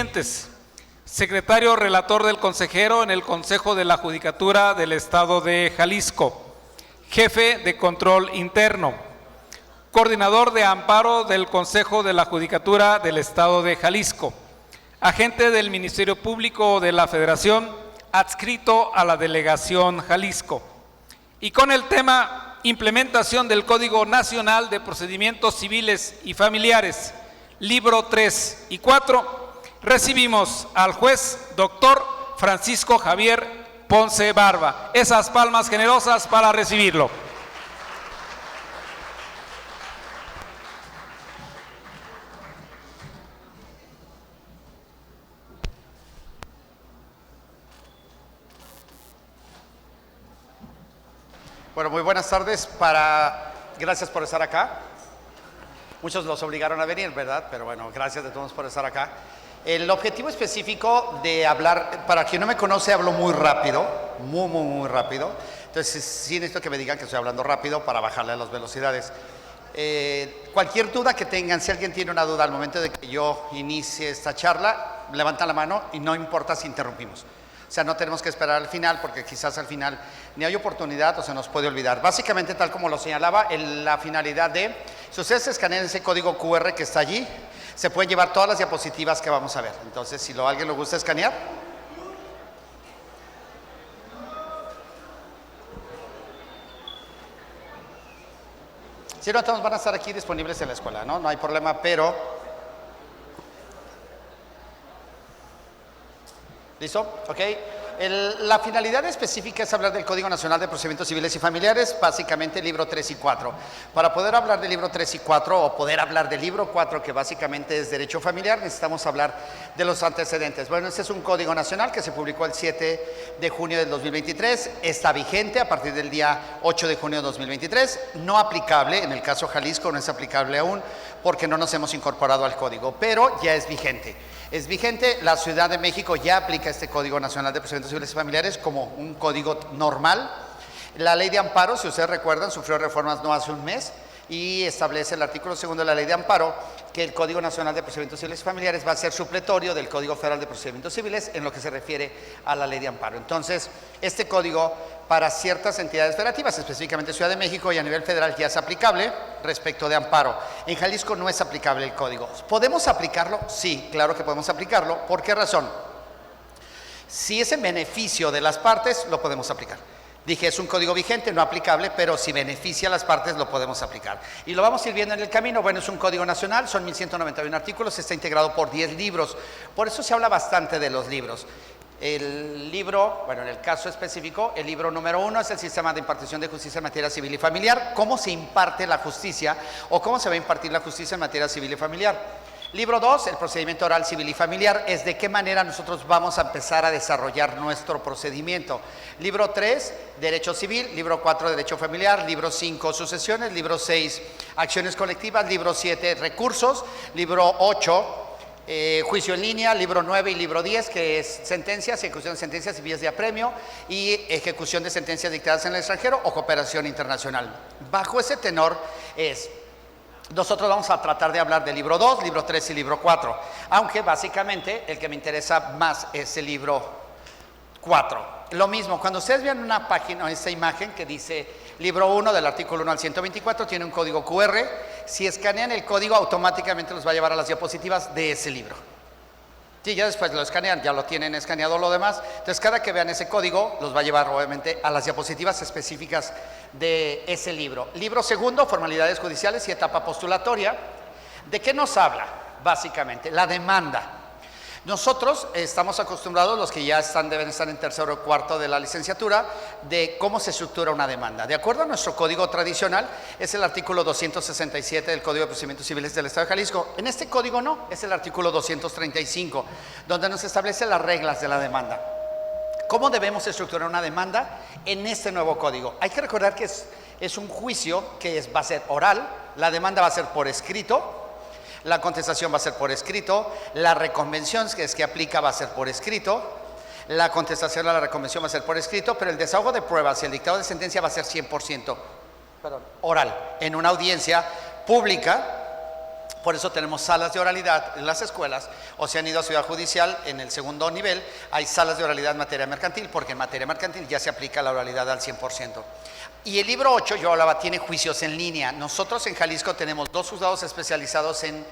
siguientes: secretario relator del consejero en el Consejo de la Judicatura del Estado de Jalisco, jefe de control interno, coordinador de amparo del Consejo de la Judicatura del Estado de Jalisco, agente del Ministerio Público de la Federación adscrito a la Delegación Jalisco. Y con el tema Implementación del Código Nacional de Procedimientos Civiles y Familiares, libro 3 y 4, recibimos al juez doctor Francisco Javier Ponce Barba. Esas palmas generosas para recibirlo. Bueno, muy buenas tardes. Gracias por estar acá. Muchos los obligaron a venir, ¿verdad? Pero bueno, gracias de todos por estar acá. El objetivo específico de hablar, para quien no me conoce, hablo muy rápido, muy rápido. Entonces, sí necesito que me digan que estoy hablando rápido para bajarle a las velocidades. Cualquier duda que tengan, si alguien tiene una duda al momento de que yo inicie esta charla, levantan la mano y no importa si interrumpimos. O sea, no tenemos que esperar al final, porque quizás al final ni hay oportunidad o se nos puede olvidar. Básicamente, tal como lo señalaba, la finalidad de, si ustedes escanean ese código QR que está allí, se pueden llevar todas las diapositivas que vamos a ver. Entonces, si alguien le gusta escanear. Si no, todos van a estar aquí disponibles en la escuela, ¿no? No hay problema, pero... ¿Listo? ¿Ok? La finalidad específica es hablar del Código Nacional de Procedimientos Civiles y Familiares, básicamente libro 3 y 4. Para poder hablar del libro 3 y 4 o poder hablar del libro 4, que básicamente es Derecho Familiar, necesitamos hablar de los antecedentes. Bueno, este es un Código Nacional que se publicó el 7 de junio del 2023, está vigente a partir del día 8 de junio de 2023, no aplicable, en el caso Jalisco no es aplicable aún porque no nos hemos incorporado al código, pero ya es vigente. Es vigente, la Ciudad de México ya aplica este Código Nacional de Procedimientos Civiles y Familiares como un código normal. La Ley de Amparo, si ustedes recuerdan, sufrió reformas no hace un mes y establece el artículo 2 de la Ley de Amparo que el Código Nacional de Procedimientos Civiles y Familiares va a ser supletorio del Código Federal de Procedimientos Civiles en lo que se refiere a la Ley de Amparo. Entonces, este código para ciertas entidades federativas, específicamente Ciudad de México y a nivel federal, ya es aplicable respecto de amparo. En Jalisco no es aplicable el código. ¿Podemos aplicarlo? Sí, claro que podemos aplicarlo. ¿Por qué razón? Si es en beneficio de las partes, lo podemos aplicar. Dije, es un código vigente, no aplicable, pero si beneficia a las partes, lo podemos aplicar. Y lo vamos a ir viendo en el camino. Bueno, es un código nacional, son 1191 artículos, está integrado por 10 libros. Por eso se habla bastante de los libros. El libro, bueno, en el caso específico, el libro número 1 es el Sistema de Impartición de Justicia en Materia Civil y Familiar. ¿Cómo se imparte la justicia o cómo se va a impartir la justicia en materia civil y familiar? Libro 2, el procedimiento oral civil y familiar, es de qué manera nosotros vamos a empezar a desarrollar nuestro procedimiento. Libro 3, derecho civil. Libro 4, derecho familiar. Libro 5, sucesiones. Libro 6, acciones colectivas. Libro 7, recursos. Libro 8, juicio en línea. Libro 9 y libro 10, que es sentencias, ejecución de sentencias y vías de apremio, y ejecución de sentencias dictadas en el extranjero o cooperación internacional. Bajo ese tenor nosotros vamos a tratar de hablar del libro 2, libro 3 y libro 4, aunque básicamente el que me interesa más es el libro 4. Lo mismo, cuando ustedes vean una página, esta imagen que dice libro 1 del artículo 1 al 124, tiene un código QR, si escanean el código automáticamente los va a llevar a las diapositivas de ese libro. Sí, ya después lo escanean, ya lo tienen escaneado lo demás. Entonces, cada que vean ese código, los va a llevar obviamente a las diapositivas específicas de ese libro. Libro segundo, formalidades judiciales y etapa postulatoria. ¿De qué nos habla? Básicamente, la demanda. Nosotros estamos acostumbrados, los que ya deben estar en tercero o cuarto de la licenciatura, de cómo se estructura una demanda. De acuerdo a nuestro código tradicional, es el artículo 267 del Código de Procedimientos Civiles del Estado de Jalisco. En este código no, es el artículo 235, donde nos establece las reglas de la demanda. ¿Cómo debemos estructurar una demanda en este nuevo código? Hay que recordar que es un juicio que va a ser oral, la demanda va a ser por escrito, la contestación va a ser por escrito, la reconvención que aplica va a ser por escrito, la contestación a la reconvención va a ser por escrito, pero el desahogo de pruebas y el dictado de sentencia va a ser 100% oral, en una audiencia pública Por eso tenemos salas de oralidad en las escuelas, o si han ido a Ciudad Judicial en el segundo nivel, hay salas de oralidad en materia mercantil, porque en materia mercantil ya se aplica la oralidad al 100%. Y el libro 8, yo hablaba, tiene juicios en línea. Nosotros en Jalisco tenemos 2 juzgados especializados en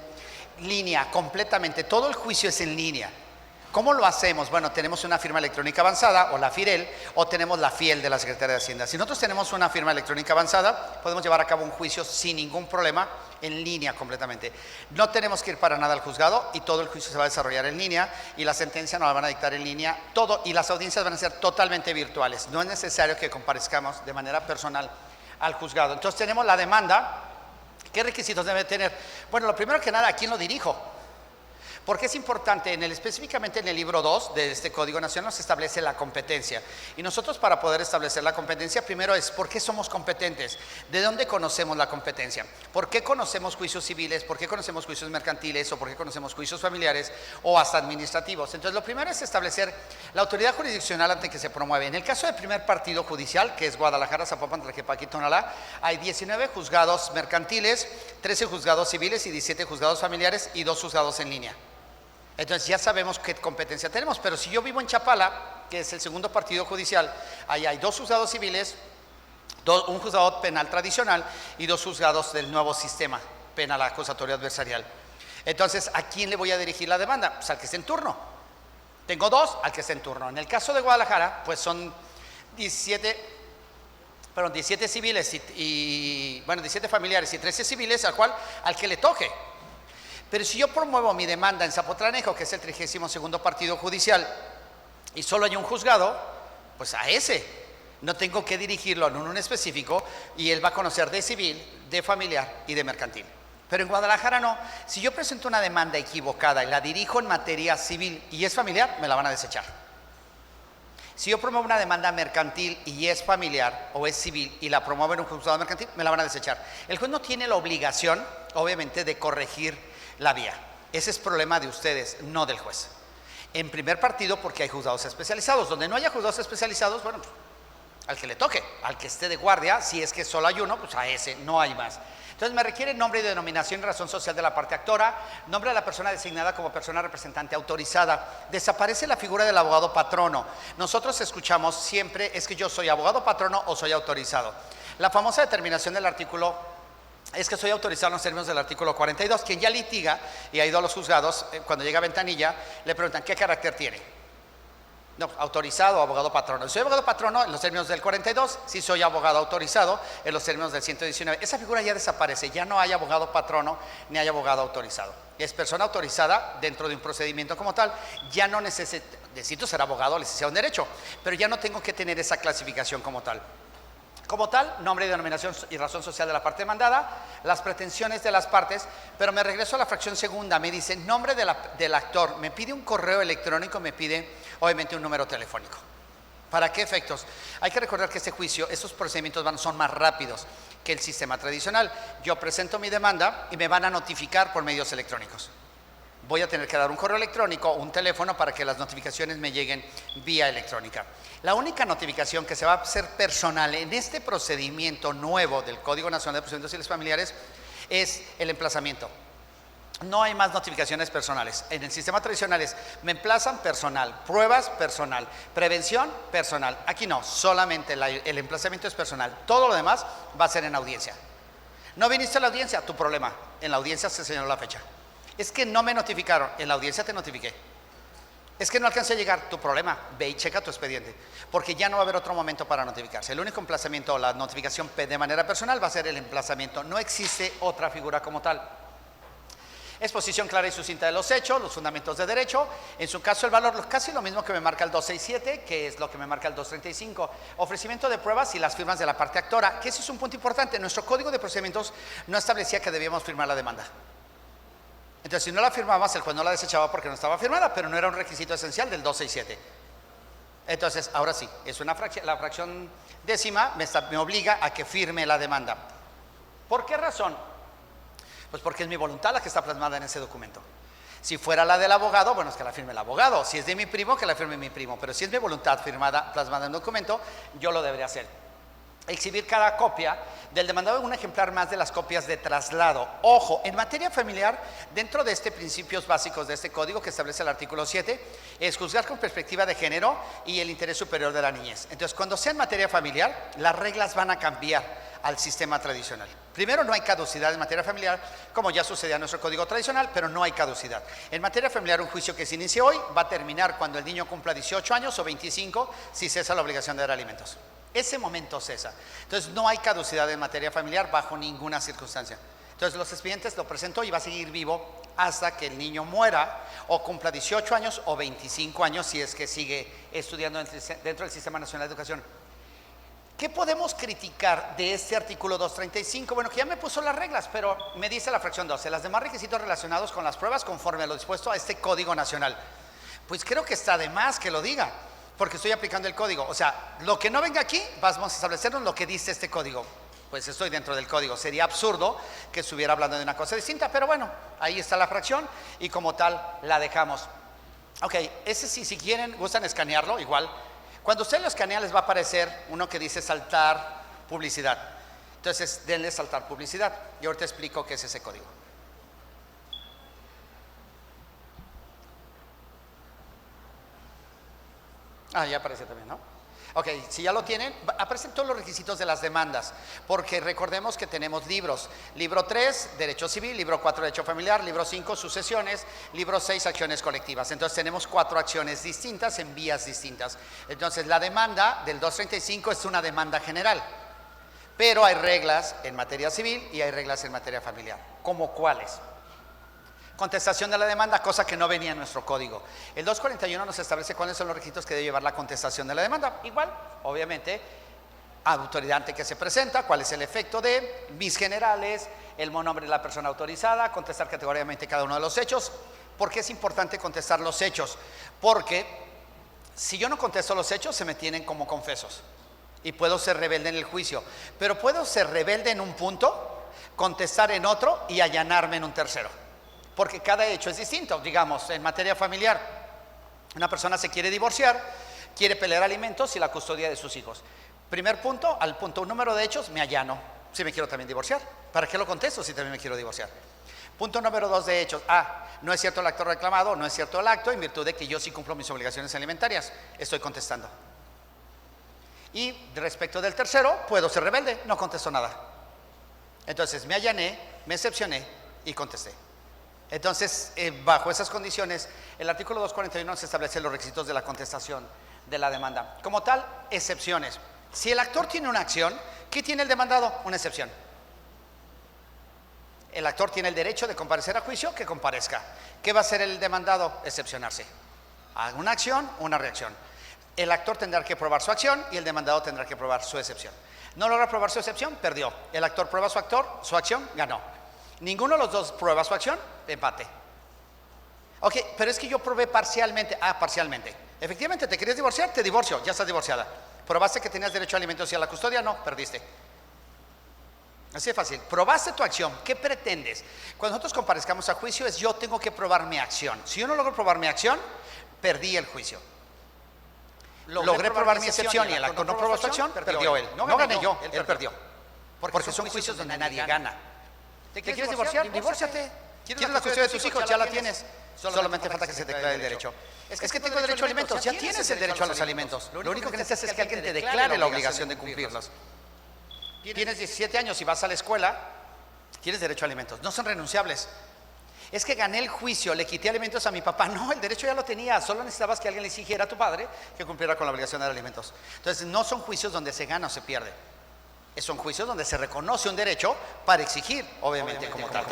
línea, completamente, todo el juicio es en línea. ¿Cómo lo hacemos? Bueno, tenemos una firma electrónica avanzada, o la FIREL, o tenemos la FIEL de la Secretaría de Hacienda. Si nosotros tenemos una firma electrónica avanzada, podemos llevar a cabo un juicio sin ningún problema, en línea completamente. No tenemos que ir para nada al juzgado, y todo el juicio se va a desarrollar en línea, y la sentencia nos la van a dictar en línea, todo, y las audiencias van a ser totalmente virtuales. No es necesario que comparezcamos de manera personal al juzgado. Entonces tenemos la demanda. ¿Qué requisitos debe tener? Bueno, lo primero que nada, ¿a quién lo dirijo? Porque es importante, específicamente en el libro 2 de este Código Nacional se establece la competencia. Y nosotros, para poder establecer la competencia, primero es ¿por qué somos competentes? ¿De dónde conocemos la competencia? ¿Por qué conocemos juicios civiles? ¿Por qué conocemos juicios mercantiles? ¿O por qué conocemos juicios familiares o hasta administrativos? Entonces, lo primero es establecer la autoridad jurisdiccional ante que se promueve. En el caso del primer partido judicial, que es Guadalajara, Zapopan, Tlaquepaque y Tonalá, hay 19 juzgados mercantiles, 13 juzgados civiles y 17 juzgados familiares y 2 juzgados en línea. Entonces ya sabemos qué competencia tenemos, pero si yo vivo en Chapala, que es el segundo partido judicial, ahí hay 2 juzgados civiles, un juzgado penal tradicional y 2 juzgados del nuevo sistema penal acusatorio adversarial. Entonces, ¿a quién le voy a dirigir la demanda? Pues al que esté en turno. Tengo 2, al que esté en turno. En el caso de Guadalajara, pues son 17 civiles y 17 familiares y 13 civiles, al que le toque. Pero si yo promuevo mi demanda en Zapotlanejo, que es el 32º partido judicial, y solo hay un juzgado, pues a ese no tengo que dirigirlo en un específico, y él va a conocer de civil, de familiar y de mercantil. Pero en Guadalajara no. Si yo presento una demanda equivocada y la dirijo en materia civil y es familiar, me la van a desechar. Si yo promuevo una demanda mercantil y es familiar o es civil y la promuevo en un juzgado mercantil, me la van a desechar. El juez no tiene la obligación, obviamente, de corregir la vía. Ese es problema de ustedes, no del juez. En primer partido, porque hay juzgados especializados. Donde no haya juzgados especializados, bueno, pues, al que le toque, al que esté de guardia, si es que solo hay uno, pues a ese, no hay más. Entonces me requiere nombre y denominación y razón social de la parte actora, nombre de la persona designada como persona representante autorizada. Desaparece la figura del abogado patrono. Nosotros escuchamos siempre, es que yo soy abogado patrono o soy autorizado. La famosa determinación del artículo es que soy autorizado en los términos del artículo 42. Quien ya litiga y ha ido a los juzgados, cuando llega a ventanilla, le preguntan ¿qué carácter tiene? No, autorizado o abogado patrono. Si soy abogado patrono en los términos del 42, si soy abogado autorizado en los términos del 119. Esa figura ya desaparece, ya no hay abogado patrono ni hay abogado autorizado. Es persona autorizada dentro de un procedimiento como tal. Ya no necesito ser abogado o licenciado en Derecho, pero ya no tengo que tener esa clasificación como tal. Como tal, nombre, denominación y razón social de la parte demandada, las pretensiones de las partes, pero me regreso a la fracción segunda, me dice nombre del actor, me pide un correo electrónico, me pide obviamente un número telefónico. ¿Para qué efectos? Hay que recordar que este juicio, estos procedimientos son más rápidos que el sistema tradicional. Yo presento mi demanda y me van a notificar por medios electrónicos. Voy a tener que dar un correo electrónico o un teléfono para que las notificaciones me lleguen vía electrónica. La única notificación que se va a hacer personal en este procedimiento nuevo del Código Nacional de Procedimientos Civiles Familiares es el emplazamiento. No hay más notificaciones personales. En el sistema tradicional es, me emplazan personal, pruebas personal, prevención personal. Aquí no, solamente el emplazamiento es personal. Todo lo demás va a ser en audiencia. ¿No viniste a la audiencia? Tu problema. En la audiencia se señaló la fecha. Es que no me notificaron, en la audiencia te notifiqué. Es que no alcancé a llegar, tu problema, ve y checa tu expediente, porque ya no va a haber otro momento para notificarse. El único emplazamiento o la notificación de manera personal va a ser el emplazamiento, no existe otra figura como tal. Exposición clara y sucinta de los hechos, los fundamentos de derecho, en su caso el valor, casi lo mismo que me marca el 267, que es lo que me marca el 235, ofrecimiento de pruebas y las firmas de la parte actora, que ese es un punto importante. Nuestro Código de Procedimientos no establecía que debíamos firmar la demanda. Entonces, si no la firmabas, el juez no la desechaba porque no estaba firmada, pero no era un requisito esencial del 267. Entonces, ahora sí, es una fracción, la fracción décima me obliga a que firme la demanda. ¿Por qué razón? Pues porque es mi voluntad la que está plasmada en ese documento. Si fuera la del abogado, bueno, es que la firme el abogado. Si es de mi primo, que la firme mi primo. Pero si es mi voluntad plasmada en un documento, yo lo debería hacer. exhibir cada copia del demandado en un ejemplar más de las copias de traslado. Ojo, en materia familiar, dentro de principios básicos de este código que establece el artículo 7, es juzgar con perspectiva de género y el interés superior de la niñez. Entonces, cuando sea en materia familiar, las reglas van a cambiar al sistema tradicional. Primero, no hay caducidad en materia familiar, como ya sucedía en nuestro código tradicional, pero no hay caducidad. En materia familiar, un juicio que se inicie hoy va a terminar cuando el niño cumpla 18 años o 25, si cesa la obligación de dar alimentos. Ese momento cesa. Entonces no hay caducidad en materia familiar bajo ninguna circunstancia. Entonces los expedientes lo presentó y va a seguir vivo hasta que el niño muera o cumpla 18 años o 25 años si es que sigue estudiando dentro del Sistema Nacional de Educación. ¿Qué podemos criticar de este artículo 235? Bueno, que ya me puso las reglas, pero me dice la fracción 12, las demás requisitos relacionados con las pruebas conforme a lo dispuesto a este Código Nacional. Pues creo que está de más que lo diga, porque estoy aplicando el código. O sea, lo que no venga aquí, vamos a establecernos lo que dice este código. Pues estoy dentro del código. Sería absurdo que estuviera hablando de una cosa distinta, pero bueno, ahí está la fracción y como tal la dejamos. Ok, ese sí, si quieren, gustan escanearlo, igual. Cuando usted lo escanea les va a aparecer uno que dice saltar publicidad. Entonces, denle saltar publicidad y ahorita explico qué es ese código. Ah, ya aparece también, ¿no? Ok, si ya lo tienen, aparecen todos los requisitos de las demandas, porque recordemos que tenemos libros. Libro 3, Derecho Civil, Libro 4, Derecho Familiar, Libro 5, Sucesiones, Libro 6, Acciones Colectivas. Entonces tenemos 4 acciones distintas en vías distintas. Entonces la demanda del 235 es una demanda general, pero hay reglas en materia civil y hay reglas en materia familiar. ¿Cómo cuáles? Contestación de la demanda, cosa que no venía en nuestro código. El 241 nos establece cuáles son los requisitos que debe llevar la contestación de la demanda. Igual, obviamente, autoridad ante que se presenta, cuál es el efecto de, bis generales, el nombre de la persona autorizada, contestar categóricamente cada uno de los hechos. ¿Por qué es importante contestar los hechos? Porque si yo no contesto los hechos, se me tienen como confesos y puedo ser rebelde en el juicio. Pero puedo ser rebelde en un punto, contestar en otro y allanarme en un tercero. Porque cada hecho es distinto. Digamos, en materia familiar, una persona se quiere divorciar, quiere pelear alimentos y la custodia de sus hijos. Primer punto, al punto número de hechos, me allano. Si me quiero también divorciar, ¿para qué lo contesto si también me quiero divorciar? Punto número 2 de hechos, no es cierto el acto reclamado, no es cierto el acto, en virtud de que yo sí cumplo mis obligaciones alimentarias. Estoy contestando. Y respecto del tercero, puedo ser rebelde, no contesto nada. Entonces me allané, me excepcioné y contesté. Entonces, bajo esas condiciones, el artículo 241 se establece los requisitos de la contestación de la demanda. Como tal, excepciones. Si el actor tiene una acción, ¿qué tiene el demandado? Una excepción. El actor tiene el derecho de comparecer a juicio, que comparezca. ¿Qué va a hacer el demandado? Excepcionarse. A una acción, una reacción. El actor tendrá que probar su acción y el demandado tendrá que probar su excepción. No logra probar su excepción, perdió. El actor prueba su acción, ganó. Ninguno de los dos prueba su acción, empate. Ok, pero es que yo probé parcialmente. Parcialmente. Efectivamente, ¿te querías divorciar? Te divorcio, ya estás divorciada. ¿Probaste que tenías derecho a alimentos y a la custodia? No, perdiste. Así de fácil. Probaste tu acción, ¿qué pretendes? Cuando nosotros comparezcamos a juicio es yo tengo que probar mi acción. Si yo no logro probar mi acción, perdí el juicio. Logré probar mi excepción y el actor no probó su acción, perdió él. No gané yo, él perdió. Porque son juicios donde nadie gana. ¿Te quieres divorciar? Divórciate. ¿Quieres la custodia de tus hijos? Ya la tienes. Solamente falta que se te declare el derecho. Es que tengo derecho a alimentos. Ya tienes el derecho a los alimentos. Lo único que necesitas es que alguien te declare la obligación de cumplirlos. Tienes 17 años y vas a la escuela, tienes derecho a alimentos. No son renunciables. Es que gané el juicio, le quité alimentos a mi papá. No, el derecho ya lo tenía. Solo necesitabas que alguien le exigiera a tu padre que cumpliera con la obligación de dar alimentos. Entonces, no son juicios donde se gana o se pierde. Son juicios donde se reconoce un derecho para exigir, obviamente como tal.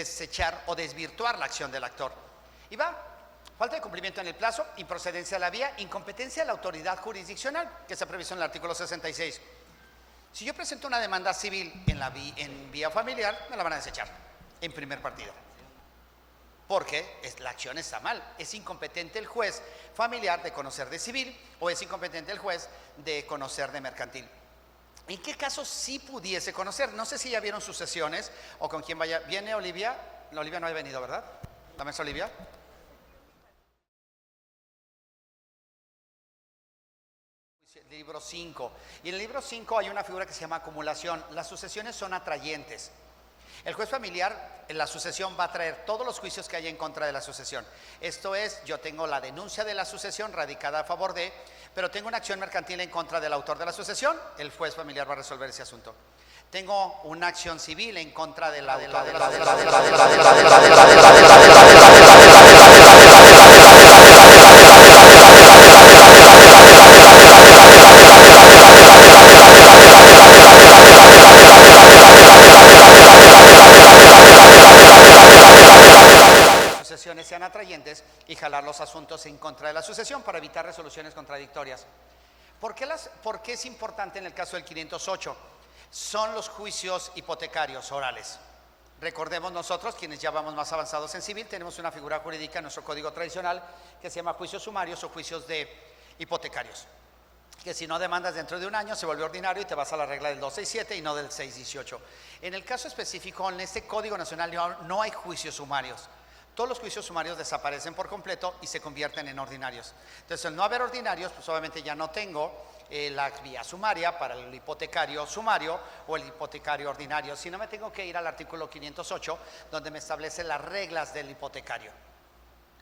desechar o desvirtuar la acción del actor. Y va, Falta de cumplimiento en el plazo, improcedencia de la vía, incompetencia de la autoridad jurisdiccional, que está previsto en el artículo 66. Si yo presento una demanda civil en vía familiar, me la van a desechar en primer partido. Porque la acción está mal. Es incompetente el juez familiar de conocer de civil o es incompetente el juez de conocer de mercantil. ¿En qué casos sí pudiese conocer? No sé si ya vieron sus sesiones o con quién vaya. ¿Viene Olivia? La Olivia no ha venido, ¿verdad? ¿La maestra Olivia? Libro 5. Y en el libro 5 hay una figura que se llama acumulación. Las sucesiones son atrayentes. El juez familiar en la sucesión va a traer todos los juicios que haya en contra de la sucesión. Esto es, yo tengo la denuncia de la sucesión radicada a favor de, pero tengo una acción mercantil en contra del autor de la sucesión, el juez familiar va a resolver ese asunto. Tengo una acción civil en contra de la sucesiones sean atrayentes y jalar los asuntos en contra de la sucesión para evitar resoluciones contradictorias. ¿Por qué es importante en el caso del 508? Son los juicios hipotecarios orales. Recordemos nosotros, quienes ya vamos más avanzados en civil, tenemos una figura jurídica en nuestro código tradicional que se llama juicios sumarios o juicios de hipotecarios. Que si no demandas dentro de un año se vuelve ordinario y te vas a la regla del 267 y no del 618. En el caso específico, en este Código Nacional no hay juicios sumarios. Todos los juicios sumarios desaparecen por completo y se convierten en ordinarios. Entonces, al no haber ordinarios, pues obviamente ya no tengo la vía sumaria para el hipotecario sumario o el hipotecario ordinario, sino me tengo que ir al artículo 508, donde me establece las reglas del hipotecario.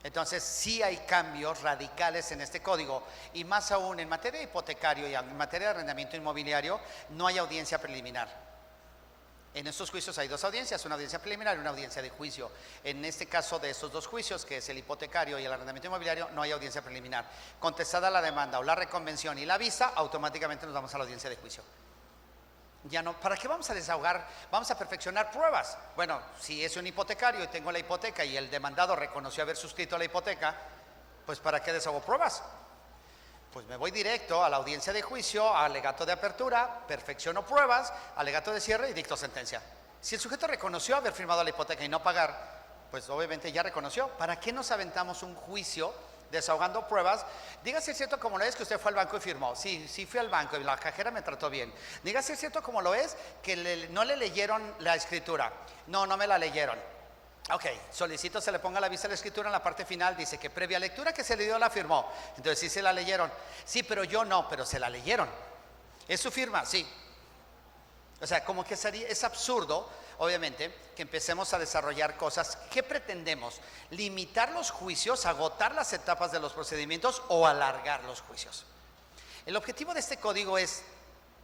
Entonces, sí hay cambios radicales en este código, y más aún en materia de hipotecario y en materia de arrendamiento inmobiliario, no hay audiencia preliminar. En estos juicios hay dos audiencias, una audiencia preliminar y una audiencia de juicio. En este caso de estos dos juicios, que es el hipotecario y el arrendamiento inmobiliario, no hay audiencia preliminar. Contestada la demanda o la reconvención y la vista, automáticamente nos vamos a la audiencia de juicio. Ya no, ¿para qué vamos a desahogar? Vamos a perfeccionar pruebas. Bueno, si es un hipotecario y tengo la hipoteca y el demandado reconoció haber suscrito la hipoteca, pues ¿para qué desahogo pruebas? Pues me voy directo a la audiencia de juicio, alegato de apertura, perfecciono pruebas, alegato de cierre y dicto sentencia. Si el sujeto reconoció haber firmado la hipoteca y no pagar, pues obviamente ya reconoció. ¿Para qué nos aventamos un juicio desahogando pruebas? Diga si es cierto como lo es que usted fue al banco y firmó. Sí, sí fui al banco y la cajera me trató bien. Diga si es cierto como lo es que no le leyeron la escritura. No, no me la leyeron. Ok, solicito se le ponga la vista a la escritura en la parte final, dice que previa lectura que se le dio la firmó. Entonces sí se la leyeron. Sí, pero yo no, pero se la leyeron. ¿Es su firma? Sí. O sea, como que es absurdo, obviamente, que empecemos a desarrollar cosas. ¿Qué pretendemos? ¿Limitar los juicios, agotar las etapas de los procedimientos o alargar los juicios? El objetivo de este código es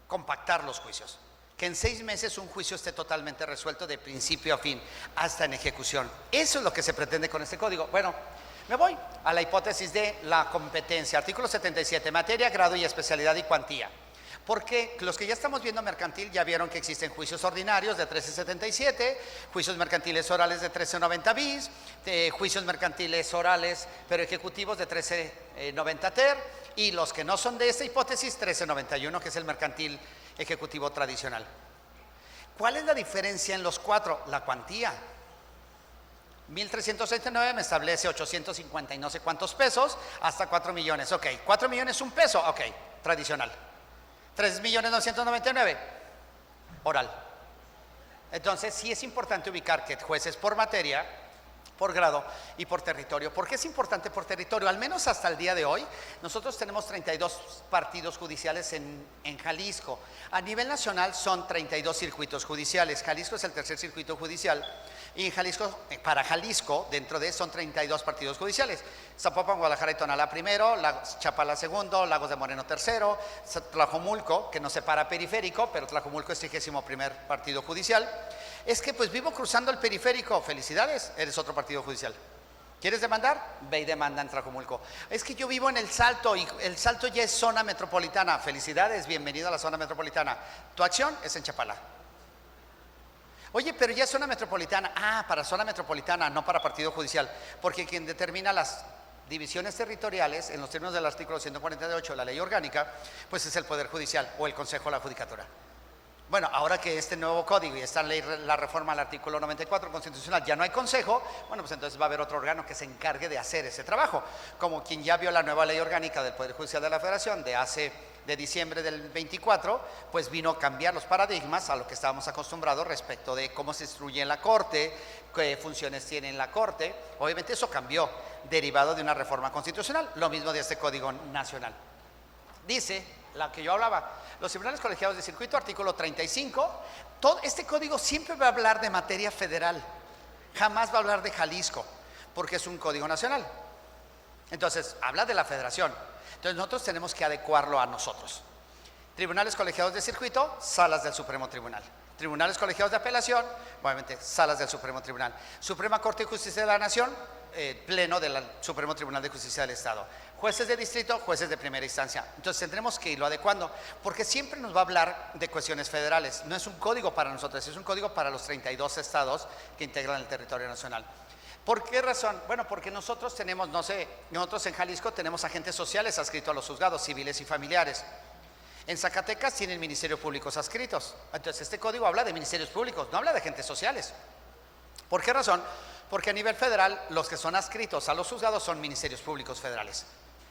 compactar los juicios. Que en 6 meses un juicio esté totalmente resuelto de principio a fin, hasta en ejecución. Eso es lo que se pretende con este código. Bueno, me voy a la hipótesis de la competencia. Artículo 77, materia, grado y especialidad y cuantía. Porque los que ya estamos viendo mercantil ya vieron que existen juicios ordinarios de 1377, juicios mercantiles orales de 1390 bis, juicios mercantiles orales pero ejecutivos de 1390 ter, y los que no son de esta hipótesis, 1391, que es el mercantil ejecutivo tradicional. ¿Cuál es la diferencia en los cuatro? La cuantía. 1369 me establece 850 y no sé cuántos pesos, hasta 4 millones. Ok, 4 millones un peso, ok, tradicional. 3.999.000, oral. Entonces sí es importante ubicar que jueces por materia, por grado y por territorio. ¿Por qué es importante por territorio? Al menos hasta el día de hoy, nosotros tenemos 32 partidos judiciales en Jalisco. A nivel nacional son 32 circuitos judiciales. Jalisco es el tercer circuito judicial. Y en Jalisco, para Jalisco, dentro de son 32 partidos judiciales. Zapopan, Guadalajara y Tonalá primero, Chapala segundo, Lagos de Moreno tercero, Tlajomulco, que nos separa periférico, pero Tlajomulco es 31º partido judicial. Es que pues vivo cruzando el periférico, felicidades, eres otro partido judicial. ¿Quieres demandar? Ve y demanda en Tlajomulco. Es que yo vivo en El Salto y El Salto ya es zona metropolitana, felicidades, bienvenido a la zona metropolitana. Tu acción es en Chapala. Oye, pero ya es zona metropolitana. Ah, para zona metropolitana, no para partido judicial, porque quien determina las divisiones territoriales, en los términos del artículo 148 de la Ley Orgánica, pues es el Poder Judicial o el Consejo de la Judicatura. Bueno, ahora que este nuevo código y esta ley, la reforma al artículo 94 constitucional, ya no hay consejo, bueno, pues entonces va a haber otro órgano que se encargue de hacer ese trabajo. Como quien ya vio la nueva ley orgánica del Poder Judicial de la Federación de diciembre del 24, pues vino a cambiar los paradigmas a lo que estábamos acostumbrados respecto de cómo se instruye en la Corte, qué funciones tiene en la Corte. Obviamente eso cambió, derivado de una reforma constitucional, lo mismo de este Código Nacional. Dice, la que yo hablaba, los tribunales colegiados de circuito, artículo 35, todo este código siempre va a hablar de materia federal, jamás va a hablar de Jalisco, porque es un código nacional. Entonces, habla de la federación. Entonces, nosotros tenemos que adecuarlo a nosotros. Tribunales colegiados de circuito, salas del Supremo Tribunal. Tribunales colegiados de apelación, obviamente, salas del Supremo Tribunal. Suprema Corte de Justicia de la Nación, pleno del Supremo Tribunal de Justicia del Estado. Jueces de distrito, jueces de primera instancia. Entonces tendremos que irlo adecuando, porque siempre nos va a hablar de cuestiones federales. No es un código para nosotros, es un código para los 32 estados que integran el territorio nacional. ¿Por qué razón? Bueno, porque nosotros tenemos, nosotros en Jalisco tenemos agentes sociales adscritos a los juzgados civiles y familiares. En Zacatecas tienen ministerios públicos adscritos. Entonces este código habla de ministerios públicos, no habla de agentes sociales. ¿Por qué razón? Porque a nivel federal los que son adscritos a los juzgados son ministerios públicos federales.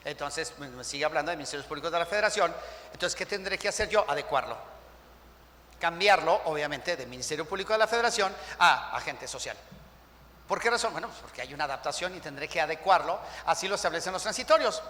Entonces me sigue hablando de ministerios públicos de la federación. Entonces, ¿qué tendré que hacer yo? Adecuarlo. Cambiarlo, obviamente, de ministerio público de la federación a agente social. ¿Por qué razón? Bueno, pues porque hay una adaptación y tendré que adecuarlo. Así lo establecen los transitorios.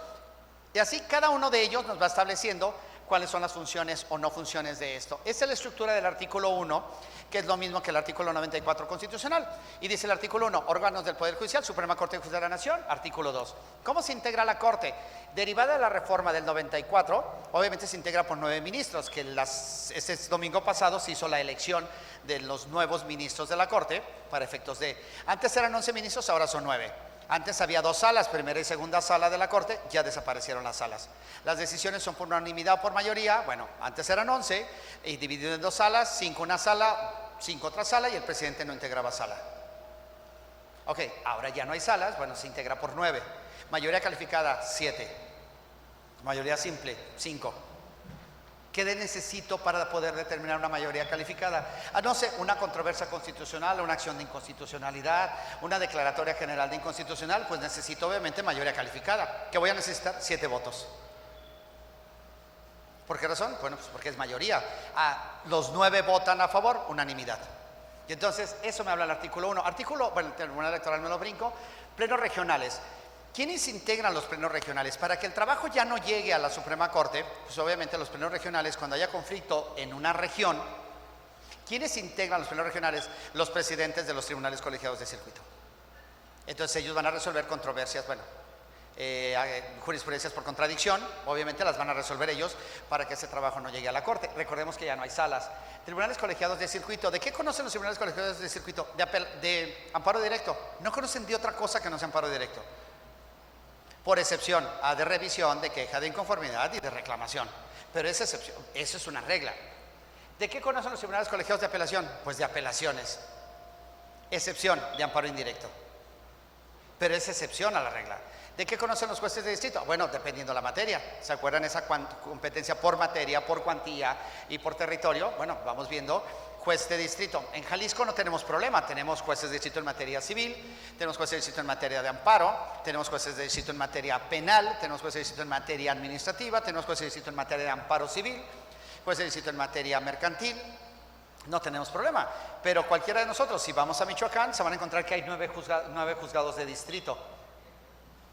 Y así cada uno de ellos nos va estableciendo cuáles son las funciones o no funciones de esto. Esta es la estructura del artículo 1, que es lo mismo que el artículo 94 constitucional. Y dice el artículo 1, órganos del Poder Judicial, Suprema Corte de Justicia de la Nación. Artículo 2, ¿cómo se integra la Corte? Derivada de la reforma del 94, obviamente se integra por 9 ministros, que este domingo pasado se hizo la elección de los nuevos ministros de la Corte, para efectos de, antes eran 11 ministros, ahora son 9. Antes había 2 salas, primera y segunda sala de la Corte, ya desaparecieron las salas. Las decisiones son por unanimidad o por mayoría. Bueno, antes eran 11 y dividido en 2 salas, 5 una sala, 5 otra sala, y el presidente no integraba sala. Ok, ahora ya no hay salas, bueno, se integra por 9. Mayoría calificada, 7. Mayoría simple, 5. ¿Qué necesito para poder determinar una mayoría calificada? No sé, una controversia constitucional, una acción de inconstitucionalidad, una declaratoria general de inconstitucional, pues necesito obviamente mayoría calificada. ¿Qué voy a necesitar? 7 votos. ¿Por qué razón? Bueno, pues porque es mayoría. Los 9 votan a favor, unanimidad. Y entonces, eso me habla el artículo 1. Bueno, el Tribunal Electoral me lo brinco. Plenos regionales. ¿Quiénes integran los plenos regionales? Para que el trabajo ya no llegue a la Suprema Corte, pues obviamente los plenos regionales, cuando haya conflicto en una región, ¿quiénes integran los plenos regionales? Los presidentes de los tribunales colegiados de circuito. Entonces ellos van a resolver controversias, bueno, jurisprudencias por contradicción, obviamente las van a resolver ellos para que ese trabajo no llegue a la Corte. Recordemos que ya no hay salas. Tribunales colegiados de circuito, ¿de qué conocen los tribunales colegiados de circuito? De amparo directo. No conocen de otra cosa que no sea amparo directo. Por excepción de revisión, de queja, de inconformidad y de reclamación. Pero esa excepción, eso es una regla. ¿De qué conocen los tribunales colegiados de apelación? Pues de apelaciones. Excepción de amparo indirecto. Pero es excepción a la regla. ¿De qué conocen los jueces de distrito? Bueno, dependiendo de la materia. ¿Se acuerdan esa competencia por materia, por cuantía y por territorio? Bueno, vamos viendo. Juez de distrito. En Jalisco no tenemos problema, tenemos jueces de distrito en materia civil, tenemos jueces de distrito en materia de amparo, tenemos jueces de distrito en materia penal, tenemos jueces de distrito en materia administrativa, tenemos jueces de distrito en materia de amparo civil, jueces de distrito en materia mercantil. No tenemos problema, pero cualquiera de nosotros, si vamos a Michoacán, se van a encontrar que hay 9 juzgados de distrito,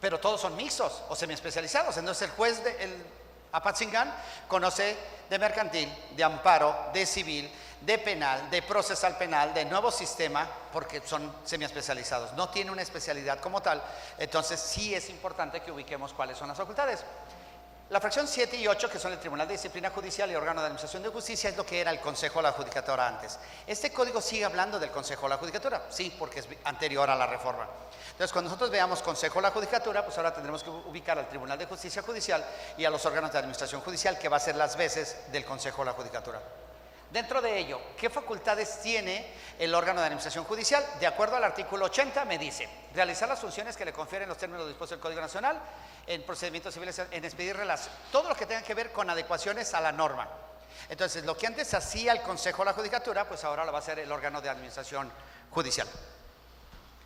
pero todos son mixtos o semiespecializados. Entonces el juez de Apatzingán conoce de mercantil, de amparo, de civil, de penal, de procesal penal, de nuevo sistema, porque son semiespecializados. No tiene una especialidad como tal. Entonces sí es importante que ubiquemos cuáles son las facultades. La fracción 7 y 8, que son el Tribunal de Disciplina Judicial y Órgano de Administración de Justicia, es lo que era el Consejo de la Judicatura antes. Este código sigue hablando del Consejo de la Judicatura, sí, porque es anterior a la reforma. Entonces, cuando nosotros veamos Consejo de la Judicatura, pues ahora tendremos que ubicar al Tribunal de Justicia Judicial y a los órganos de Administración Judicial, que va a ser las veces del Consejo de la Judicatura. Dentro de ello, ¿qué facultades tiene el órgano de administración judicial? De acuerdo al artículo 80 me dice, realizar las funciones que le confieren los términos dispuestos del Código Nacional en procedimientos civiles, en expedir todo lo que tenga que ver con adecuaciones a la norma. Entonces, lo que antes hacía el Consejo de la Judicatura, pues ahora lo va a hacer el órgano de administración judicial.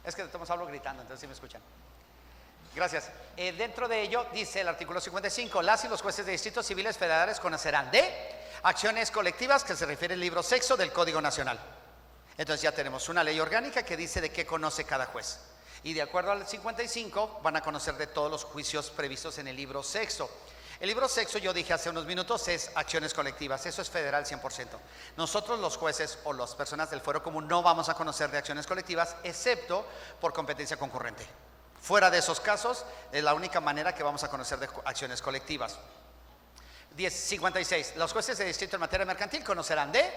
Es que estamos hablo gritando, entonces sí me escuchan. Gracias. Dentro de ello dice el artículo 55, las y los jueces de distritos civiles federales conocerán de acciones colectivas, que se refiere al libro sexto del Código Nacional. Entonces ya tenemos una ley orgánica que dice de qué conoce cada juez. Y de acuerdo al 55 van a conocer de todos los juicios previstos en el libro sexto. El libro sexto, yo dije hace unos minutos, es acciones colectivas, eso es federal 100%. Nosotros los jueces o las personas del fuero común no vamos a conocer de acciones colectivas, excepto por competencia concurrente. Fuera de esos casos, es la única manera que vamos a conocer de acciones colectivas. 56. Los jueces de distrito en materia mercantil conocerán de,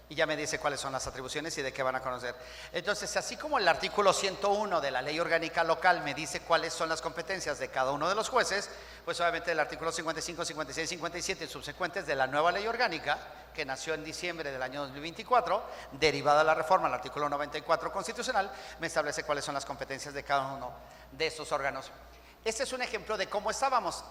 y ya me dice cuáles son las atribuciones y de qué van a conocer. Entonces, así como el artículo 101 de la ley orgánica local me dice cuáles son las competencias de cada uno de los jueces, pues obviamente el artículo 55, 56, 57 y subsecuentes de la nueva ley orgánica, que nació en diciembre del año 2024, derivada de la reforma al artículo 94 constitucional, me establece cuáles son las competencias de cada uno de estos órganos. Este es un ejemplo de cómo estábamos.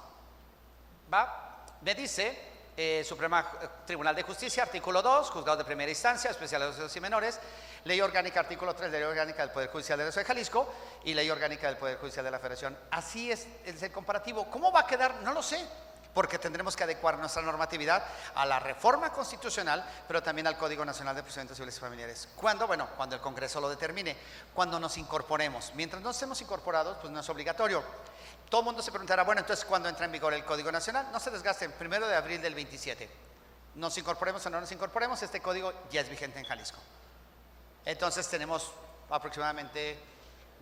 Me dice Suprema Tribunal de Justicia, artículo 2, juzgados de primera instancia, especializados y menores, ley orgánica, artículo 3, ley orgánica del Poder Judicial del Estado de Jalisco y ley orgánica del Poder Judicial de la Federación. Así es el comparativo. ¿Cómo va a quedar? No lo sé, porque tendremos que adecuar nuestra normatividad a la reforma constitucional, pero también al Código Nacional de Procedimientos Civiles y Familiares. ¿Cuándo? Bueno, cuando el Congreso lo determine, cuando nos incorporemos. Mientras no estemos incorporados, pues no es obligatorio. Todo el mundo se preguntará, bueno, entonces, ¿cuándo entra en vigor el Código Nacional? No se desgasten, 1 de abril del 27. Nos incorporemos o no nos incorporemos, este código ya es vigente en Jalisco. Entonces tenemos aproximadamente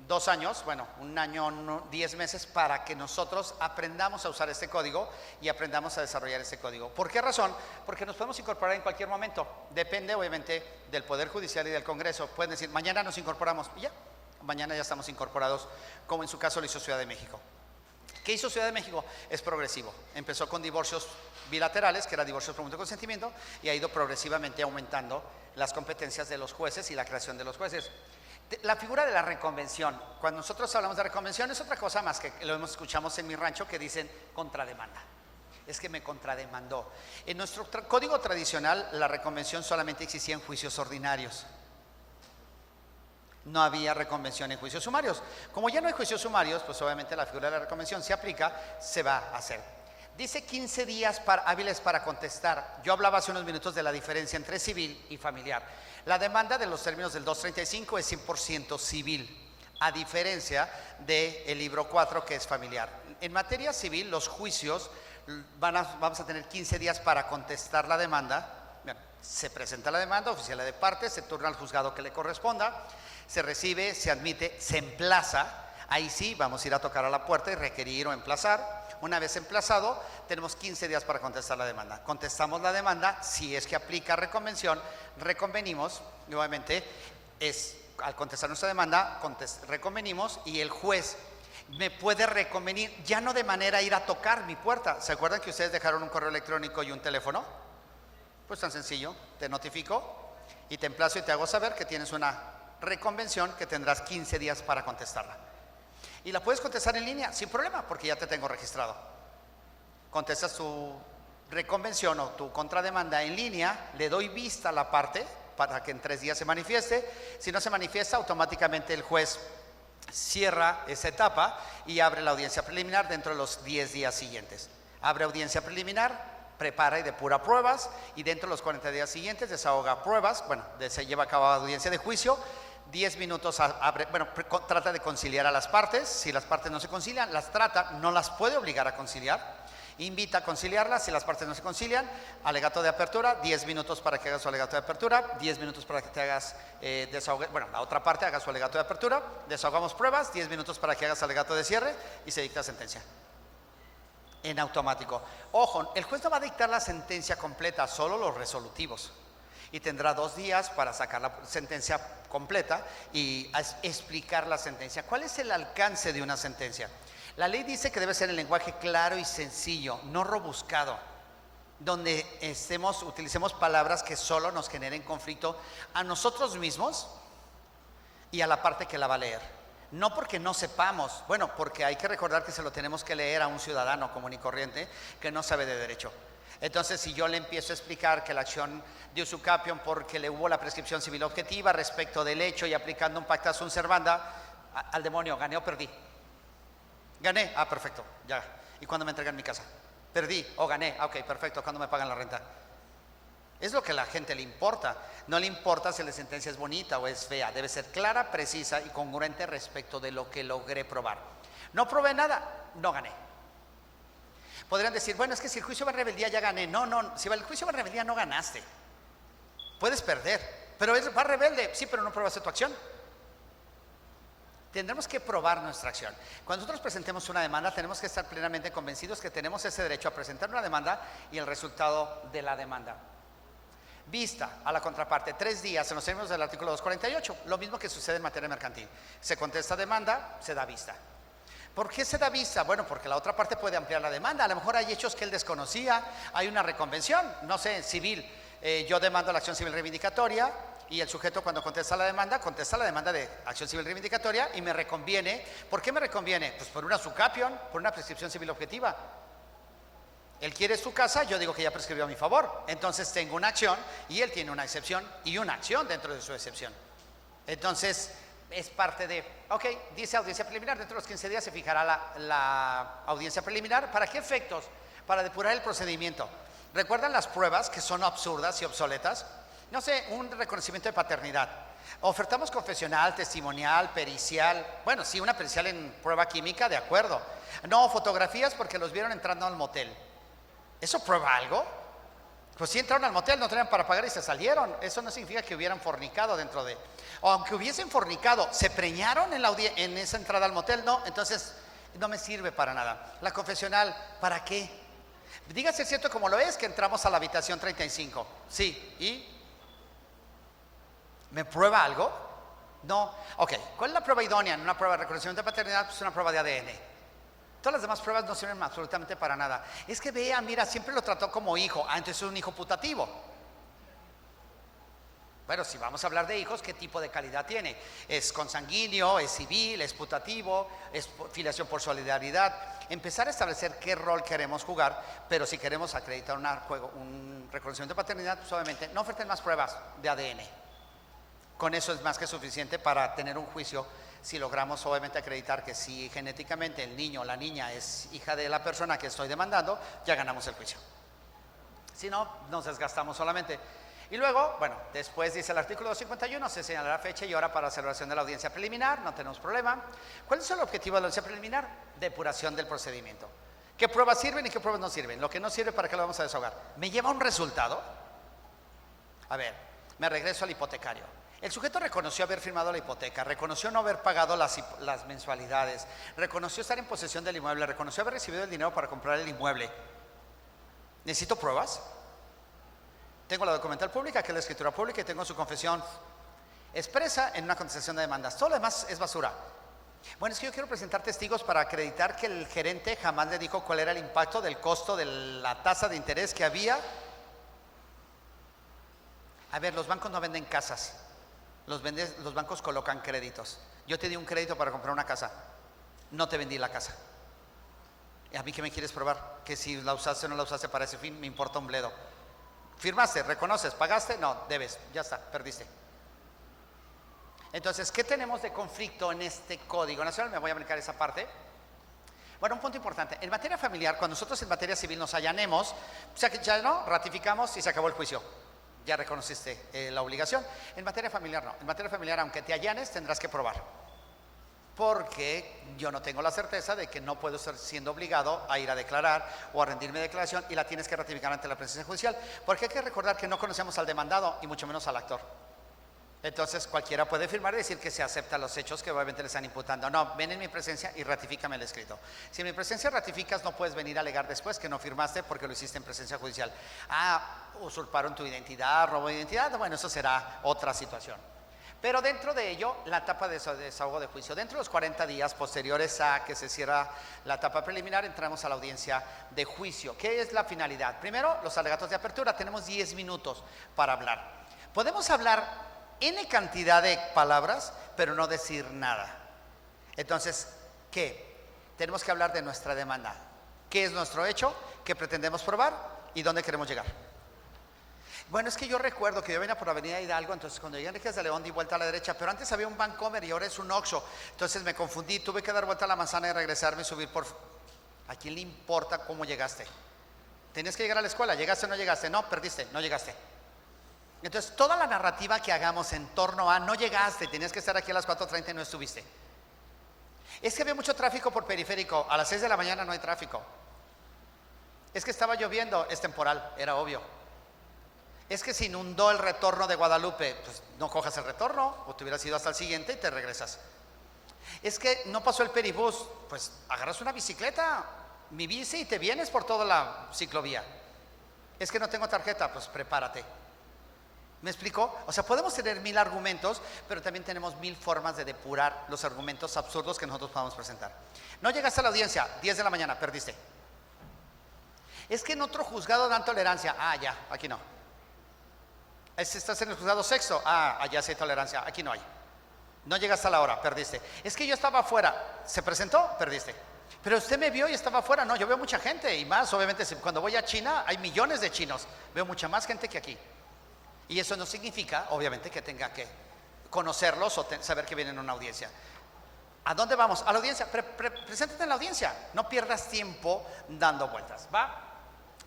2 años, bueno, 1 año, 10 meses para que nosotros aprendamos a usar este código y aprendamos a desarrollar este código. ¿Por qué razón? Porque nos podemos incorporar en cualquier momento. Depende, obviamente, del Poder Judicial y del Congreso. Pueden decir, mañana nos incorporamos y ya, mañana ya estamos incorporados, como en su caso lo hizo Ciudad de México. ¿Qué hizo Ciudad de México? Es progresivo. Empezó con divorcios bilaterales, que era divorcios por mutuo consentimiento, y ha ido progresivamente aumentando las competencias de los jueces y la creación de los jueces. La figura de la reconvención, cuando nosotros hablamos de reconvención, es otra cosa más que lo escuchamos en mi rancho que dicen contrademanda. Es que me contrademandó. En nuestro código tradicional, la reconvención solamente existía en juicios ordinarios. No había reconvención en juicios sumarios. Como ya no hay juicios sumarios, pues obviamente la figura de la reconvención se aplica, se va a hacer. Dice 15 días hábiles para contestar. Yo hablaba hace unos minutos de la diferencia entre civil y familiar. La demanda de los términos del 235 es 100% civil, a diferencia del libro 4 que es familiar. En materia civil, los juicios vamos a tener 15 días para contestar la demanda. Bien, se presenta la demanda, oficial de parte, se turna al juzgado que le corresponda. Se recibe, se admite, se emplaza. Ahí sí, vamos a ir a tocar a la puerta y requerir o emplazar. Una vez emplazado, tenemos 15 días para contestar la demanda. Contestamos la demanda, si es que aplica reconvención, reconvenimos. Nuevamente, al contestar nuestra demanda, reconvenimos y el juez me puede reconvenir, ya no de manera ir a tocar mi puerta. ¿Se acuerdan que ustedes dejaron un correo electrónico y un teléfono? Pues tan sencillo, te notifico y te emplazo y te hago saber que tienes una reconvención que tendrás 15 días para contestarla. Y la puedes contestar en línea sin problema porque ya te tengo registrado. Contestas tu reconvención o tu contrademanda en línea, le doy vista a la parte para que en 3 días se manifieste. Si no se manifiesta, automáticamente el juez cierra esa etapa y abre la audiencia preliminar dentro de los 10 días siguientes. Abre audiencia preliminar, prepara y depura pruebas y dentro de los 40 días siguientes desahoga pruebas. Bueno, se lleva a cabo audiencia de juicio. 10 minutos trata de conciliar a las partes. Si las partes no se concilian, no las puede obligar a conciliar. Invita a conciliarlas. Si las partes no se concilian, alegato de apertura, 10 minutos para que hagas su alegato de apertura, 10 minutos para que te hagas la otra parte haga su alegato de apertura, desahogamos pruebas, 10 minutos para que hagas alegato de cierre y se dicta sentencia. En automático. Ojo, el juez no va a dictar la sentencia completa, solo los resolutivos. Y tendrá 2 días para sacar la sentencia completa y explicar la sentencia. ¿Cuál es el alcance de una sentencia? La ley dice que debe ser en lenguaje claro y sencillo, no rebuscado. donde utilicemos palabras que solo nos generen conflicto a nosotros mismos y a la parte que la va a leer. No porque no sepamos, bueno, porque hay que recordar que se lo tenemos que leer a un ciudadano común y corriente que no sabe de derecho. Entonces, si yo le empiezo a explicar que la acción de usucapión porque le hubo la prescripción civil objetiva respecto del hecho y aplicando un pacta sunt servanda, al demonio, ¿gané o perdí? Gané, perfecto, ya. ¿Y cuándo me entregan mi casa? Perdí o gané, ok, perfecto, ¿cuándo me pagan la renta? Es lo que a la gente le importa. No le importa si la sentencia es bonita o es fea. Debe ser clara, precisa y congruente respecto de lo que logré probar. No probé nada, no gané. Podrían decir, bueno, es que si el juicio va en rebeldía ya gané. No, si el juicio va en rebeldía no ganaste. Puedes perder, pero va rebelde, sí, pero no probaste tu acción. Tendremos que probar nuestra acción. Cuando nosotros presentemos una demanda, tenemos que estar plenamente convencidos que tenemos ese derecho a presentar una demanda y el resultado de la demanda. Vista a la contraparte, 3 días en los términos del artículo 248, lo mismo que sucede en materia mercantil. Se contesta demanda, se da vista. ¿Por qué se da vista? Bueno, porque la otra parte puede ampliar la demanda. A lo mejor hay hechos que él desconocía, hay una reconvención, no sé, civil. Yo demando la acción civil reivindicatoria y el sujeto cuando contesta la demanda de acción civil reivindicatoria y me reconviene. ¿Por qué me reconviene? Pues por una usucapión, por una prescripción civil objetiva. Él quiere su casa, yo digo que ya prescribió a mi favor. Entonces tengo una acción y él tiene una excepción y una acción dentro de su excepción. Entonces es parte de, ok, dice audiencia preliminar, dentro de los 15 días se fijará la audiencia preliminar. ¿Para qué efectos? Para depurar el procedimiento. ¿Recuerdan las pruebas que son absurdas y obsoletas? No sé, un reconocimiento de paternidad. Ofertamos confesional, testimonial, pericial. Bueno, sí, una pericial en prueba química, de acuerdo. No, fotografías porque los vieron entrando al motel. ¿Eso prueba algo? Pues sí entraron al motel, no tenían para pagar y se salieron. Eso no significa que hubieran fornicado dentro de... O aunque hubiesen fornicado, ¿se preñaron en esa entrada al motel? No, entonces no me sirve para nada. La confesional, ¿para qué? Dígase cierto como lo es que entramos a la habitación 35. Sí, ¿y? ¿Me prueba algo? No. Ok, ¿cuál es la prueba idónea en una prueba de reconocimiento de paternidad? Pues una prueba de ADN. Todas las demás pruebas no sirven absolutamente para nada. Es que vea, mira, siempre lo trató como hijo. Entonces es un hijo putativo. Bueno, si vamos a hablar de hijos, ¿qué tipo de calidad tiene? ¿Es consanguíneo, es civil, es putativo, es filiación por solidaridad? Empezar a establecer qué rol queremos jugar, pero si queremos acreditar un reconocimiento de paternidad, pues obviamente no oferten más pruebas de ADN. Con eso es más que suficiente para tener un juicio. Si logramos obviamente acreditar que si genéticamente el niño o la niña es hija de la persona que estoy demandando, ya ganamos el juicio. Si no, nos desgastamos solamente. Y luego, bueno, después dice el artículo 251, se señala la fecha y hora para la celebración de la audiencia preliminar, no tenemos problema. ¿Cuál es el objetivo de la audiencia preliminar? Depuración del procedimiento. ¿Qué pruebas sirven y qué pruebas no sirven? Lo que no sirve, ¿para qué lo vamos a desahogar? ¿Me lleva un resultado? A ver, me regreso al hipotecario. El sujeto reconoció haber firmado la hipoteca, reconoció no haber pagado las mensualidades, reconoció estar en posesión del inmueble, reconoció haber recibido el dinero para comprar el inmueble. ¿Necesito pruebas? Tengo la documental pública, que es la escritura pública, y tengo su confesión expresa en una contestación de demandas. Todo lo demás es basura. Bueno, es que yo quiero presentar testigos para acreditar que el gerente jamás le dijo cuál era el impacto del costo de la tasa de interés que había. A ver, los bancos no venden casas. Los bancos colocan créditos. Yo te di un crédito para comprar una casa, no te vendí la casa. ¿Y a mí qué me quieres probar? Que si la usaste o no la usaste para ese fin, me importa un bledo. Firmaste, reconoces, pagaste, no, debes, ya está, perdiste. Entonces, ¿qué tenemos de conflicto en este Código Nacional? Me voy a brincar esa parte. Bueno, un punto importante. En materia familiar, cuando nosotros en materia civil nos allanemos, o sea que ya no, ratificamos y se acabó el juicio. Ya reconociste la obligación. En materia familiar no. En materia familiar, aunque te allanes, tendrás que probar. Porque yo no tengo la certeza de que no puedo estar siendo obligado a ir a declarar o a rendirme declaración y la tienes que ratificar ante la presencia judicial. Porque hay que recordar que no conocemos al demandado y mucho menos al actor. Entonces cualquiera puede firmar y decir que se aceptan los hechos que obviamente le están imputando. No, ven en mi presencia y ratifícame el escrito. Si en mi presencia ratificas, no puedes venir a alegar después que no firmaste porque lo hiciste en presencia judicial. Usurparon tu identidad, robo de identidad, bueno, eso será otra situación. Pero dentro de ello, la etapa de desahogo de juicio. Dentro de los 40 días posteriores a que se cierra la etapa preliminar, entramos a la audiencia de juicio. ¿Qué es la finalidad? Primero, los alegatos de apertura. Tenemos 10 minutos para hablar. Podemos hablar N cantidad de palabras, pero no decir nada. Entonces, ¿qué? Tenemos que hablar de nuestra demanda. ¿Qué es nuestro hecho? ¿Qué pretendemos probar? ¿Y dónde queremos llegar? Bueno, es que yo recuerdo que yo venía por la avenida Hidalgo, entonces cuando llegué a Enríquez de León di vuelta a la derecha, pero antes había un Vancomer y ahora es un Oxxo. Entonces me confundí, tuve que dar vuelta a la manzana y regresarme y subir por... ¿A quién le importa cómo llegaste? Tenías que llegar a la escuela, ¿llegaste o no llegaste? No, perdiste, no llegaste. Entonces toda la narrativa que hagamos en torno a no llegaste, tenías que estar aquí a las 4:30 y no estuviste. Es que había mucho tráfico por periférico, a las 6 de la mañana no hay tráfico. Es que estaba lloviendo, es temporal, era obvio. Es que se inundó el retorno de Guadalupe, pues no cojas el retorno, o te hubieras ido hasta el siguiente y te regresas. Es que no pasó el peribús, pues agarras una bicicleta, mi bici, y te vienes por toda la ciclovía. Es que no tengo tarjeta, pues prepárate. ¿Me explico? O sea, podemos tener 1000 argumentos, pero también tenemos 1000 formas de depurar los argumentos absurdos que nosotros podamos presentar. No llegaste a la audiencia, 10 de la mañana, perdiste. Es que en otro juzgado dan tolerancia, ya, aquí no. Estás en el juzgado sexto, allá sí hay tolerancia, aquí no hay. No llegaste a la hora, perdiste. Es que yo estaba afuera, ¿se presentó? Perdiste. Pero usted me vio y estaba afuera. No, yo veo mucha gente, y más, obviamente, cuando voy a China hay millones de chinos, veo mucha más gente que aquí. Y eso no significa, obviamente, que tenga que conocerlos o saber que vienen a una audiencia. ¿A dónde vamos? A la audiencia. Preséntate en la audiencia, no pierdas tiempo dando vueltas. ¿Va?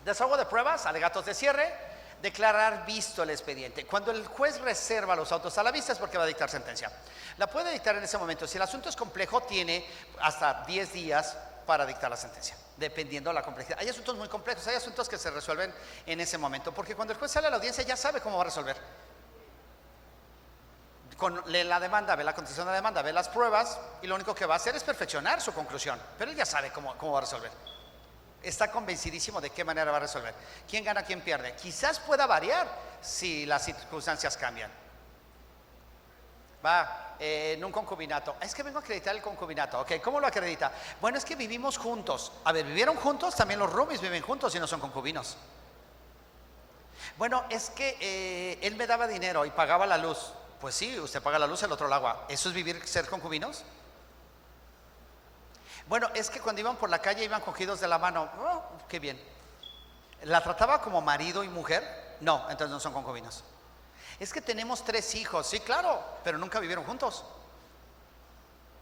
Desahogo de pruebas, alegatos de cierre. Declarar visto el expediente. Cuando el juez reserva los autos a la vista es porque va a dictar sentencia. La puede dictar en ese momento. Si el asunto es complejo, tiene hasta 10 días para dictar la sentencia, dependiendo de la complejidad. Hay asuntos muy complejos, hay asuntos que se resuelven en ese momento, porque cuando el juez sale a la audiencia ya sabe cómo va a resolver. Lee la demanda, ve la contestación de la demanda, ve las pruebas, y lo único que va a hacer es perfeccionar su conclusión, pero él ya sabe cómo va a resolver. Está convencidísimo de qué manera va a resolver. ¿Quién gana, quién pierde? Quizás pueda variar si las circunstancias cambian. En un concubinato. Es que vengo a acreditar el concubinato. Ok, ¿cómo lo acredita? Bueno, es que vivimos juntos. A ver, ¿vivieron juntos? También los roomies viven juntos y no son concubinos. Bueno, es que él me daba dinero y pagaba la luz. Pues sí, usted paga la luz, el otro el agua. ¿Eso es ser concubinos? Bueno, es que cuando iban por la calle iban cogidos de la mano. Oh, qué bien. ¿La trataba como marido y mujer? No, entonces no son concubinos. Es que tenemos 3 hijos. Sí, claro, pero nunca vivieron juntos.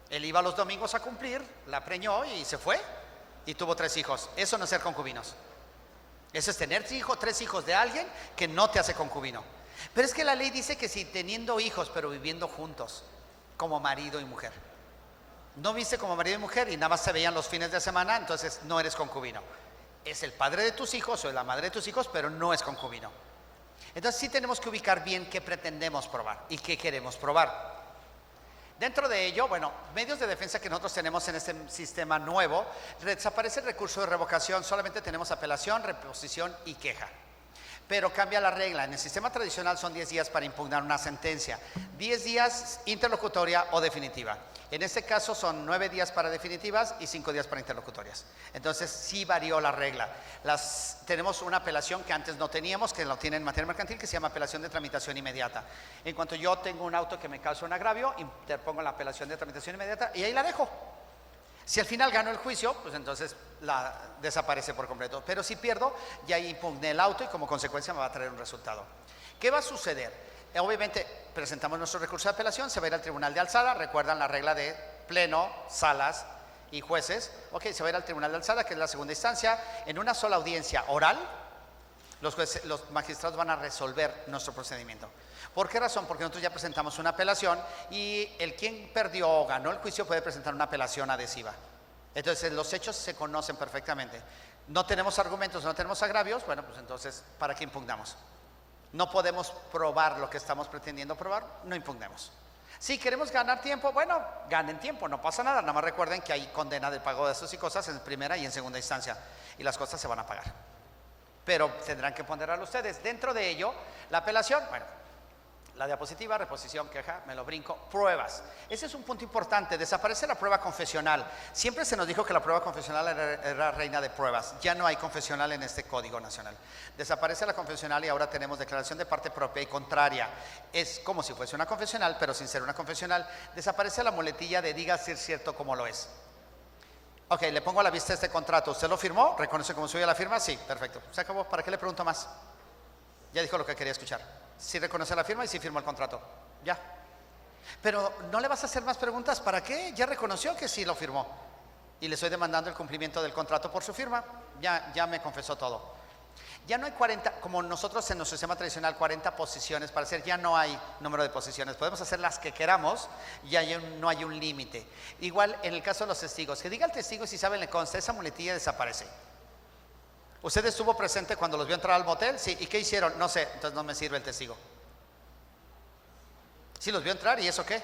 Él iba los domingos a cumplir, la preñó y se fue. Y tuvo 3 hijos. Eso no es ser concubinos. Eso es tener 3 hijos de alguien que no te hace concubino. Pero es que la ley dice que si teniendo hijos, pero viviendo juntos, como marido y mujer. No viste como marido y mujer y nada más se veían los fines de semana, entonces no eres concubino. Es el padre de tus hijos o la madre de tus hijos, pero no es concubino. Entonces sí tenemos que ubicar bien qué pretendemos probar y qué queremos probar. Dentro de ello, bueno, medios de defensa que nosotros tenemos en este sistema nuevo, desaparece el recurso de revocación, solamente tenemos apelación, reposición y queja. Pero cambia la regla. En el sistema tradicional son 10 días para impugnar una sentencia, 10 días interlocutoria o definitiva. En este caso son 9 días para definitivas y 5 días para interlocutorias. Entonces sí varió la regla. Tenemos una apelación que antes no teníamos, que lo tiene en materia mercantil, que se llama apelación de tramitación inmediata. En cuanto yo tengo un auto que me causa un agravio, interpongo la apelación de tramitación inmediata y ahí la dejo. Si al final gano el juicio, pues entonces desaparece por completo. Pero si pierdo, ya impugné el auto y como consecuencia me va a traer un resultado. ¿Qué va a suceder? Obviamente presentamos nuestro recurso de apelación, se va a ir al tribunal de alzada. Recuerdan la regla de pleno, salas y jueces. Ok, se va a ir al tribunal de alzada, que es la segunda instancia. En una sola audiencia oral, los magistrados van a resolver nuestro procedimiento. ¿Por qué razón? Porque nosotros ya presentamos una apelación y quien perdió o ganó el juicio puede presentar una apelación adhesiva. Entonces los hechos se conocen perfectamente. No tenemos argumentos, no tenemos agravios, bueno, pues entonces, ¿para qué impugnamos? No podemos probar lo que estamos pretendiendo probar, no impugnemos. Si queremos ganar tiempo, bueno, ganen tiempo, no pasa nada. Nada más recuerden que hay condena de pago de estos y cosas en primera y en segunda instancia y las cosas se van a pagar. Pero tendrán que ponderarlo ustedes. Dentro de ello, la apelación, bueno, La diapositiva, reposición, queja, me lo brinco. Pruebas. Ese es un punto importante. Desaparece la prueba confesional. Siempre se nos dijo que la prueba confesional era reina de pruebas. Ya no hay confesional en este Código Nacional. Desaparece la confesional y ahora tenemos declaración de parte propia y contraria. Es como si fuese una confesional, pero sin ser una confesional. Desaparece la muletilla de diga si es cierto como lo es. Ok, le pongo a la vista este contrato. ¿Usted lo firmó? ¿Reconoce cómo suya la firma? Sí, perfecto. Se acabó. ¿Para qué le pregunto más? Ya dijo lo que quería escuchar. Sí reconoce la firma y sí firmó el contrato. Ya. Pero no le vas a hacer más preguntas. ¿Para qué? Ya reconoció que sí lo firmó. Y le estoy demandando el cumplimiento del contrato por su firma. Ya me confesó todo. Ya no hay 40, como nosotros en nuestro sistema tradicional, 40 posiciones para hacer. Ya no hay número de posiciones. Podemos hacer las que queramos. Ya no hay un límite. Igual en el caso de los testigos. Que diga el testigo si sabe le consta, esa muletilla desaparece. ¿Usted estuvo presente cuando los vio entrar al motel? Sí. ¿Y qué hicieron? No sé, entonces no me sirve el testigo. Sí, los vio entrar, ¿y eso qué?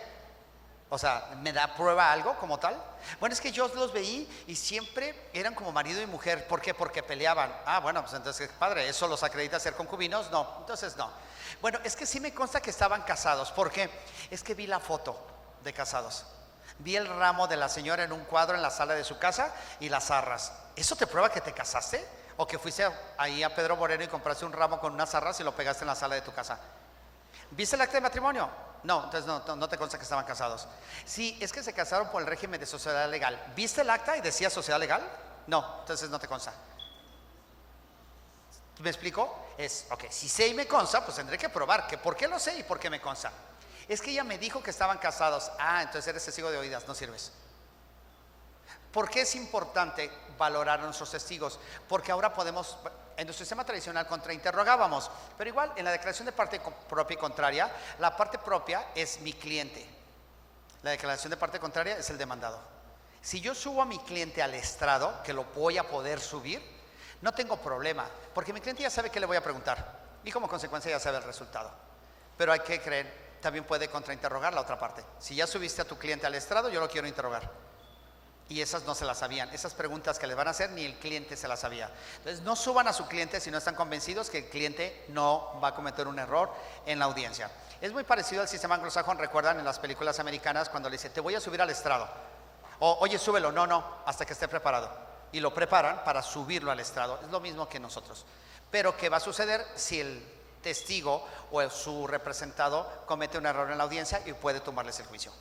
O sea, ¿me da prueba algo como tal? Bueno, es que yo los veí y siempre eran como marido y mujer. ¿Por qué? Porque peleaban. Ah, bueno, pues entonces, padre, ¿eso los acredita ser concubinos? No, entonces no. Bueno, es que sí me consta que estaban casados. ¿Por qué? Es que vi la foto de casados. Vi el ramo de la señora en un cuadro en la sala de su casa y las arras. ¿Eso te prueba que te casaste? ¿O que fuiste ahí a Pedro Moreno y compraste un ramo con unas arras y lo pegaste en la sala de tu casa? ¿Viste el acta de matrimonio? No, entonces no te consta que estaban casados. Sí, es que se casaron por el régimen de sociedad legal. ¿Viste el acta y decía sociedad legal? No, entonces no te consta. ¿Me explico? Ok, si sé y me consta, pues tendré que probar que por qué lo sé y por qué me consta. Es que ella me dijo que estaban casados. Ah, entonces eres testigo de oídas, no sirves. ¿Por qué es importante valorar a nuestros testigos? Porque ahora podemos, en nuestro sistema tradicional contrainterrogábamos, pero igual en la declaración de parte propia y contraria, la parte propia es mi cliente. La declaración de parte contraria es el demandado. Si yo subo a mi cliente al estrado, que lo voy a poder subir, no tengo problema, porque mi cliente ya sabe qué le voy a preguntar y como consecuencia ya sabe el resultado. Pero hay que creer, también puede contrainterrogar la otra parte. Si ya subiste a tu cliente al estrado, yo lo quiero interrogar. Y esas no se las sabían, esas preguntas que les van a hacer ni el cliente se las sabía. Entonces no suban a su cliente si no están convencidos que el cliente no va a cometer un error en la audiencia. Es muy parecido al sistema anglosajón, recuerdan en las películas americanas cuando le dice te voy a subir al estrado. O oye súbelo, no, hasta que esté preparado. Y lo preparan para subirlo al estrado, es lo mismo que nosotros. Pero ¿qué va a suceder si el testigo o su representado comete un error en la audiencia y puede tomarles el juicio?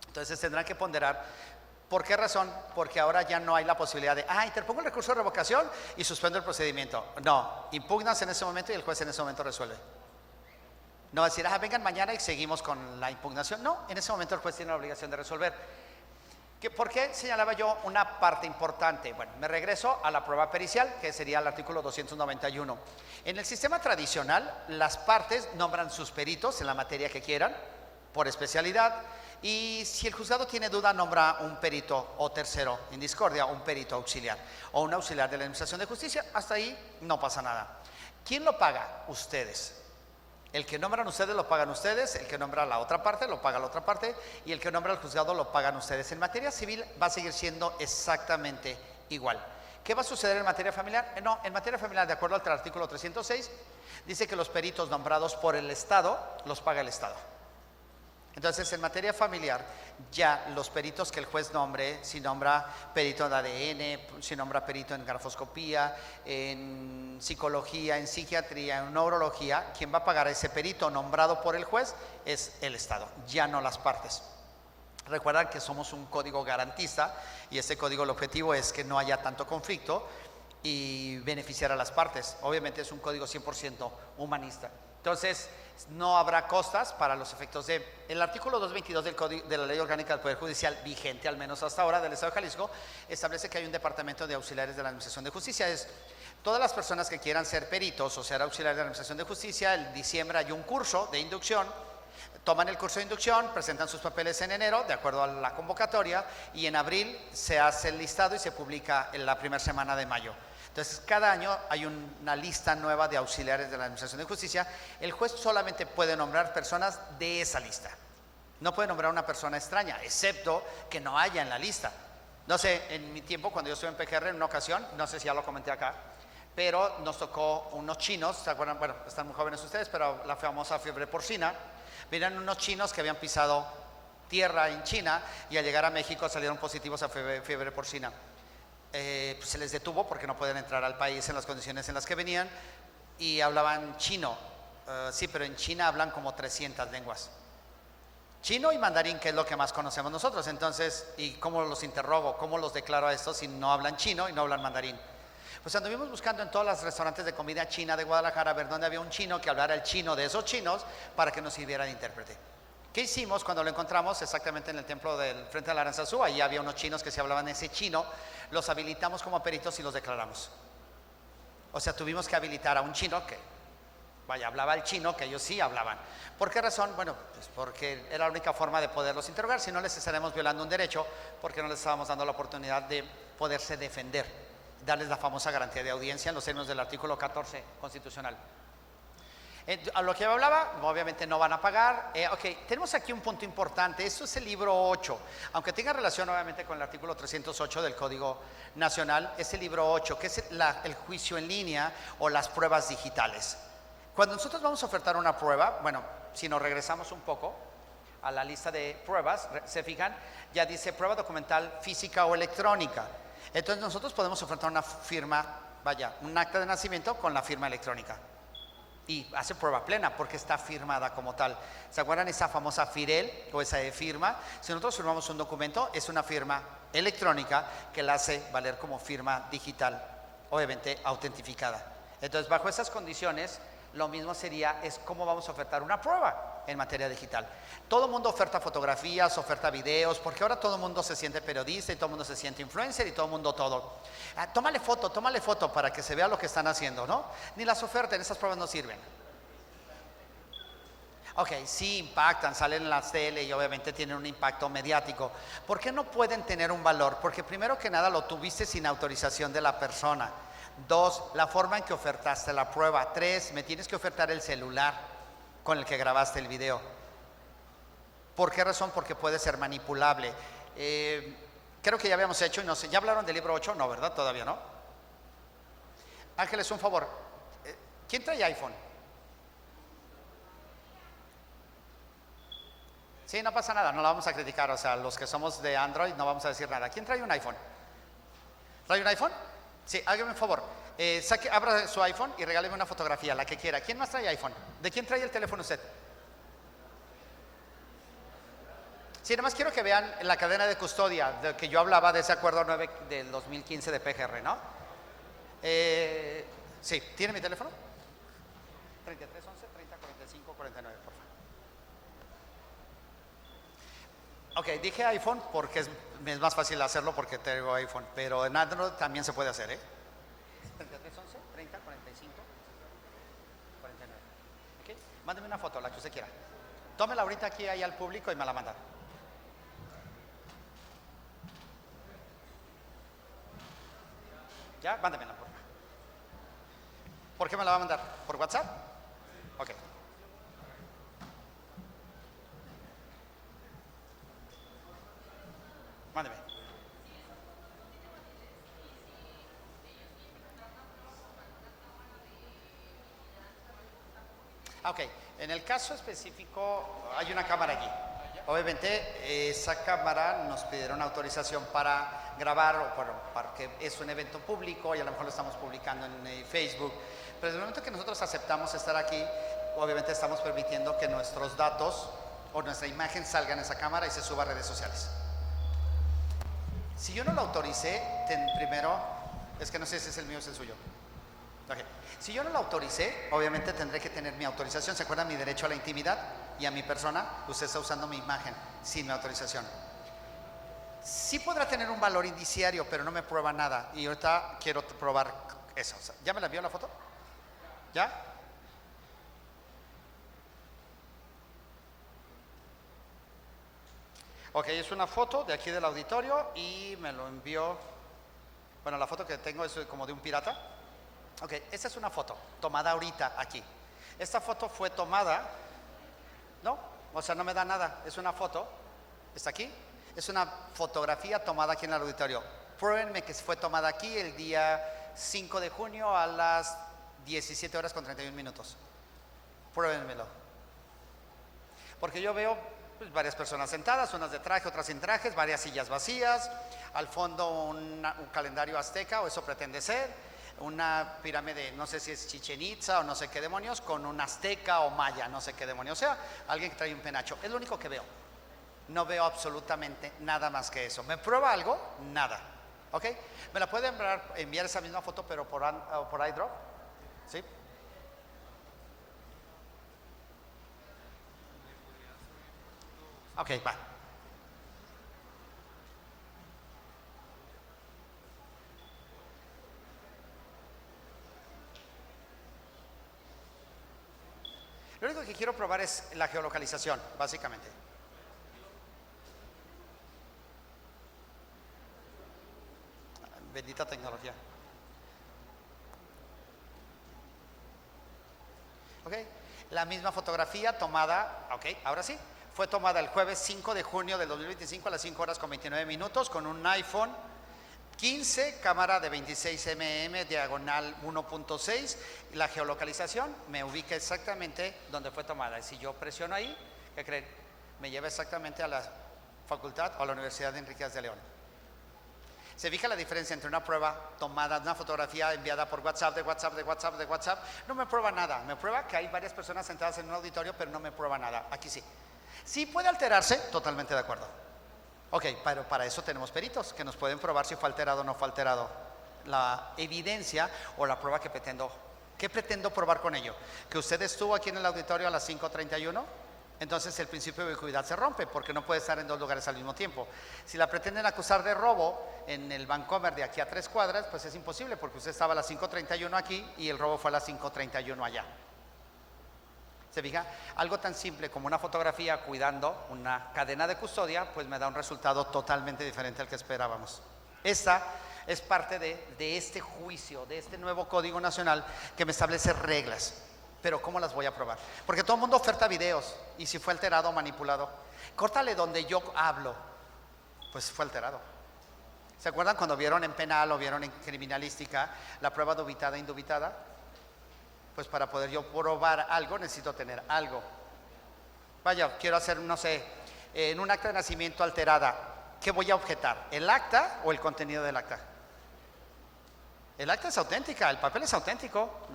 Entonces tendrán que ponderar. ¿Por qué razón? Porque ahora ya no hay la posibilidad de, interpongo el recurso de revocación y suspendo el procedimiento. No, impugnas en ese momento y el juez en ese momento resuelve. No va a decir, vengan mañana y seguimos con la impugnación. No, en ese momento el juez tiene la obligación de resolver. ¿Por qué señalaba yo una parte importante? Bueno, me regreso a la prueba pericial, que sería el artículo 291. En el sistema tradicional, las partes nombran sus peritos en la materia que quieran, por especialidad. Y si el juzgado tiene duda, nombra un perito o tercero en discordia, un perito auxiliar o un auxiliar de la administración de justicia. Hasta ahí no pasa nada. ¿Quién lo paga? Ustedes. El que nombran ustedes lo pagan ustedes, el que nombra la otra parte lo paga la otra parte y el que nombra al juzgado lo pagan ustedes. En materia civil va a seguir siendo exactamente igual. ¿Qué va a suceder en materia familiar? No, en materia familiar, de acuerdo al artículo 306, dice que los peritos nombrados por el Estado los paga el Estado. Entonces, en materia familiar, ya los peritos que el juez nombre, si nombra perito en ADN, si nombra perito en grafoscopía, en psicología, en psiquiatría, en neurología, quien va a pagar a ese perito nombrado por el juez es el Estado, ya no las partes. Recuerdan que somos un código garantista y ese código, el objetivo es que no haya tanto conflicto y beneficiar a las partes. Obviamente es un código 100% humanista. Entonces, no habrá costas para los efectos de... El artículo 222 de la Ley Orgánica del Poder Judicial, vigente al menos hasta ahora del Estado de Jalisco, establece que hay un departamento de auxiliares de la Administración de Justicia. Es todas las personas que quieran ser peritos o ser auxiliares de la Administración de Justicia. En diciembre hay un curso de inducción, toman el curso de inducción, presentan sus papeles en enero, de acuerdo a la convocatoria, y en abril se hace el listado y se publica en la primera semana de mayo. Entonces, cada año hay una lista nueva de auxiliares de la Administración de Justicia. El juez solamente puede nombrar personas de esa lista. No puede nombrar una persona extraña, excepto que no haya en la lista. No sé, en mi tiempo, cuando yo estuve en PGR, en una ocasión, no sé si ya lo comenté acá, pero nos tocó unos chinos, ¿se acuerdan? Bueno, están muy jóvenes ustedes, pero la famosa fiebre porcina. Miran unos chinos que habían pisado tierra en China y al llegar a México salieron positivos a fiebre porcina. Pues se les detuvo porque no pueden entrar al país en las condiciones en las que venían y hablaban chino. Sí, pero en China hablan como 300 lenguas. Chino y mandarín, que es lo que más conocemos nosotros. Entonces, ¿y cómo los interrogo? ¿Cómo los declaro a estos si no hablan chino y no hablan mandarín? Pues anduvimos buscando en todos los restaurantes de comida china de Guadalajara a ver dónde había un chino que hablara el chino de esos chinos para que nos sirviera de intérprete. ¿Qué hicimos cuando lo encontramos? Exactamente en el templo del frente de la Aranzazú, ahí había unos chinos que se hablaban ese chino, los habilitamos como peritos y los declaramos. O sea, tuvimos que habilitar a un chino que, vaya, hablaba el chino, que ellos sí hablaban. ¿Por qué razón? Bueno, pues porque era la única forma de poderlos interrogar, si no les estaremos violando un derecho, porque no les estábamos dando la oportunidad de poderse defender, darles la famosa garantía de audiencia en los términos del artículo 14 constitucional. A lo que yo hablaba, obviamente no van a pagar. Ok, tenemos aquí un punto importante. Esto es el libro 8. Aunque tenga relación obviamente con el artículo 308 del Código Nacional, es el libro 8, que es el juicio en línea o las pruebas digitales. Cuando nosotros vamos a ofertar una prueba, bueno, si nos regresamos un poco a la lista de pruebas, se fijan, ya dice prueba documental física o electrónica. Entonces nosotros podemos ofertar una firma, vaya, un acta de nacimiento con la firma electrónica. Y hace prueba plena porque está firmada como tal. ¿Se acuerdan esa famosa FIREL o esa firma? Si nosotros firmamos un documento, es una firma electrónica que la hace valer como firma digital, obviamente autentificada. Entonces, bajo esas condiciones, lo mismo es cómo vamos a ofertar una prueba en materia digital. Todo el mundo oferta fotografías, oferta videos, porque ahora todo el mundo se siente periodista y todo el mundo se siente influencer y todo el mundo todo. Tómale foto para que se vea lo que están haciendo, ¿no? Ni las ofertas, esas pruebas no sirven. Ok, sí impactan, salen en las tele y obviamente tienen un impacto mediático. ¿Por qué no pueden tener un valor? Porque primero que nada lo tuviste sin autorización de la persona. 2, la forma en que ofertaste la prueba. 3, me tienes que ofertar el celular con el que grabaste el video. ¿Por qué razón? Porque puede ser manipulable. Creo que ya habíamos hecho, y no sé, ¿ya hablaron del libro 8? No, ¿verdad? Todavía no. Ángeles, un favor. ¿Quién trae iPhone? Sí, no pasa nada, no la vamos a criticar. O sea, los que somos de Android no vamos a decir nada. ¿Quién trae un iPhone? ¿Trae un iPhone? Sí, hágame un favor. Abra su iPhone y regáleme una fotografía, la que quiera. ¿Quién más trae iPhone? ¿De quién trae el teléfono usted? Sí, nada más quiero que vean la cadena de custodia de que yo hablaba, de ese acuerdo 9 del 2015 de PGR, ¿no? Sí, ¿tiene mi teléfono? 3311 30 45 49, por favor. Ok, dije iPhone porque es más fácil hacerlo porque tengo iPhone, pero en Android también se puede hacer, 3311 30 45 49. Ok, mándeme una foto, la que usted quiera. Tómela ahorita aquí ahí al público y me la manda. ¿Ya? Mándemela, por favor. ¿Por qué me la va a mandar? ¿Por WhatsApp? Ok. Mándeme. Ok, en el caso específico hay una cámara aquí. Obviamente esa cámara nos pidieron autorización para grabar o para que es un evento público y a lo mejor lo estamos publicando en Facebook. Pero desde el momento que nosotros aceptamos estar aquí, obviamente estamos permitiendo que nuestros datos o nuestra imagen salga en esa cámara y se suba a redes sociales. Si yo no lo autoricé, primero, es que no sé si es el mío o es el suyo. Okay. Si yo no lo autoricé, obviamente tendré que tener mi autorización. ¿Se acuerdan mi derecho a la intimidad y a mi persona? Usted está usando mi imagen sin mi autorización. Sí podrá tener un valor indiciario, pero no me prueba nada. Y ahorita quiero probar eso. O sea, ¿ya me la envió la foto? ¿Ya? Ok, es una foto de aquí del auditorio y me lo envió. Bueno, la foto que tengo es como de un pirata. Ok, esta es una foto tomada ahorita aquí. Esta foto fue tomada, ¿no? O sea, no me da nada, es una foto, está aquí, es una fotografía tomada aquí en el auditorio. Pruébenme que fue tomada aquí el día 5 de junio a las 17 horas con 31 minutos. Pruébenmelo. Porque yo veo pues, varias personas sentadas, unas de traje, otras sin trajes, varias sillas vacías, al fondo un calendario azteca, o eso pretende ser, una pirámide, no sé si es Chichen Itza o no sé qué demonios, con un azteca o maya, no sé qué demonios, o sea, alguien que trae un penacho. Es lo único que veo. No veo absolutamente nada más que eso. ¿Me prueba algo? Nada. ¿Ok? ¿Me la puede enviar esa misma foto pero por iDrop? ¿Sí? Ok, va. Lo único que quiero probar es la geolocalización, básicamente. Bendita tecnología. Ok, la misma fotografía tomada, ok, ahora sí, fue tomada el jueves 5 de junio del 2025 a las 5 horas con 29 minutos con un iPhone 15, cámara de 26 mm, diagonal 1.6. La geolocalización me ubica exactamente donde fue tomada. Y si yo presiono ahí, ¿qué creen? Me lleva exactamente a la facultad o a la Universidad de Enríquez de León. ¿Se fija la diferencia entre una prueba tomada, una fotografía enviada por WhatsApp, de WhatsApp? No me prueba nada. Me prueba que hay varias personas sentadas en un auditorio, pero no me prueba nada. Aquí sí. Sí puede alterarse, totalmente de acuerdo. Ok, pero para eso tenemos peritos que nos pueden probar si fue alterado o no fue alterado la evidencia o la prueba que pretendo. ¿Qué pretendo probar con ello? Que usted estuvo aquí en el auditorio a las 5:31, entonces el principio de ubicuidad se rompe porque no puede estar en dos lugares al mismo tiempo. Si la pretenden acusar de robo en el Vancomer de aquí a 3 cuadras, pues es imposible porque usted estaba a las 5:31 aquí y el robo fue a las 5:31 allá. ¿Se fija? Algo tan simple como una fotografía cuidando una cadena de custodia, pues me da un resultado totalmente diferente al que esperábamos. Esta es parte de este juicio, de este nuevo Código Nacional que me establece reglas. Pero ¿cómo las voy a probar? Porque todo el mundo oferta videos y si fue alterado o manipulado. Córtale donde yo hablo, pues fue alterado. ¿Se acuerdan cuando vieron en penal o vieron en criminalística la prueba de ubitada e indubitada? Pues para poder yo probar algo necesito tener algo. Vaya, quiero hacer, no sé, en un acta de nacimiento alterada, ¿qué voy a objetar? ¿El acta o el contenido del acta? El acta es auténtica, el papel es auténtico,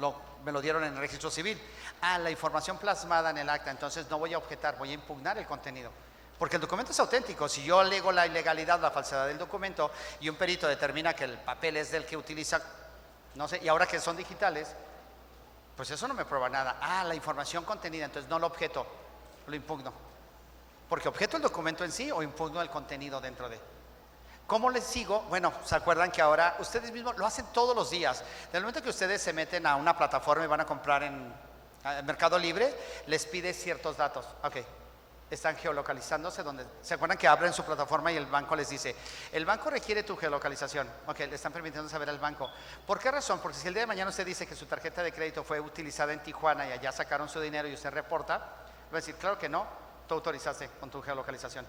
me lo dieron en el registro civil. La información plasmada en el acta, entonces no voy a objetar, voy a impugnar el contenido. Porque el documento es auténtico. Si yo alego la ilegalidad, la falsedad del documento y un perito determina que el papel es del que utiliza, no sé, y ahora que son digitales, pues eso no me prueba nada. La información contenida, entonces no lo objeto, lo impugno. Porque objeto el documento en sí o impugno el contenido dentro de. ¿Cómo les sigo? Bueno, ¿se acuerdan que ahora ustedes mismos lo hacen todos los días? Del momento que ustedes se meten a una plataforma y van a comprar en Mercado Libre, les pide ciertos datos. Ok, están geolocalizándose donde. ¿Se acuerdan que abren su plataforma y el banco les dice, el banco requiere tu geolocalización? Ok, le están permitiendo saber al banco. ¿Por qué razón? Porque si el día de mañana usted dice que su tarjeta de crédito fue utilizada en Tijuana y allá sacaron su dinero y usted reporta, va a decir, claro que no, tú autorizaste con tu geolocalización.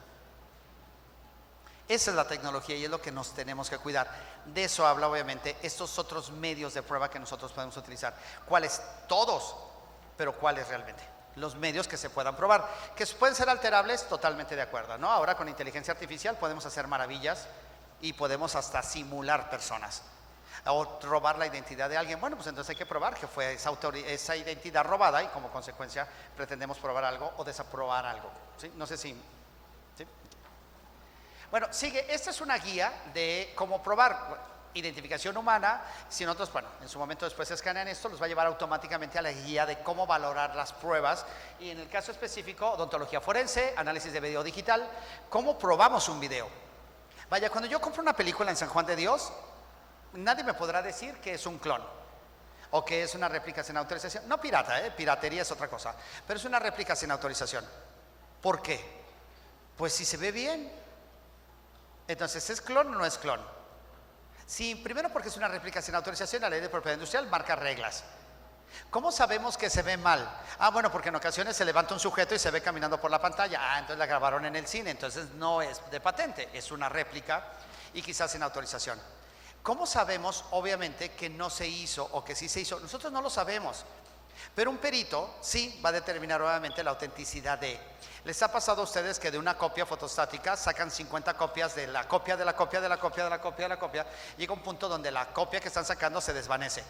Esa es la tecnología y es lo que nos tenemos que cuidar. De eso habla obviamente estos otros medios de prueba que nosotros podemos utilizar. ¿Cuáles? Todos, pero ¿cuáles realmente? Los medios que se puedan probar, que pueden ser alterables, totalmente de acuerdo, ¿no? Ahora con inteligencia artificial podemos hacer maravillas y podemos hasta simular personas o robar la identidad de alguien. Bueno, pues entonces hay que probar que fue esa identidad robada y como consecuencia pretendemos probar algo o desaprobar algo, ¿sí? No sé si... ¿sí? Bueno, sigue, esta es una guía de cómo probar identificación humana. Si nosotros, bueno, en su momento después escanean esto, los va a llevar automáticamente a la guía de cómo valorar las pruebas. Y en el caso específico, odontología forense, análisis de video digital, cómo probamos un video. Vaya, cuando yo compro una película en San Juan de Dios, nadie me podrá decir que es un clon o que es una réplica sin autorización. No pirata, piratería es otra cosa, pero es una réplica sin autorización. ¿Por qué? Pues si se ve bien. Entonces, ¿es clon o no es clon? Sí, primero porque es una réplica sin autorización, la ley de propiedad industrial marca reglas. ¿Cómo sabemos que se ve mal? Bueno, porque en ocasiones se levanta un sujeto y se ve caminando por la pantalla. Entonces la grabaron en el cine, entonces no es de patente, es una réplica y quizás sin autorización. ¿Cómo sabemos, obviamente, que no se hizo o que sí se hizo? Nosotros no lo sabemos, pero un perito sí va a determinar obviamente la autenticidad de. ¿Les ha pasado a ustedes que de una copia fotostática sacan 50 copias de la copia, de la copia, de la copia, de la copia, de la copia? Llega un punto donde la copia que están sacando se desvanece.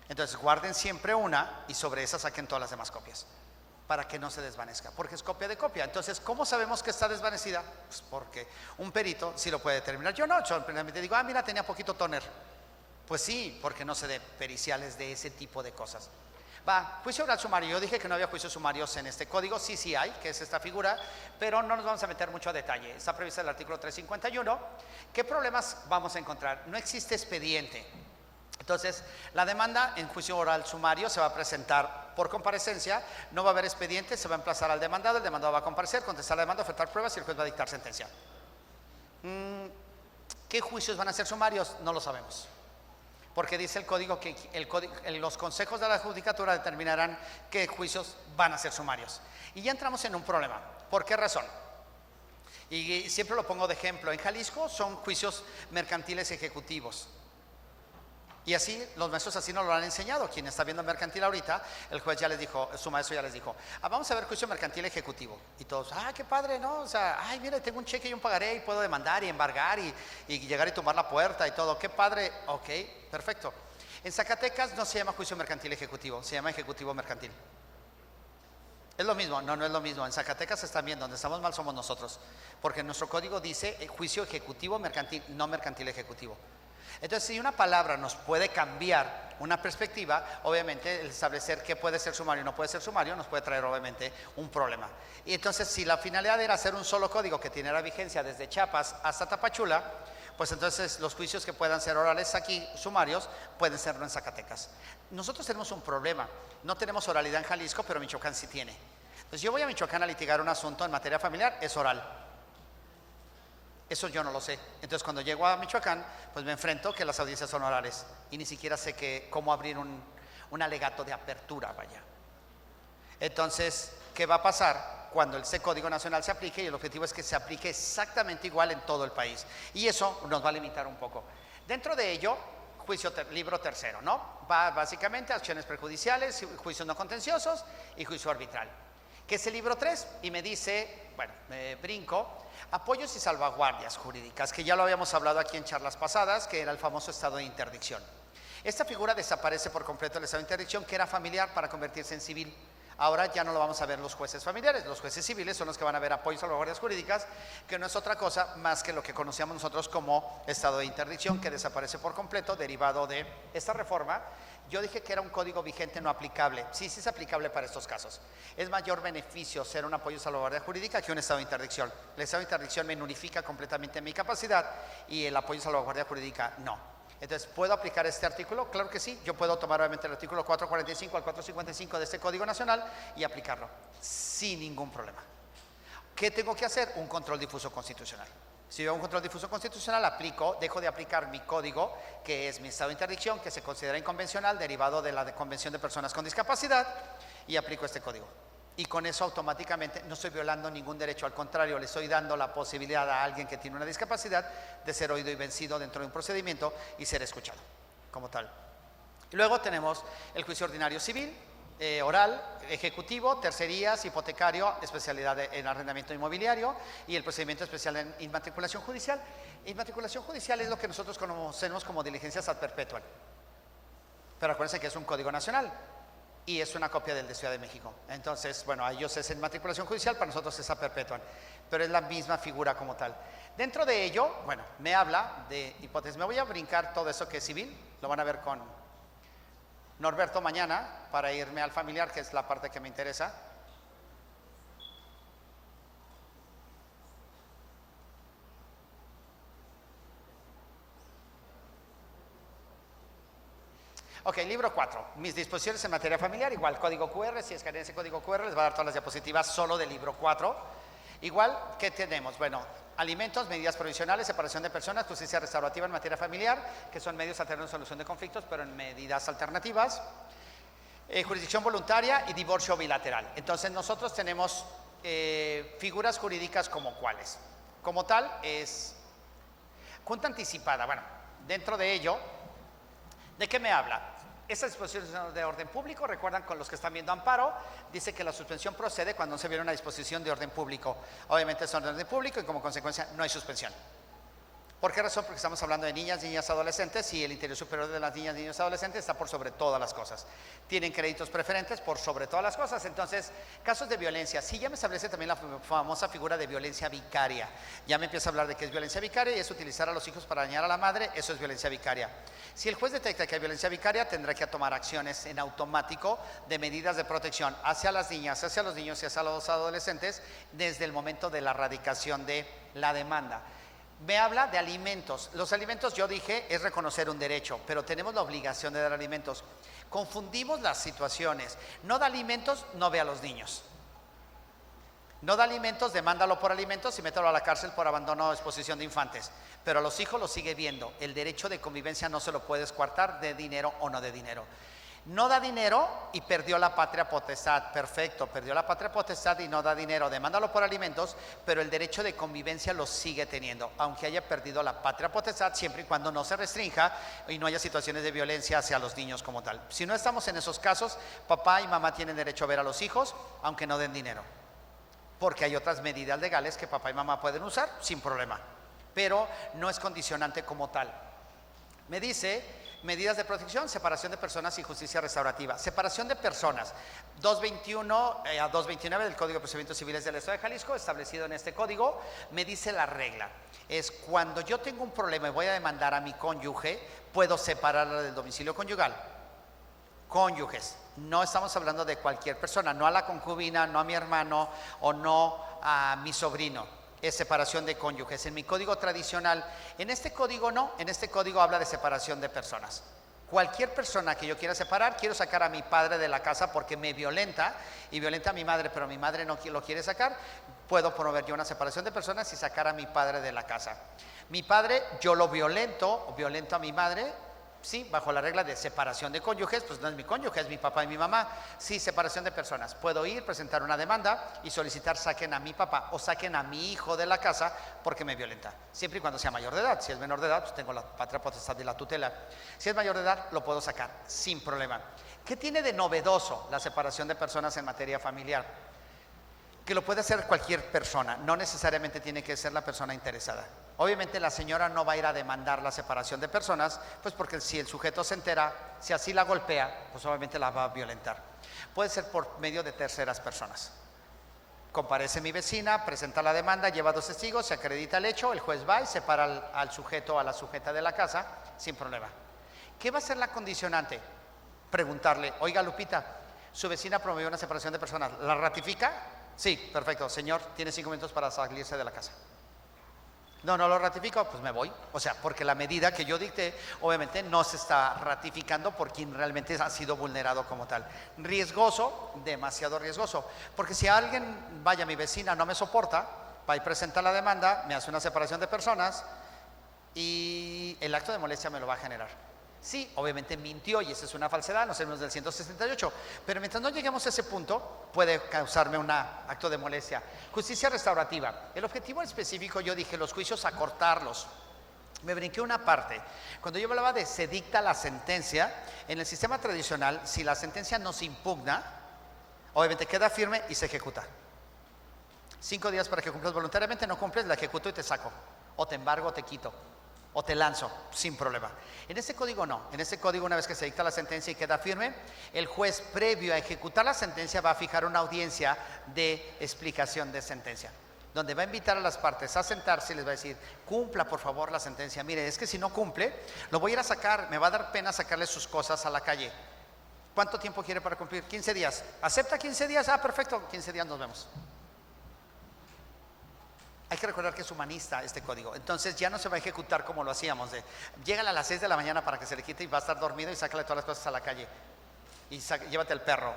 Entonces guarden siempre una y sobre esa saquen todas las demás copias para que no se desvanezca, porque es copia de copia. Entonces, ¿cómo sabemos que está desvanecida? Pues porque un perito sí lo puede determinar. Yo no, yo simplemente digo, mira, tenía poquito tóner. Pues sí, porque no sé de periciales de ese tipo de cosas. Va, juicio oral sumario. Yo dije que no había juicios sumarios en este código. Sí, sí hay, que es esta figura, pero no nos vamos a meter mucho a detalle. Está prevista el artículo 351. ¿Qué problemas vamos a encontrar? No existe expediente. Entonces, la demanda en juicio oral sumario se va a presentar por comparecencia, no va a haber expediente, se va a emplazar al demandado, el demandado va a comparecer, contestar la demanda, ofertar pruebas y el juez va a dictar sentencia. ¿Qué juicios van a ser sumarios? No lo sabemos. Porque dice el código que los consejos de la judicatura determinarán qué juicios van a ser sumarios. Y ya entramos en un problema. ¿Por qué razón? Y siempre lo pongo de ejemplo. En Jalisco son juicios mercantiles ejecutivos. Y así, los maestros así nos lo han enseñado. Quien está viendo mercantil ahorita, el juez ya les dijo, su maestro ya les dijo, vamos a ver juicio mercantil ejecutivo. Y todos, qué padre, ¿no? O sea, mira, tengo un cheque y un pagaré y puedo demandar y embargar y llegar y tumbar la puerta y todo. Qué padre, ok, perfecto. En Zacatecas no se llama juicio mercantil ejecutivo, se llama ejecutivo mercantil. ¿Es lo mismo? No, no es lo mismo. En Zacatecas están bien, donde estamos mal somos nosotros. Porque nuestro código dice juicio ejecutivo mercantil, no mercantil ejecutivo. Entonces, si una palabra nos puede cambiar una perspectiva, obviamente el establecer qué puede ser sumario y no puede ser sumario nos puede traer obviamente un problema. Y entonces, si la finalidad era hacer un solo código que tiene la vigencia desde Chiapas hasta Tapachula, pues entonces los juicios que puedan ser orales aquí, sumarios, pueden serlo en Zacatecas. Nosotros tenemos un problema, no tenemos oralidad en Jalisco, pero Michoacán sí tiene. Entonces yo voy a Michoacán a litigar un asunto en materia familiar, es oral. Eso yo no lo sé. Entonces cuando llego a Michoacán, pues me enfrento que las audiencias son orales y ni siquiera sé cómo abrir un alegato de apertura, vaya. Entonces, ¿qué va a pasar cuando ese Código Nacional se aplique? Y el objetivo es que se aplique exactamente igual en todo el país. Y eso nos va a limitar un poco. Dentro de ello, libro tercero, ¿no? Va básicamente acciones prejudiciales, juicios no contenciosos y juicio arbitral. ¿Qué es el libro 3? Y me dice, bueno, me brinco, apoyos y salvaguardias jurídicas, que ya lo habíamos hablado aquí en charlas pasadas, que era el famoso estado de interdicción. Esta figura desaparece por completo del estado de interdicción, que era familiar, para convertirse en civil. Ahora ya no lo vamos a ver los jueces familiares, los jueces civiles son los que van a ver apoyos y salvaguardias jurídicas, que no es otra cosa más que lo que conocíamos nosotros como estado de interdicción, que desaparece por completo, derivado de esta reforma. Yo dije que era un código vigente no aplicable. Sí, sí es aplicable para estos casos. Es mayor beneficio ser un apoyo y salvaguardia jurídica que un estado de interdicción. El estado de interdicción me nulifica completamente mi capacidad y el apoyo y salvaguardia jurídica no. Entonces, ¿puedo aplicar este artículo? Claro que sí. Yo puedo tomar obviamente el artículo 445 al 455 de este Código Nacional y aplicarlo sin ningún problema. ¿Qué tengo que hacer? Un control difuso constitucional. Si yo hago un control difuso constitucional, dejo de aplicar mi código, que es mi estado de interdicción, que se considera inconvencional, derivado de la Convención de Personas con Discapacidad, y aplico este código. Y con eso automáticamente no estoy violando ningún derecho, al contrario, le estoy dando la posibilidad a alguien que tiene una discapacidad de ser oído y vencido dentro de un procedimiento y ser escuchado como tal. Y luego tenemos el juicio ordinario civil, oral, ejecutivo, tercerías, hipotecario, especialidad en arrendamiento inmobiliario y el procedimiento especial en inmatriculación judicial. Inmatriculación judicial es lo que nosotros conocemos como diligencias ad perpetuam. Pero acuérdense que es un código nacional y es una copia del de Ciudad de México. Entonces, bueno, a ellos es inmatriculación judicial, para nosotros es ad perpetuam, pero es la misma figura como tal. Dentro de ello, bueno, me habla de hipótesis. Me voy a brincar todo eso que es civil, lo van a ver con Norberto mañana, para irme al familiar, que es la parte que me interesa. Ok, libro 4, mis disposiciones en materia familiar, igual código QR, si escanean ese código QR les va a dar todas las diapositivas solo del libro 4. Igual, ¿qué tenemos? Bueno, alimentos, medidas provisionales, separación de personas, justicia restaurativa en materia familiar, que son medios alternos de solución de conflictos, pero en medidas alternativas, jurisdicción voluntaria y divorcio bilateral. Entonces nosotros tenemos figuras jurídicas como cuáles. Como tal es junta anticipada. Bueno, Dentro de ello, ¿de qué me habla? Esta disposición de orden público, recuerdan con los que están viendo amparo, dice que la suspensión procede cuando no se viene una disposición de orden público. Obviamente son de orden público y como consecuencia no hay suspensión. ¿Por qué razón? Porque estamos hablando de niñas, niñas, adolescentes y el interés superior de las niñas, niños, adolescentes está por sobre todas las cosas. Tienen créditos preferentes por sobre todas las cosas. Entonces, casos de violencia. Sí, ya me establece también la famosa figura de violencia vicaria. Ya me empieza a hablar de qué es violencia vicaria y es utilizar a los hijos para dañar a la madre. Eso es violencia vicaria. Si el juez detecta que hay violencia vicaria, tendrá que tomar acciones en automático de medidas de protección hacia las niñas, hacia los niños y hacia los adolescentes desde el momento de la radicación de la demanda. Me habla de alimentos. Los alimentos, yo dije, es reconocer un derecho, pero tenemos la obligación de dar alimentos. Confundimos las situaciones. No da alimentos, no ve a los niños. No da alimentos, demándalo por alimentos y mételo a la cárcel por abandono o exposición de infantes. Pero a los hijos los sigue viendo. El derecho de convivencia no se lo puedes coartar de dinero o no de dinero. No da dinero y perdió la patria potestad. Perfecto, perdió la patria potestad y no da dinero. Demándalo por alimentos, pero el derecho de convivencia lo sigue teniendo, aunque haya perdido la patria potestad, siempre y cuando no se restrinja y no haya situaciones de violencia hacia los niños como tal. Si no estamos en esos casos, papá y mamá tienen derecho a ver a los hijos, aunque no den dinero, porque hay otras medidas legales que papá y mamá pueden usar sin problema, pero no es condicionante como tal. Me dice medidas de protección, separación de personas y justicia restaurativa. Separación de personas, 221 a 229 del Código de Procedimientos Civiles del Estado de Jalisco, establecido en este código, me dice la regla. Es cuando yo tengo un problema y voy a demandar a mi cónyuge, puedo separarla del domicilio conyugal. Cónyuges, no estamos hablando de cualquier persona, no a la concubina, no a mi hermano o no a mi sobrino. Es separación de cónyuges. En mi código tradicional, en este código no, en este código habla de separación de personas. Cualquier persona que yo quiera separar, quiero sacar a mi padre de la casa porque me violenta y violenta a mi madre, pero mi madre no lo quiere sacar, puedo promover yo una separación de personas y sacar a mi padre de la casa. Mi padre, yo lo violento o violento a mi madre, sí, bajo la regla de separación de cónyuges, pues no es mi cónyuge, es mi papá y mi mamá. Sí, separación de personas. Puedo ir, presentar una demanda y solicitar saquen a mi papá o saquen a mi hijo de la casa porque me violenta. Siempre y cuando sea mayor de edad. Si es menor de edad, pues tengo la patria potestad de la tutela. Si es mayor de edad, lo puedo sacar sin problema. ¿Qué tiene de novedoso la separación de personas en materia familiar? Que lo puede hacer cualquier persona, no necesariamente tiene que ser la persona interesada. Obviamente la señora no va a ir a demandar la separación de personas, pues porque si el sujeto se entera, si así la golpea, pues obviamente la va a violentar. Puede ser por medio de terceras personas. Comparece mi vecina, presenta la demanda, lleva 2 testigos, se acredita el hecho, el juez va y separa al sujeto o a la sujeta de la casa sin problema. ¿Qué va a ser la condicionante? Preguntarle, oiga Lupita, su vecina promovió una separación de personas, ¿la ratifica? Sí, perfecto, señor, tiene 5 minutos para salirse de la casa. No lo ratifico, pues me voy. O sea, porque la medida que yo dicté, obviamente no se está ratificando por quien realmente ha sido vulnerado como tal. Riesgoso, demasiado riesgoso. Porque si alguien, vaya, mi vecina no me soporta, va y presenta la demanda, me hace una separación de personas y el acto de molestia me lo va a generar. Sí, obviamente mintió y esa es una falsedad, nos términos del 168, pero mientras no lleguemos a ese punto, puede causarme un acto de molestia. Justicia restaurativa. El objetivo específico, yo dije, los juicios acortarlos. Me brinqué una parte. Cuando yo hablaba de se dicta la sentencia, en el sistema tradicional, si la sentencia no se impugna, obviamente queda firme y se ejecuta. 5 días para que cumplas voluntariamente, no cumples, la ejecuto y te saco. O te embargo o te quito. O te lanzo, sin problema. En este código no. En este código, una vez que se dicta la sentencia y queda firme, el juez, previo a ejecutar la sentencia, va a fijar una audiencia de explicación de sentencia, donde va a invitar a las partes a sentarse y les va a decir, cumpla por favor la sentencia. Mire, es que si no cumple, lo voy a ir a sacar, me va a dar pena sacarle sus cosas a la calle. ¿Cuánto tiempo quiere para cumplir? 15 días. ¿Acepta 15 días? Ah, perfecto, 15 días nos vemos. Hay que recordar que es humanista este código, entonces ya no se va a ejecutar como lo hacíamos, llégale a las 6 de la mañana para que se le quite y va a estar dormido y sácale todas las cosas a la calle y llévate el perro.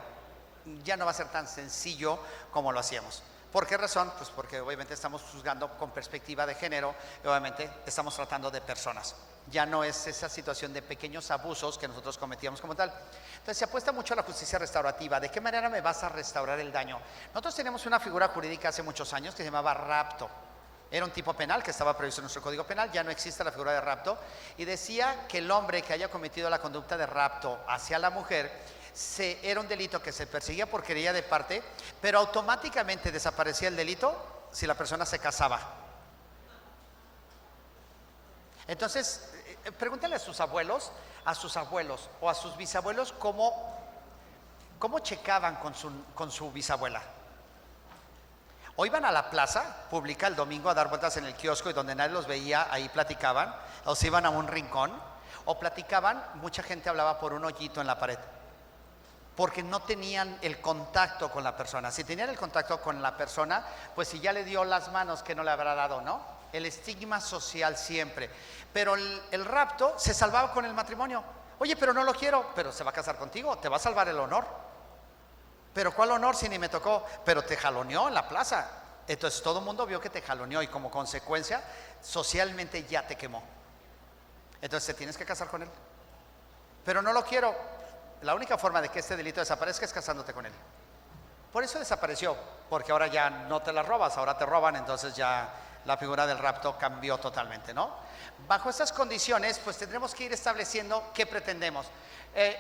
Ya no va a ser tan sencillo como lo hacíamos. ¿Por qué razón? Pues porque obviamente estamos juzgando con perspectiva de género y obviamente estamos tratando de personas. Ya no es esa situación de pequeños abusos que nosotros cometíamos como tal. Entonces se apuesta mucho a la justicia restaurativa. ¿De qué manera me vas a restaurar el daño? Nosotros tenemos una figura jurídica hace muchos años que se llamaba rapto. Era un tipo penal que estaba previsto en nuestro Código Penal, ya no existe la figura de rapto, y decía que el hombre que haya cometido la conducta de rapto hacia la mujer era un delito que se perseguía por querella de parte, pero automáticamente desaparecía el delito si la persona se casaba. Entonces, pregúntale a sus abuelos o a sus bisabuelos cómo checaban con su bisabuela. O iban a la plaza pública el domingo a dar vueltas en el kiosco y donde nadie los veía, ahí platicaban, o se iban a un rincón, o platicaban, mucha gente hablaba por un hoyito en la pared, porque no tenían el contacto con la persona. Si tenían el contacto con la persona, pues si ya le dio las manos, que no le habrá dado, ¿no? El estigma social siempre. Pero el rapto se salvaba con el matrimonio. Oye, pero no lo quiero, pero se va a casar contigo, te va a salvar el honor. Pero ¿cuál honor si ni me tocó? Pero te jaloneó en la plaza. Entonces todo el mundo vio que te jaloneó y como consecuencia socialmente ya te quemó. Entonces te tienes que casar con él. Pero no lo quiero. La única forma de que este delito desaparezca es casándote con él. Por eso desapareció, porque ahora ya no te la robas, ahora te roban, entonces ya la figura del rapto cambió totalmente, ¿no? Bajo estas condiciones, pues tendremos que ir estableciendo qué pretendemos.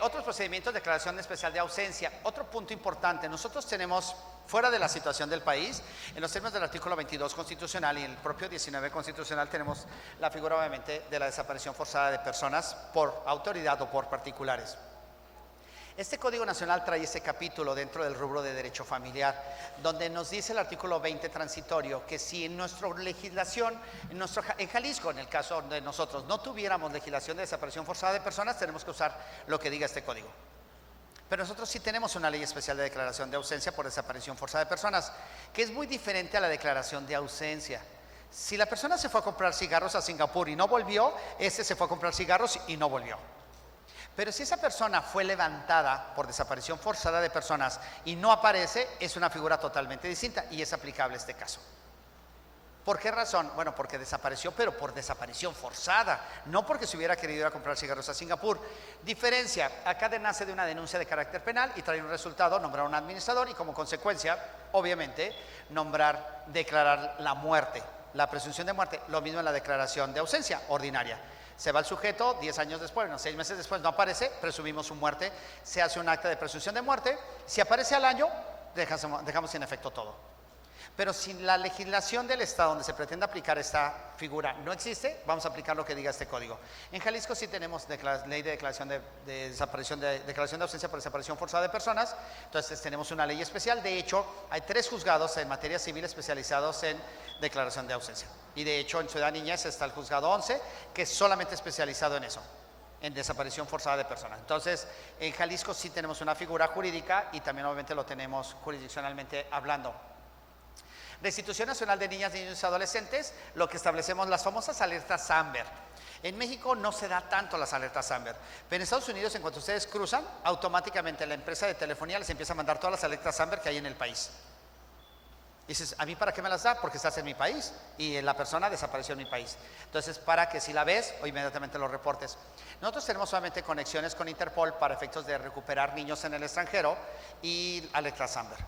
Otros procedimientos, declaración especial de ausencia. Otro punto importante, nosotros tenemos, fuera de la situación del país, en los términos del artículo 22 constitucional y en el propio 19 constitucional, tenemos la figura obviamente de la desaparición forzada de personas por autoridad o por particulares. Este Código Nacional trae ese capítulo dentro del rubro de derecho familiar, donde nos dice el artículo 20 transitorio que si en nuestra legislación, en Jalisco, en el caso de nosotros, no tuviéramos legislación de desaparición forzada de personas, tenemos que usar lo que diga este código. Pero nosotros sí tenemos una ley especial de declaración de ausencia por desaparición forzada de personas, que es muy diferente a la declaración de ausencia. Si la persona se fue a comprar cigarros a Singapur y no volvió, ese se fue a comprar cigarros y no volvió. Pero si esa persona fue levantada por desaparición forzada de personas y no aparece, es una figura totalmente distinta y es aplicable este caso. ¿Por qué razón? Bueno, porque desapareció, pero por desaparición forzada, no porque se hubiera querido ir a comprar cigarros a Singapur. Diferencia, acá nace de una denuncia de carácter penal y trae un resultado, nombrar un administrador y como consecuencia, obviamente, declarar la muerte, la presunción de muerte, lo mismo en la declaración de ausencia ordinaria. Se va el sujeto, 10 años después, 6 meses después no aparece, presumimos su muerte, se hace un acta de presunción de muerte, si aparece al año, dejamos sin efecto todo. Pero si la legislación del Estado donde se pretende aplicar esta figura no existe, vamos a aplicar lo que diga este código. En Jalisco sí tenemos ley de declaración de declaración de ausencia por desaparición forzada de personas, entonces tenemos una ley especial. De hecho, hay 3 juzgados en materia civil especializados en declaración de ausencia. Y de hecho, en Ciudad Niñez está el juzgado 11, que es solamente especializado en eso, en desaparición forzada de personas. Entonces, en Jalisco sí tenemos una figura jurídica y también obviamente lo tenemos jurisdiccionalmente hablando. La Institución Nacional de Niñas, Niños y Adolescentes, lo que establecemos las famosas alertas Amber. En México no se da tanto las alertas Amber, pero en Estados Unidos, en cuanto ustedes cruzan, automáticamente la empresa de telefonía les empieza a mandar todas las alertas Amber que hay en el país. Y dices, ¿a mí para qué me las da? Porque estás en mi país y la persona desapareció en mi país. Entonces, para que si la ves o inmediatamente lo reportes. Nosotros tenemos solamente conexiones con Interpol para efectos de recuperar niños en el extranjero y alertas Amber.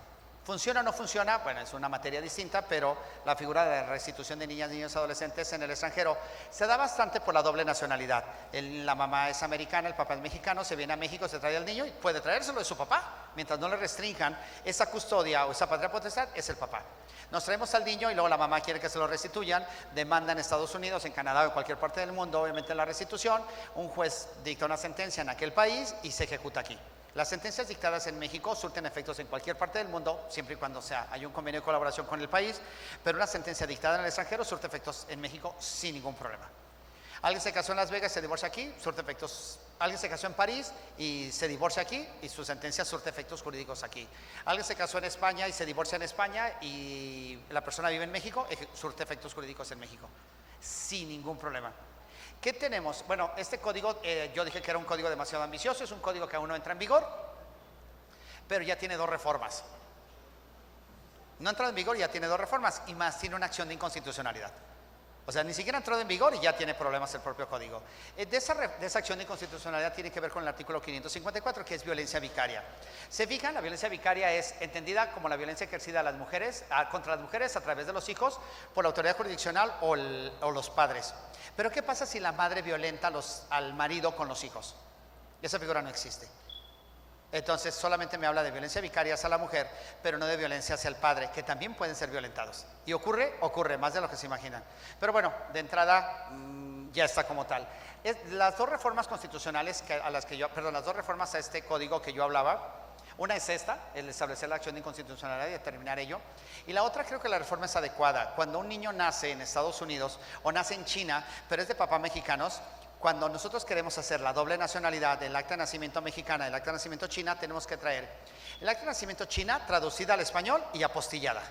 ¿Funciona o no funciona? Bueno, es una materia distinta, pero la figura de la restitución de niñas, niños y adolescentes en el extranjero se da bastante por la doble nacionalidad. La mamá es americana, el papá es mexicano, se viene a México, se trae al niño y puede traérselo de su papá. Mientras no le restrinjan esa custodia o esa patria potestad, es el papá. Nos traemos al niño y luego la mamá quiere que se lo restituyan, demanda en Estados Unidos, en Canadá o en cualquier parte del mundo, obviamente la restitución, un juez dicta una sentencia en aquel país y se ejecuta aquí. Las sentencias dictadas en México surten efectos en cualquier parte del mundo, siempre y cuando hay un convenio de colaboración con el país, pero una sentencia dictada en el extranjero surte efectos en México sin ningún problema. Alguien se casó en Las Vegas, se divorcia aquí, surte efectos. Alguien se casó en París y se divorcia aquí y su sentencia surte efectos jurídicos aquí. Alguien se casó en España y se divorcia en España y la persona vive en México, surte efectos jurídicos en México, sin ningún problema. ¿Qué tenemos? Bueno, este código, yo dije que era un código demasiado ambicioso, es un código que aún no entra en vigor, pero ya tiene 2 reformas. No entra en vigor, ya tiene 2 reformas y más tiene una acción de inconstitucionalidad. O sea, ni siquiera entró en vigor y ya tiene problemas el propio código. De esa acción de inconstitucionalidad tiene que ver con el artículo 554, que es violencia vicaria. Se fijan, la violencia vicaria es entendida como la violencia ejercida a las mujeres, contra las mujeres a través de los hijos por la autoridad jurisdiccional o los padres. Pero ¿qué pasa si la madre violenta al marido con los hijos? Esa figura no existe. Entonces solamente me habla de violencia vicaria hacia la mujer, pero no de violencia hacia el padre, que también pueden ser violentados. Y ocurre más de lo que se imaginan. Pero bueno, de entrada ya está como tal. Las dos reformas constitucionales las dos reformas a este código que yo hablaba, una es esta, el establecer la acción de inconstitucionalidad y determinar ello. Y la otra creo que la reforma es adecuada. Cuando un niño nace en Estados Unidos o nace en China, pero es de papás mexicanos, cuando nosotros queremos hacer la doble nacionalidad del acta de nacimiento mexicana y el acta de nacimiento china, tenemos que traer el acta de nacimiento china traducida al español y apostillada.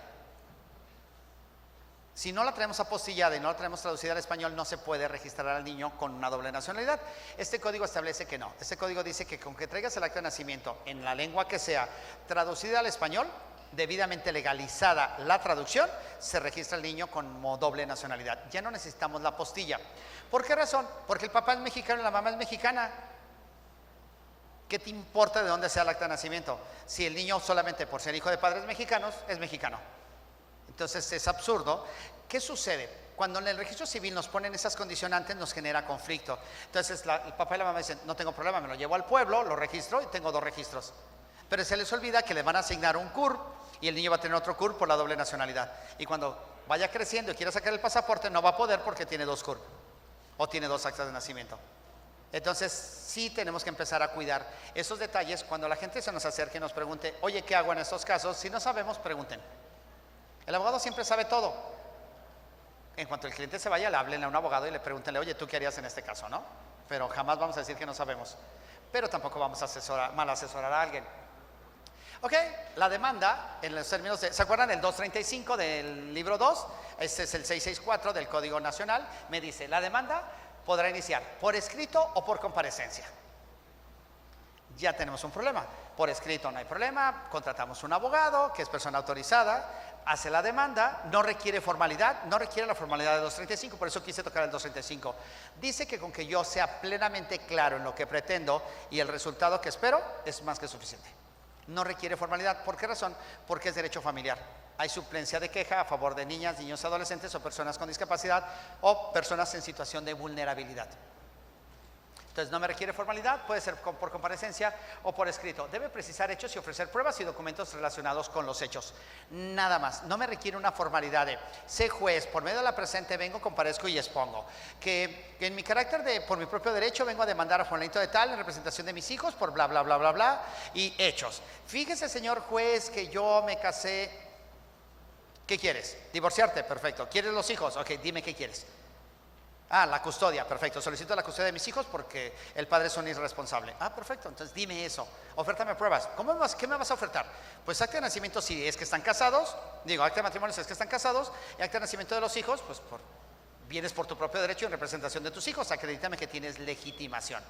Si no la traemos apostillada y no la traemos traducida al español, no se puede registrar al niño con una doble nacionalidad. Este código establece que no. Este código dice que con que traigas el acta de nacimiento en la lengua que sea, traducida al español, debidamente legalizada la traducción, se registra el niño como doble nacionalidad. Ya no necesitamos la apostilla. ¿Por qué razón? Porque el papá es mexicano y la mamá es mexicana. ¿Qué te importa de dónde sea el acta de nacimiento? Si el niño solamente por ser hijo de padres mexicanos es mexicano. Entonces es absurdo. ¿Qué sucede? Cuando en el registro civil nos ponen esas condicionantes nos genera conflicto. Entonces el papá y la mamá dicen, no tengo problema, me lo llevo al pueblo, lo registro y tengo dos registros. Pero se les olvida que le van a asignar un CUR y el niño va a tener otro CUR por la doble nacionalidad. Y cuando vaya creciendo y quiera sacar el pasaporte no va a poder porque tiene dos CUR o tiene dos actas de nacimiento. Entonces sí tenemos que empezar a cuidar esos detalles. Cuando la gente se nos acerque y nos pregunte, oye, ¿qué hago en estos casos? Si no sabemos, pregunten. El abogado siempre sabe todo. En cuanto el cliente se vaya, le hablen a un abogado y le preguntenle, oye, ¿tú qué harías en este caso? ¿No? Pero jamás vamos a decir que no sabemos. Pero tampoco vamos a mal asesorar a alguien. Ok, la demanda, en los términos ¿se acuerdan del 235 del libro 2? Este es el 664 del Código Nacional. Me dice, la demanda podrá iniciar por escrito o por comparecencia. Ya tenemos un problema. Por escrito no hay problema, contratamos un abogado que es persona autorizada, hace la demanda, no requiere formalidad, no requiere la formalidad del 235, por eso quise tocar el 235. Dice que con que yo sea plenamente claro en lo que pretendo y el resultado que espero es más que suficiente. No requiere formalidad. ¿Por qué razón? Porque es derecho familiar. Hay suplencia de queja a favor de niñas, niños, adolescentes o personas con discapacidad o personas en situación de vulnerabilidad. Entonces no me requiere formalidad, puede ser por comparecencia o por escrito. Debe precisar hechos y ofrecer pruebas y documentos relacionados con los hechos. Nada más, no me requiere una formalidad de sé juez, por medio de la presente vengo, comparezco y expongo. Que en mi carácter por mi propio derecho vengo a demandar a fulanito de tal en representación de mis hijos por bla, bla, bla, bla, bla y hechos. Fíjese, señor juez, que yo me casé. ¿Qué quieres? Divorciarte, perfecto. ¿Quieres los hijos? Ok, dime qué quieres. Ah, la custodia, perfecto. Solicito la custodia de mis hijos porque el padre es un irresponsable. Ah, perfecto, entonces dime eso. Ofértame pruebas. ¿Qué me vas a ofertar? Pues acta de nacimiento si es que están casados. Acta de matrimonio si es que están casados. Y acta de nacimiento de los hijos, pues vienes por tu propio derecho en representación de tus hijos. Acredítame que tienes legitimación.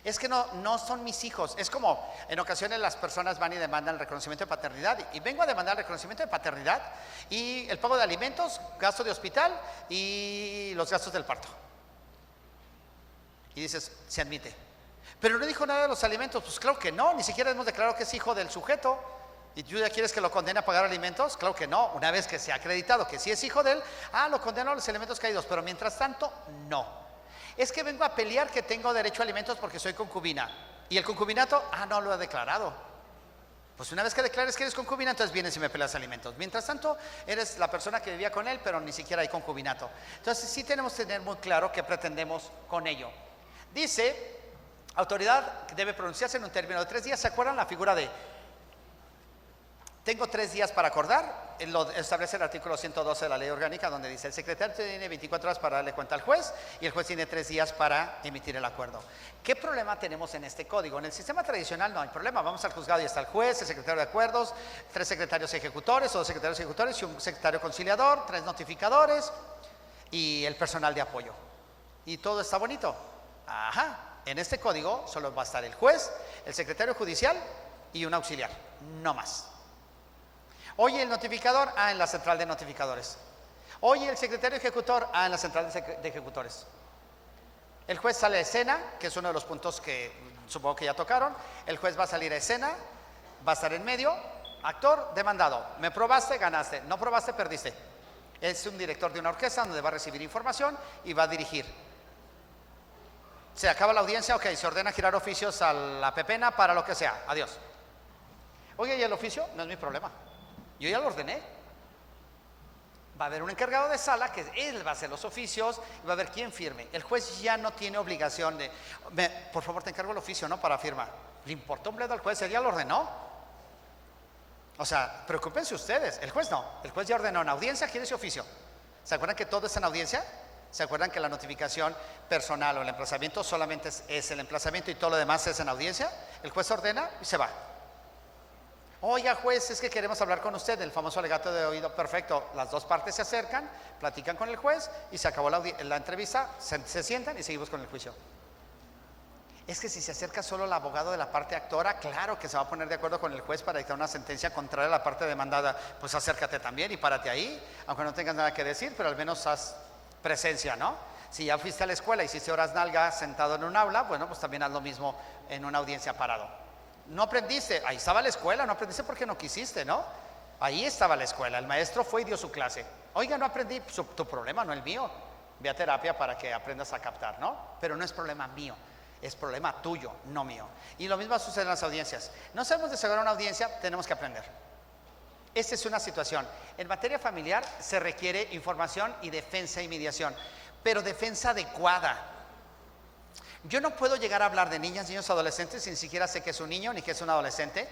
Es que no son mis hijos. Es como en ocasiones las personas van y demandan el reconocimiento de paternidad y vengo a demandar el reconocimiento de paternidad y el pago de alimentos, gasto de hospital y los gastos del parto. Y dices, se admite. Pero no dijo nada de los alimentos. Pues claro que no, ni siquiera hemos declarado que es hijo del sujeto. ¿Y tú ya quieres que lo condene a pagar alimentos? Claro que no. Una vez que se ha acreditado que sí es hijo de él, lo condeno a los alimentos caídos. Pero mientras tanto, no. Es que vengo a pelear que tengo derecho a alimentos porque soy concubina. ¿Y el concubinato? No lo he declarado. Pues una vez que declares que eres concubina, entonces vienes y me peleas alimentos. Mientras tanto, eres la persona que vivía con él, pero ni siquiera hay concubinato. Entonces sí tenemos que tener muy claro qué pretendemos con ello. Dice, autoridad debe pronunciarse en un término de 3 días. ¿Se acuerdan la figura de tengo 3 días para acordar? Lo establece el artículo 112 de la ley orgánica, donde dice el secretario tiene 24 horas para darle cuenta al juez y el juez tiene 3 días para emitir el acuerdo. ¿Qué problema tenemos en este código? En el sistema tradicional no hay problema. Vamos al juzgado y está el juez, el secretario de acuerdos, 3 secretarios ejecutores o 2 secretarios ejecutores y un secretario conciliador, 3 notificadores y el personal de apoyo. Y todo está bonito. Ajá. En este código solo va a estar el juez, el secretario judicial y un auxiliar. No más. Oye, el notificador, en la central de notificadores. Oye, el secretario ejecutor, en la central de ejecutores. El juez sale a escena, que es uno de los puntos que supongo que ya tocaron. El juez va a salir a escena, va a estar en medio, actor, demandado. Me probaste, ganaste. No probaste, perdiste. Es un director de una orquesta donde va a recibir información y va a dirigir. Se acaba la audiencia, ok, se ordena girar oficios a la pepena para lo que sea. Adiós. Oye, ¿y el oficio? No es mi problema. Yo ya lo ordené. Va a haber un encargado de sala que él va a hacer los oficios y va a ver quién firme. El juez ya no tiene obligación de, por favor, te encargo el oficio, ¿no? Para firma. ¿Le importó un bledo al juez? Él ya lo ordenó. O sea, preocúpense ustedes. El juez no. El juez ya ordenó en audiencia, quiere ese oficio. ¿Se acuerdan que todo es en audiencia? ¿Se acuerdan que la notificación personal o el emplazamiento solamente es el emplazamiento y todo lo demás es en audiencia? El juez ordena y se va. Oiga, juez, es que queremos hablar con usted, el famoso alegato de oído. Perfecto, las dos partes se acercan, platican con el juez y se acabó la entrevista, se sientan y seguimos con el juicio. Es que si se acerca solo el abogado de la parte actora, claro que se va a poner de acuerdo con el juez para dictar una sentencia contraria a la parte demandada. Pues acércate también y párate ahí, aunque no tengas nada que decir, pero al menos haz presencia, ¿no? Si ya fuiste a la escuela y hiciste horas nalga sentado en un aula, bueno, pues también haz lo mismo en una audiencia parado. No aprendiste, ahí estaba la escuela, no aprendiste porque no quisiste, ¿no? Ahí estaba la escuela, el maestro fue y dio su clase. Oiga, no aprendí, tu problema, no el mío. Ve a terapia para que aprendas a captar, ¿no? Pero no es problema mío, es problema tuyo, no mío. Y lo mismo sucede en las audiencias. No sabemos desarrollar una audiencia, tenemos que aprender. Esta es una situación. En materia familiar se requiere información y defensa y mediación, pero defensa adecuada. Yo no puedo llegar a hablar de niñas, niños, adolescentes si ni siquiera sé que es un niño ni que es un adolescente.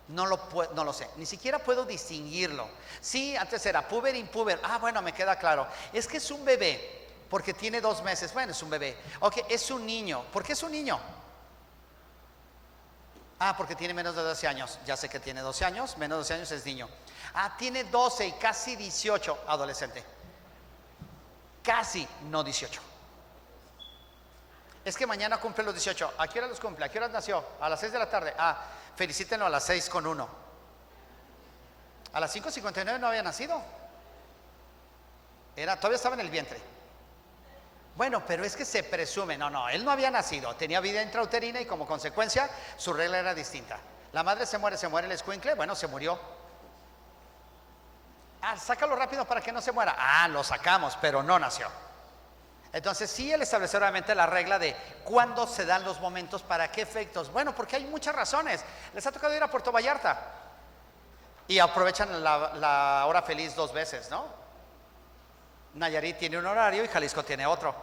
No lo sé, ni siquiera puedo distinguirlo. Sí, antes era puber, impuber. Bueno, me queda claro. Es que es un bebé porque tiene 2 meses. Bueno, es un bebé. Ok, es un niño. ¿Por qué es un niño? Porque tiene menos de 12 años. Ya sé que tiene 12 años, menos de 12 años es niño. Tiene 12 y casi 18, adolescente. Casi, no 18. Es que mañana cumple los 18. ¿A qué hora los cumple? ¿A qué hora nació? A las 6 de la tarde. Felicítenlo a las 6:01. A las 5:59 no había nacido. Todavía estaba en el vientre. Bueno, pero es que se presume. No, él no había nacido. Tenía vida intrauterina y como consecuencia su regla era distinta. La madre se muere el escuincle. Bueno, se murió. Sácalo rápido para que no se muera. Lo sacamos, pero no nació. Entonces sí, él estableció obviamente la regla de cuándo se dan los momentos, para qué efectos. Bueno, porque hay muchas razones. Les ha tocado ir a Puerto Vallarta y aprovechan la hora feliz 2 veces, ¿no? Nayarit tiene un horario y Jalisco tiene otro.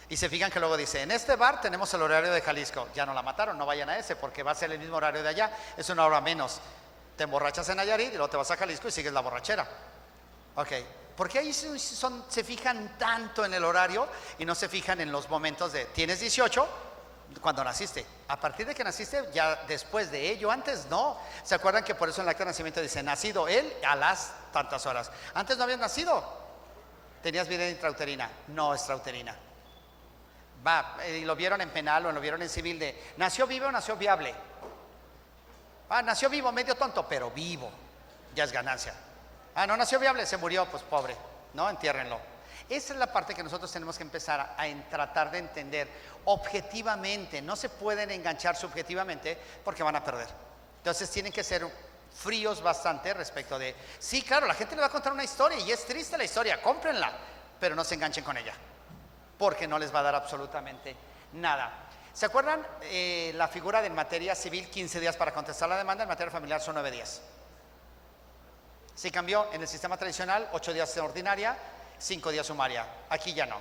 Y se fijan que luego dice, en este bar tenemos el horario de Jalisco. Ya no la mataron, no vayan a ese porque va a ser el mismo horario de allá. Es 1 hora menos. Te emborrachas en Nayarit y luego te vas a Jalisco y sigues la borrachera. Ok. Porque ahí se fijan tanto en el horario y no se fijan en los momentos de tienes 18 cuando naciste. A partir de que naciste, ya después de ello, antes no. ¿Se acuerdan que por eso en el acta de nacimiento dice nacido él a las tantas horas? Antes no habías nacido. Tenías vida intrauterina, no extrauterina. Y lo vieron en penal o lo vieron en civil de nació vivo o nació viable. Nació vivo, medio tonto, pero vivo. Ya es ganancia. No nació viable, se murió, pues pobre, ¿no? Entiérrenlo. Esa es la parte que nosotros tenemos que empezar a tratar de entender objetivamente. No se pueden enganchar subjetivamente porque van a perder. Entonces tienen que ser fríos bastante respecto de, sí, claro, la gente le va a contar una historia y es triste la historia, cómprenla, pero no se enganchen con ella, porque no les va a dar absolutamente nada. ¿Se acuerdan la figura de en materia civil 15 días para contestar la demanda? En materia familiar son 9 días. Se cambió en el sistema tradicional, 8 días en ordinaria, 5 días sumaria. Aquí ya no.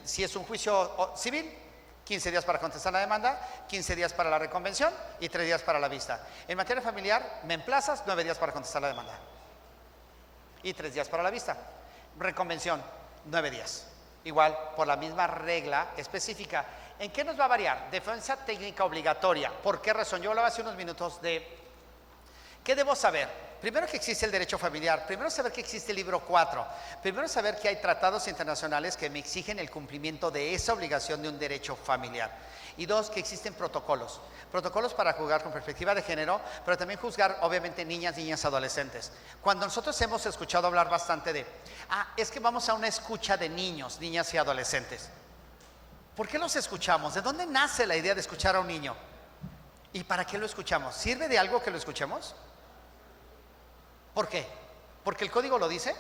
Si es un juicio civil, 15 días para contestar la demanda, 15 días para la reconvención y 3 días para la vista. En materia familiar, me emplazas, 9 días para contestar la demanda y 3 días para la vista. Reconvención, 9 días. Igual, por la misma regla específica. ¿En qué nos va a variar? Defensa técnica obligatoria. ¿Por qué razón? Yo hablaba hace unos minutos de ¿qué debo saber? primero que existe el derecho familiar, primero saber que existe el libro 4, primero saber que hay tratados internacionales que me exigen el cumplimiento de esa obligación de un derecho familiar. Y dos, que existen protocolos. Protocolos para juzgar con perspectiva de género, pero también juzgar obviamente niñas, adolescentes. Cuando nosotros hemos escuchado hablar bastante de, es que vamos a una escucha de niños, niñas y adolescentes. ¿Por qué los escuchamos? ¿De dónde nace la idea de escuchar a un niño? ¿Y para qué lo escuchamos? ¿Sirve de algo que lo escuchemos? ¿Por qué? ¿Porque el código lo dice?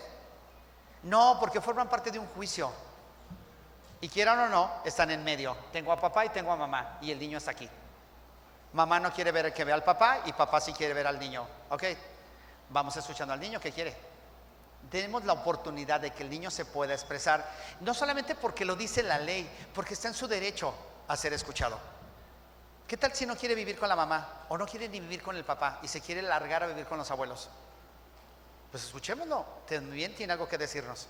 No, porque forman parte de un juicio. Y quieran o no, están en medio. Tengo a papá y tengo a mamá, y el niño está aquí. Mamá no quiere ver que vea al papá, y papá sí quiere ver al niño. Ok, vamos escuchando al niño, ¿qué quiere? Tenemos la oportunidad de que el niño se pueda expresar, no solamente porque lo dice la ley, porque está en su derecho a ser escuchado. ¿Qué tal si no quiere vivir con la mamá, o no quiere ni vivir con el papá, y se quiere largar a vivir con los abuelos? Pues escuchémoslo, también tiene algo que decirnos.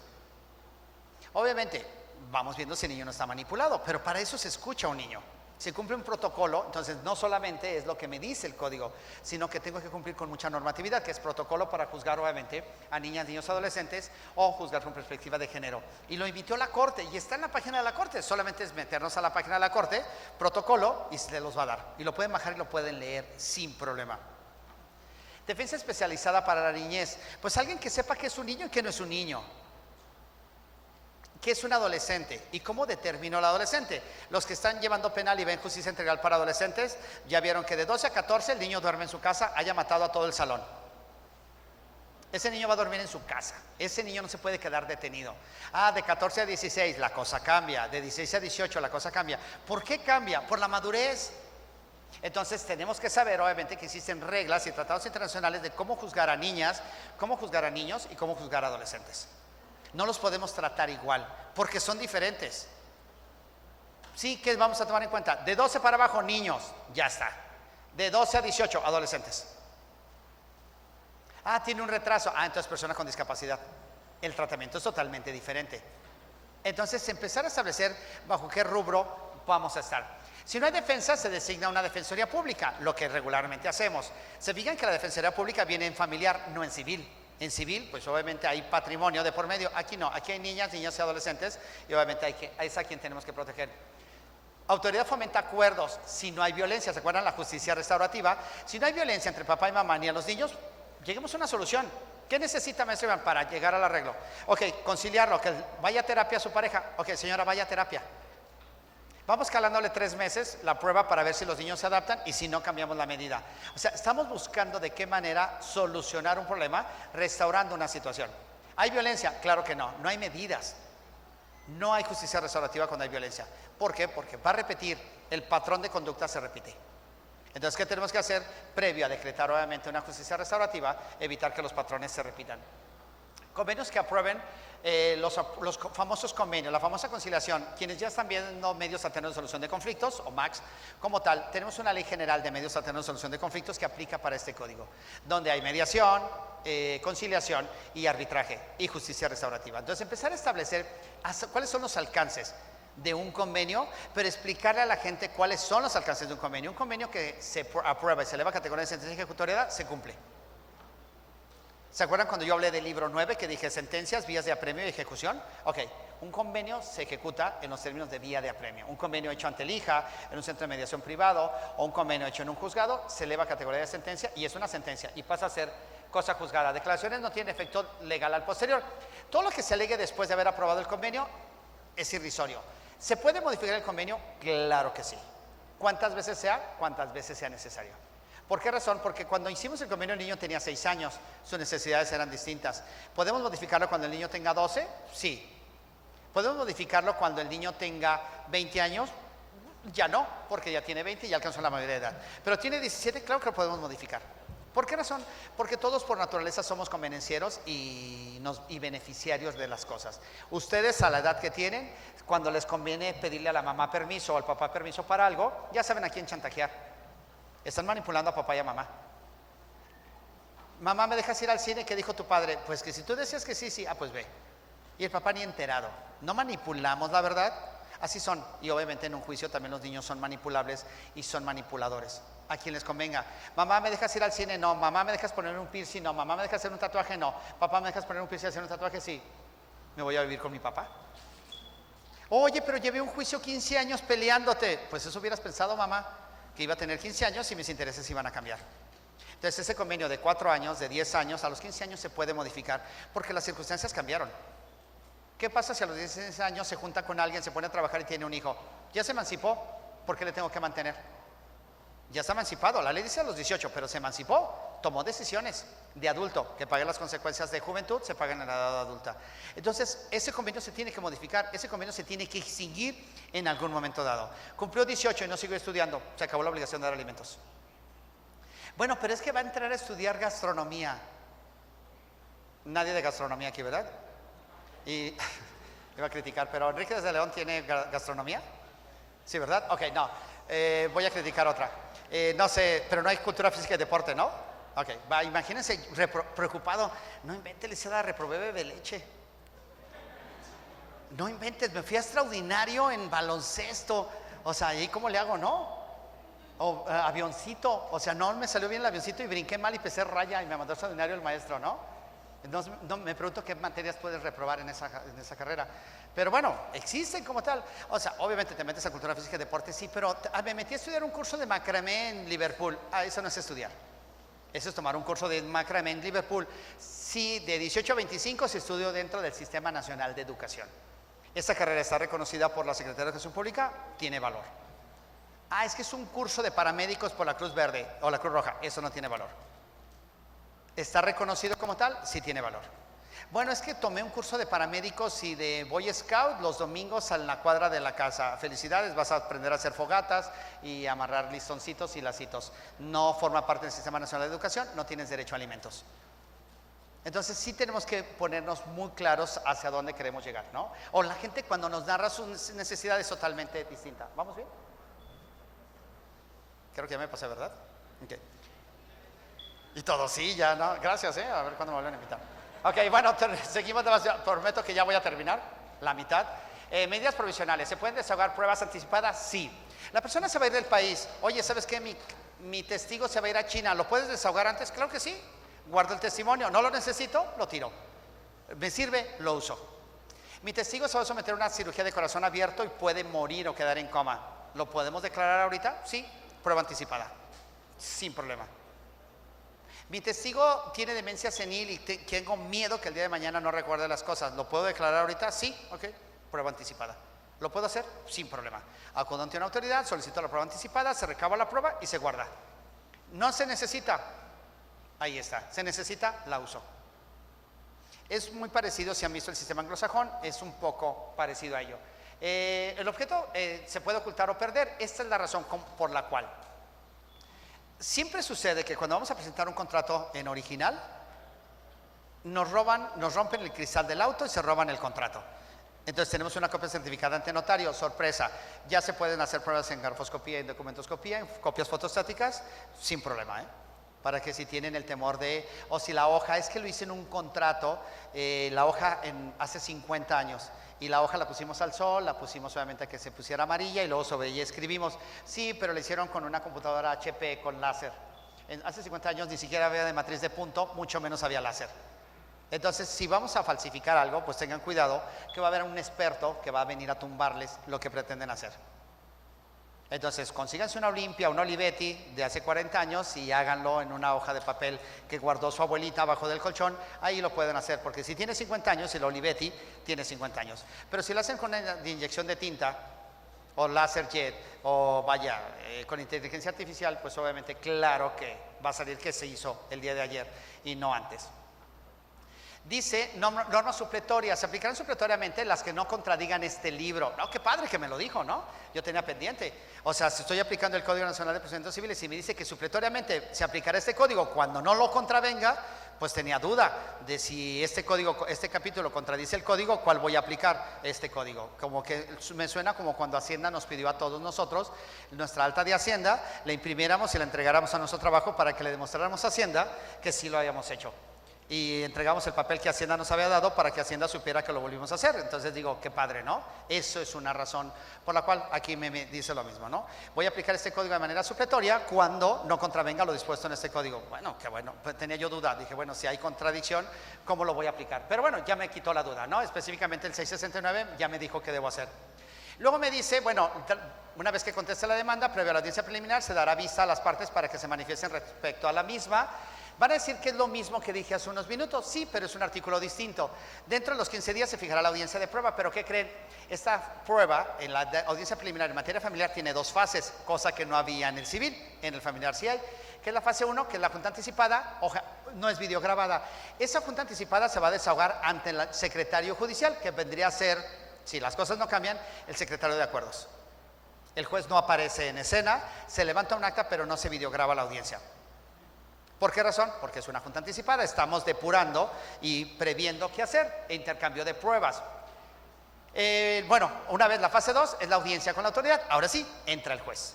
Obviamente, vamos viendo si el niño no está manipulado, pero para eso se escucha a un niño. Se cumple un protocolo, entonces no solamente es lo que me dice el código, sino que tengo que cumplir con mucha normatividad, que es protocolo para juzgar obviamente a niñas, niños, adolescentes, o juzgar con perspectiva de género. Y lo invitó la Corte, y está en la página de la Corte, solamente es meternos a la página de la Corte, protocolo, y se los va a dar. Y lo pueden bajar y lo pueden leer sin problema. Defensa especializada para la niñez, pues alguien que sepa qué es un niño y qué no es un niño. ¿Qué es un adolescente? ¿Y cómo determinó el adolescente? Los que están llevando penal y ven justicia integral para adolescentes, ya vieron que de 12 a 14 el niño duerme en su casa, haya matado a todo el salón. Ese niño va a dormir en su casa, ese niño no se puede quedar detenido. De 14 a 16 la cosa cambia, de 16 a 18 la cosa cambia. ¿Por qué cambia? Por la madurez. Entonces tenemos que saber obviamente que existen reglas y tratados internacionales de cómo juzgar a niñas, cómo juzgar a niños y cómo juzgar a adolescentes. No los podemos tratar igual, porque son diferentes. Sí, que vamos a tomar en cuenta. De 12 para abajo, niños, ya está. De 12 a 18, adolescentes. Tiene un retraso. Entonces personas con discapacidad. El tratamiento es totalmente diferente. Entonces, empezar a establecer bajo qué rubro vamos a estar. Si no hay defensa, se designa una defensoría pública, lo que regularmente hacemos. Se fijan que la defensoría pública viene en familiar, no en civil. En civil, pues obviamente hay patrimonio de por medio. Aquí no, aquí hay niñas y adolescentes y obviamente es a quien tenemos que proteger. Autoridad fomenta acuerdos si no hay violencia. ¿Se acuerdan la justicia restaurativa? Si no hay violencia entre papá y mamá ni a los niños, lleguemos a una solución. ¿Qué necesita, maestro Iván, para llegar al arreglo? Ok, conciliarlo, que vaya a terapia a su pareja. Ok, señora, vaya a terapia. Vamos calándole 3 meses la prueba para ver si los niños se adaptan y si no cambiamos la medida. O sea, estamos buscando de qué manera solucionar un problema restaurando una situación. ¿Hay violencia? Claro que no, no hay medidas. No hay justicia restaurativa cuando hay violencia. ¿Por qué? Porque va a repetir, el patrón de conducta se repite. Entonces, ¿qué tenemos que hacer? Previo a decretar obviamente una justicia restaurativa, evitar que los patrones se repitan. Convenios que aprueben los famosos convenios, la famosa conciliación. Quienes ya están viendo medios alternos de solución de conflictos, o MACS, como tal, tenemos una ley general de medios alternos de solución de conflictos que aplica para este código, donde hay mediación, conciliación y arbitraje y justicia restaurativa. Entonces, empezar a establecer cuáles son los alcances de un convenio, pero explicarle a la gente cuáles son los alcances de un convenio. Un convenio que se aprueba y se eleva a categoría de sentencia ejecutoriada, se cumple. ¿Se acuerdan cuando yo hablé del libro 9 que dije sentencias, vías de apremio y ejecución? Ok, un convenio se ejecuta en los términos de vía de apremio. Un convenio hecho ante el IJA, en un centro de mediación privado, o un convenio hecho en un juzgado, se eleva a categoría de sentencia y es una sentencia y pasa a ser cosa juzgada. Declaraciones no tienen efecto legal al posterior. Todo lo que se alegue después de haber aprobado el convenio es irrisorio. ¿Se puede modificar el convenio? Claro que sí. ¿Cuántas veces sea? Cuántas veces sea necesario. ¿Por qué razón? Porque cuando hicimos el convenio el niño tenía 6 años, sus necesidades eran distintas. ¿Podemos modificarlo cuando el niño tenga 12? Sí. ¿Podemos modificarlo cuando el niño tenga 20 años? Ya no, porque ya tiene 20 y ya alcanzó la mayoría de edad. Pero tiene 17, claro que lo podemos modificar. ¿Por qué razón? Porque todos por naturaleza somos convenencieros y beneficiarios de las cosas. Ustedes a la edad que tienen, cuando les conviene pedirle a la mamá permiso o al papá permiso para algo, ya saben a quién chantajear. Están manipulando a papá y a mamá. Mamá, ¿me dejas ir al cine? ¿Qué dijo tu padre? Pues que si tú decías que sí, sí, pues ve. Y el papá ni enterado. No manipulamos, la verdad. Así son. Y obviamente en un juicio también los niños son manipulables y son manipuladores. a quien les convenga. Mamá, ¿me dejas ir al cine? No. Mamá, ¿me dejas poner un piercing? No. Mamá, ¿me dejas hacer un tatuaje? No. Papá, ¿me dejas poner un piercing y hacer un tatuaje? Sí. ¿Me voy a vivir con mi papá? Oye, pero llevé un juicio 15 años peleándote. Pues eso hubieras pensado, mamá, que iba a tener 15 años y mis intereses iban a cambiar. Entonces ese convenio de 4 años, de 10 años, a los 15 años se puede modificar porque las circunstancias cambiaron. ¿Qué pasa si a los 16 años se junta con alguien, se pone a trabajar y tiene un hijo? ¿Ya se emancipó? ¿Por qué le tengo que mantener? Ya está emancipado, la ley dice a los 18, pero se emancipó, tomó decisiones de adulto, que pague las consecuencias de juventud, se pagan en la edad adulta. Entonces, ese convenio se tiene que modificar, ese convenio se tiene que extinguir en algún momento dado. Cumplió 18 y no siguió estudiando, se acabó la obligación de dar alimentos. Bueno, pero es que va a entrar a estudiar gastronomía. Nadie de gastronomía aquí, ¿verdad? Y iba a criticar, pero Enrique desde León tiene gastronomía. Sí, ¿verdad? Ok, no. Voy a criticar otra. No sé, pero no hay cultura física y deporte, ¿no? Ok, va, imagínense preocupado. No inventes, Liceda, reprobé bebe leche. No inventes, me fui a extraordinario en baloncesto. O sea, ¿y cómo le hago, no? O avioncito, o sea, no me salió bien el avioncito y brinqué mal y pesé raya y me mandó extraordinario el maestro, ¿no? Entonces me pregunto qué materias puedes reprobar en esa carrera. Pero bueno, existen como tal. O sea, obviamente te metes a cultura física y deporte, sí, pero me metí a estudiar un curso de macramé en Liverpool. Eso no es estudiar. Eso es tomar un curso de macramé en Liverpool. Sí, de 18 a 25 se estudió dentro del Sistema Nacional de Educación. Esta carrera está reconocida por la Secretaría de Educación Pública, tiene valor. Es que es un curso de paramédicos por la Cruz Verde o la Cruz Roja. Eso no tiene valor. ¿Está reconocido como tal? Sí tiene valor. Bueno, es que tomé un curso de paramédicos y de Boy Scout los domingos en la cuadra de la casa. Felicidades, vas a aprender a hacer fogatas y amarrar listoncitos y lacitos. No forma parte del Sistema Nacional de Educación, no tienes derecho a alimentos. Entonces sí tenemos que ponernos muy claros hacia dónde queremos llegar, ¿no? O la gente cuando nos narra sus necesidades totalmente distinta. ¿Vamos bien? Creo que ya me pasé, ¿verdad? Okay. Y todo, sí, ya, ¿no? Gracias, a ver cuándo me vuelven a invitar. Ok, bueno, seguimos, prometo que ya voy a terminar, la mitad. Medidas provisionales, ¿se pueden desahogar pruebas anticipadas? Sí. La persona se va a ir del país. Oye, ¿sabes qué? Mi testigo se va a ir a China, ¿lo puedes desahogar antes? Claro que sí. Guardo el testimonio, no lo necesito, lo tiro. ¿Me sirve? Lo uso. Mi testigo se va a someter a una cirugía de corazón abierto y puede morir o quedar en coma. ¿Lo podemos declarar ahorita? Sí. Prueba anticipada, sin problema. Mi testigo tiene demencia senil y tengo miedo que el día de mañana no recuerde las cosas. ¿Lo puedo declarar ahorita? Sí, ok, prueba anticipada. ¿Lo puedo hacer? Sin problema. Acudo ante una autoridad, solicito la prueba anticipada, se recaba la prueba y se guarda. No se necesita, ahí está, se necesita, la uso. Es muy parecido, si han visto el sistema anglosajón, es un poco parecido a ello. El objeto se puede ocultar o perder. Esta es la razón por la cual siempre sucede que cuando vamos a presentar un contrato en original nos rompen el cristal del auto y se roban el contrato. Entonces tenemos una copia certificada ante notario. Sorpresa, ya se pueden hacer pruebas en grafoscopía y en documentoscopía, en copias fotostáticas sin problema, para que si tienen el temor de, o si la hoja, es que lo hice en un contrato, la hoja hace 50 años y la hoja la pusimos al sol, la pusimos obviamente a que se pusiera amarilla y luego sobre ella escribimos. Sí, pero la hicieron con una computadora HP con láser. Hace 50 años ni siquiera había de matriz de punto, mucho menos había láser. Entonces, si vamos a falsificar algo, pues tengan cuidado que va a haber un experto que va a venir a tumbarles lo que pretenden hacer. Entonces, consíganse una Olimpia, una Olivetti de hace 40 años y háganlo en una hoja de papel que guardó su abuelita abajo del colchón. Ahí lo pueden hacer, porque si tiene 50 años, y la Olivetti tiene 50 años. Pero si lo hacen con inyección de tinta, o láser jet, o vaya, con inteligencia artificial, pues obviamente claro que va a salir que se hizo el día de ayer y no antes. Dice, normas supletorias, se aplicarán supletoriamente las que no contradigan este libro. No, qué padre que me lo dijo, ¿no? Yo tenía pendiente. O sea, si estoy aplicando el Código Nacional de Procedimientos Civiles y me dice que supletoriamente se aplicará este código cuando no lo contravenga, pues tenía duda de si este capítulo contradice el código, ¿cuál voy a aplicar este código? Como que me suena como cuando Hacienda nos pidió a todos nosotros nuestra alta de Hacienda, la imprimiéramos y la entregáramos a nuestro trabajo para que le demostráramos a Hacienda que sí lo habíamos hecho. y entregamos el papel que Hacienda nos había dado para que Hacienda supiera que lo volvimos a hacer. Entonces digo, qué padre, ¿no? Eso es una razón por la cual aquí me dice lo mismo, ¿no? Voy a aplicar este código de manera supletoria cuando no contravenga lo dispuesto en este código. Bueno, qué bueno, pues tenía yo duda, dije, bueno, si hay contradicción, ¿cómo lo voy a aplicar? Pero bueno, ya me quitó la duda, ¿no? Específicamente el 669 ya me dijo qué debo hacer. Luego me dice, bueno, una vez que conteste la demanda, previo a la audiencia preliminar, se dará vista a las partes para que se manifiesten respecto a la misma. Van a decir que es lo mismo que dije hace unos minutos, sí, pero es un artículo distinto. Dentro de los 15 días se fijará la audiencia de prueba, pero ¿qué creen? Esta prueba en la audiencia preliminar en materia familiar tiene dos fases, cosa que no había en el civil, en el familiar sí hay, que es la fase 1, que es la junta anticipada, no es videograbada. Esa junta anticipada se va a desahogar ante el secretario judicial, que vendría a ser, si las cosas no cambian, el secretario de acuerdos. El juez no aparece en escena, se levanta un acta, pero no se videograba la audiencia. ¿Por qué razón? Porque es una junta anticipada, estamos depurando y previendo qué hacer, e intercambio de pruebas. Bueno, una vez la fase 2 es la audiencia con la autoridad, ahora sí, entra el juez.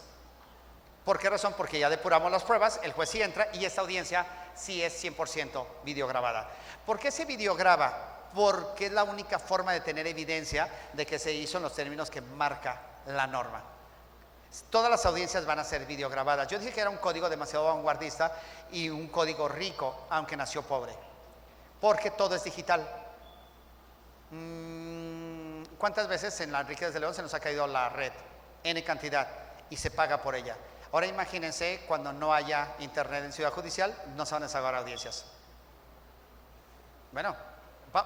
¿Por qué razón? Porque ya depuramos las pruebas, el juez sí entra y esta audiencia sí es 100% videograbada. ¿Por qué se videograba? Porque es la única forma de tener evidencia de que se hizo en los términos que marca la norma. Todas las audiencias van a ser videograbadas. Yo dije que era un código demasiado vanguardista y un código rico, aunque nació pobre, porque todo es digital. ¿Cuántas veces en la Enríquez de León se nos ha caído la red? N cantidad, y se paga por ella. Ahora imagínense cuando no haya internet en Ciudad Judicial, no se van a desahogar audiencias. Bueno,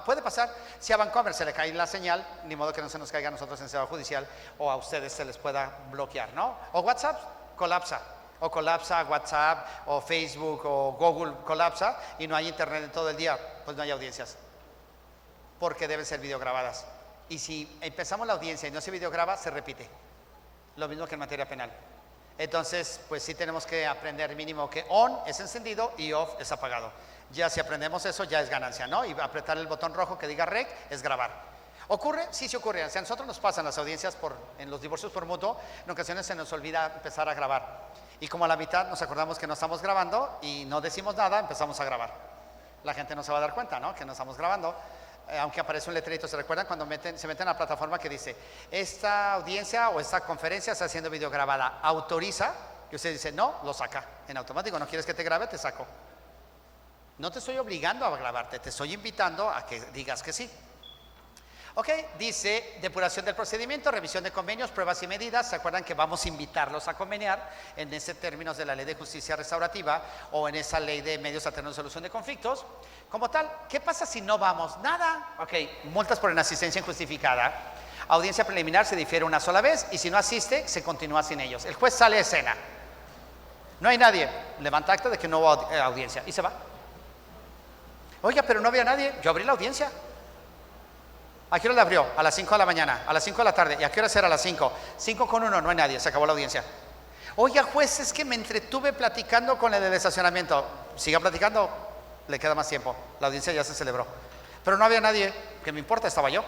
puede pasar. Si a Vancomer se le cae la señal, ni modo que no se nos caiga a nosotros en Ciudad Judicial, o a ustedes se les pueda bloquear, ¿no? O WhatsApp colapsa, o colapsa WhatsApp, o Facebook, o Google colapsa, y no hay internet en todo el día, pues no hay audiencias, porque deben ser videograbadas. Y si empezamos la audiencia y no se videograba, se repite. Lo mismo que en materia penal. Entonces, pues sí tenemos que aprender mínimo que on es encendido y off es apagado. Ya si aprendemos eso, ya es ganancia, ¿no? Y apretar el botón rojo que diga rec es grabar. ¿Ocurre? Sí, sí ocurre. Si a nosotros nos pasan las audiencias en los divorcios por mutuo, en ocasiones se nos olvida empezar a grabar. Y como a la mitad nos acordamos que no estamos grabando y no decimos nada, empezamos a grabar. La gente no se va a dar cuenta, ¿no? Que no estamos grabando. Aunque aparece un letrerito, ¿se recuerdan cuando se meten a la plataforma que dice esta audiencia o esta conferencia está siendo videograbada? ¿Autoriza? Y usted dice no, lo saca en automático. ¿No quieres que te grabe? Te saco. No te estoy obligando a grabarte, te estoy invitando a que digas que sí. Ok, dice depuración del procedimiento, revisión de convenios, pruebas y medidas. ¿Se acuerdan que vamos a invitarlos a conveniar en ese términos de la ley de justicia restaurativa o en esa ley de medios alternos de solución de conflictos? Como tal, ¿qué pasa si no vamos? Nada. Ok, multas por inasistencia injustificada. Audiencia preliminar se difiere una sola vez y si no asiste, se continúa sin ellos. El juez sale de escena. No hay nadie. Levanta acta de que no hubo audiencia y se va. Oiga, pero no había nadie. Yo abrí la audiencia. ¿A qué hora la abrió? A las 5 de la mañana, a las 5 de la tarde. ¿Y a qué hora será? A las 5. 5:01, no hay nadie, se acabó la audiencia. Oiga, juez, es que me entretuve platicando con el del estacionamiento. Siga platicando, le queda más tiempo. La audiencia ya se celebró. Pero no había nadie, ¿qué me importa? Estaba yo.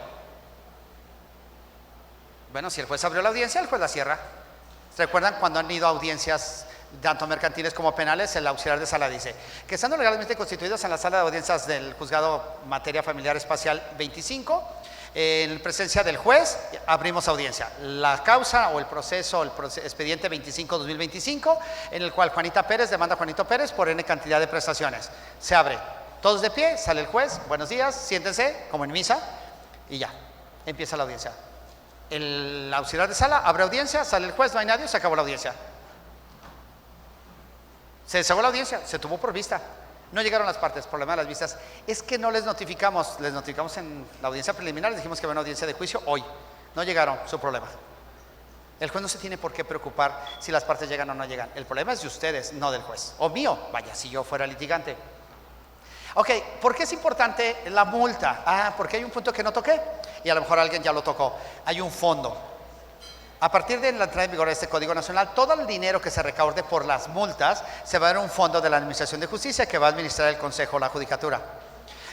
Bueno, si el juez abrió la audiencia, el juez la cierra. ¿Recuerdan cuando han ido a audiencias tanto mercantiles como penales? El auxiliar de sala dice que estando legalmente constituidos en la sala de audiencias del juzgado materia familiar espacial 25, en presencia del juez abrimos audiencia. La causa o el proceso, expediente 25-2025, en el cual Juanita Pérez demanda a Juanito Pérez por N cantidad de prestaciones. Se abre, todos de pie, sale el juez, buenos días, siéntense, como en misa, y ya, empieza la audiencia. El auxiliar de sala abre audiencia, sale el juez, no hay nadie, se acabó la audiencia. Se desahogó la audiencia, se tuvo por vista. No llegaron las partes, problema de las vistas. Es que no les notificamos en la audiencia preliminar, les dijimos que había una audiencia de juicio hoy. No llegaron, su problema. El juez no se tiene por qué preocupar si las partes llegan o no llegan. El problema es de ustedes, no del juez. O mío, vaya, si yo fuera litigante. Ok, ¿por qué es importante la multa? Porque hay un punto que no toqué y a lo mejor alguien ya lo tocó. Hay un fondo. A partir de la entrada en vigor de este Código Nacional, todo el dinero que se recaude por las multas se va a dar a un fondo de la Administración de Justicia que va a administrar el Consejo o la Judicatura.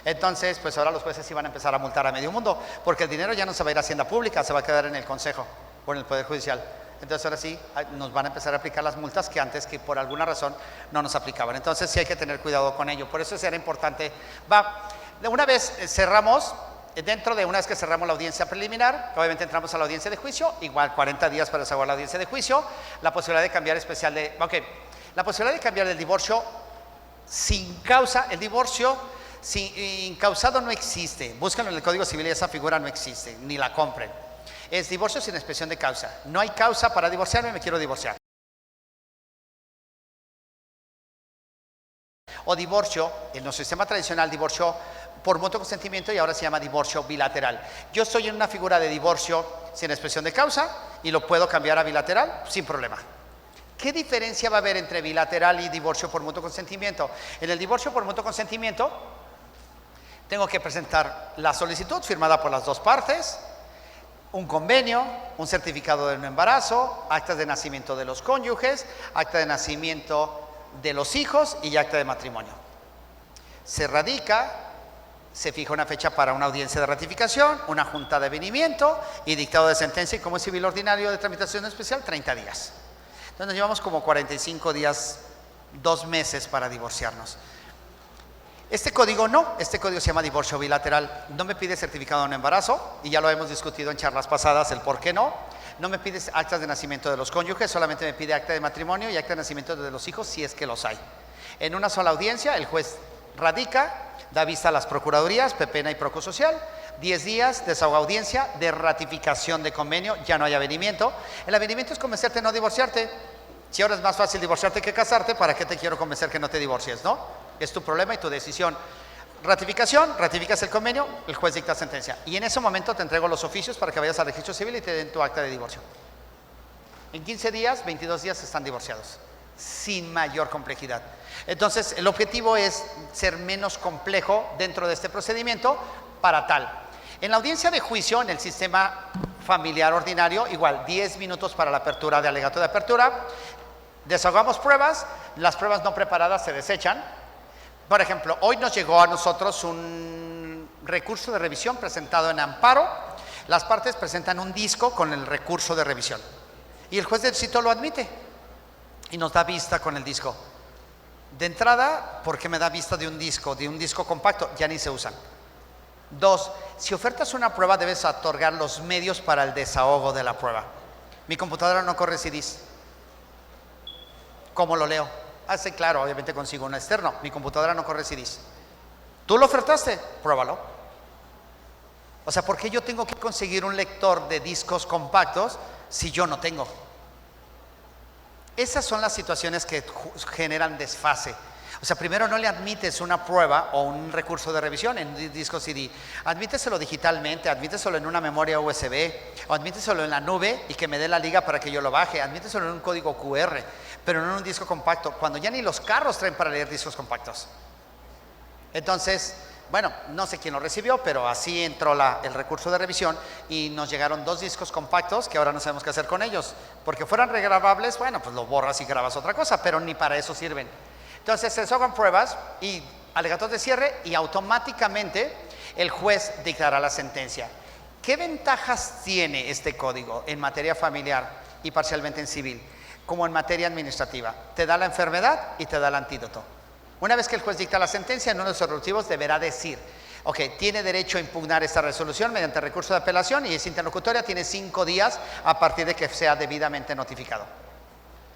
Entonces, pues ahora los jueces sí van a empezar a multar a medio mundo, porque el dinero ya no se va a ir a Hacienda Pública, se va a quedar en el Consejo o en el Poder Judicial. Entonces ahora sí nos van a empezar a aplicar las multas que antes, que por alguna razón no nos aplicaban. Entonces sí hay que tener cuidado con ello. Por eso era importante. Una vez cerramos, dentro de una vez que cerramos la audiencia preliminar, obviamente entramos a la audiencia de juicio, igual 40 días para desahogar la audiencia de juicio, la posibilidad de cambiar la posibilidad de cambiar el divorcio sin causa. El divorcio incausado no existe. Búscanlo en el Código Civil y esa figura no existe, ni la compren. Es divorcio sin expresión de causa. No hay causa para divorciarme, me quiero divorciar. O divorcio, en nuestro sistema tradicional, divorcio por mutuo consentimiento, y ahora se llama divorcio bilateral. Yo estoy en una figura de divorcio sin expresión de causa y lo puedo cambiar a bilateral sin problema. ¿Qué diferencia va a haber entre bilateral y divorcio por mutuo consentimiento? En el divorcio por mutuo consentimiento tengo que presentar la solicitud firmada por las dos partes, un convenio, un certificado de un embarazo, actas de nacimiento de los cónyuges, acta de nacimiento de los hijos y acta de matrimonio. Se radica, se fija una fecha para una audiencia de ratificación, una junta de avenimiento y dictado de sentencia, y como es civil ordinario de tramitación especial, 30 días. Entonces nos llevamos como 45 días, 2 meses para divorciarnos. Este código se llama divorcio bilateral. No me pide certificado de un embarazo, y ya lo hemos discutido en charlas pasadas el por qué no. No me pide actas de nacimiento de los cónyuges, solamente me pide acta de matrimonio y acta de nacimiento de los hijos, si es que los hay. En una sola audiencia, el juez radica, da vista a las procuradurías, Pepena y Procosocial, 10 días, desahoga audiencia de ratificación de convenio, ya no hay avenimiento. El avenimiento es convencerte a no divorciarte. Si ahora es más fácil divorciarte que casarte, ¿para qué te quiero convencer que no te divorcies, no? Es tu problema y tu decisión. Ratificación, ratificas el convenio, el juez dicta sentencia. Y en ese momento te entrego los oficios para que vayas al registro civil y te den tu acta de divorcio. En 15 días, 22 días están divorciados, sin mayor complejidad. Entonces, el objetivo es ser menos complejo dentro de este procedimiento para tal. En la audiencia de juicio, en el sistema familiar ordinario, igual, 10 minutos para la apertura de alegato de apertura. Desahogamos pruebas, las pruebas no preparadas se desechan. Por ejemplo, hoy nos llegó a nosotros un recurso de revisión presentado en amparo. Las partes presentan un disco con el recurso de revisión y el juez del sitio lo admite y nos da vista con el disco. De entrada, ¿por qué me da vista de un disco compacto? Ya ni se usan. 2, si ofertas una prueba debes otorgar los medios para el desahogo de la prueba. Mi computadora no corre CDs. ¿Cómo lo leo? Sí, claro, obviamente consigo un externo. Mi computadora no corre CDs. ¿Tú lo ofertaste? Pruébalo. O sea, ¿por qué yo tengo que conseguir un lector de discos compactos si yo no tengo? Esas son las situaciones que generan desfase. O sea, primero no le admites una prueba o un recurso de revisión en un disco CD. Admíteselo digitalmente, admíteselo en una memoria USB, o admíteselo en la nube y que me dé la liga para que yo lo baje. Admíteselo en un código QR, pero no en un disco compacto, cuando ya ni los carros traen para leer discos compactos. Entonces, bueno, no sé quién lo recibió, pero así entró el recurso de revisión y nos llegaron 2 discos compactos que ahora no sabemos qué hacer con ellos. Porque fueran regrabables, bueno, pues lo borras y grabas otra cosa, pero ni para eso sirven. Entonces se desahogan pruebas y alegatos de cierre y automáticamente el juez dictará la sentencia. ¿Qué ventajas tiene este código en materia familiar y parcialmente en civil? Como en materia administrativa. Te da la enfermedad y te da el antídoto. Una vez que el juez dicta la sentencia, en uno de los resolutivos deberá decir, ok, tiene derecho a impugnar esta resolución mediante recurso de apelación y es interlocutoria, tiene 5 días a partir de que sea debidamente notificado.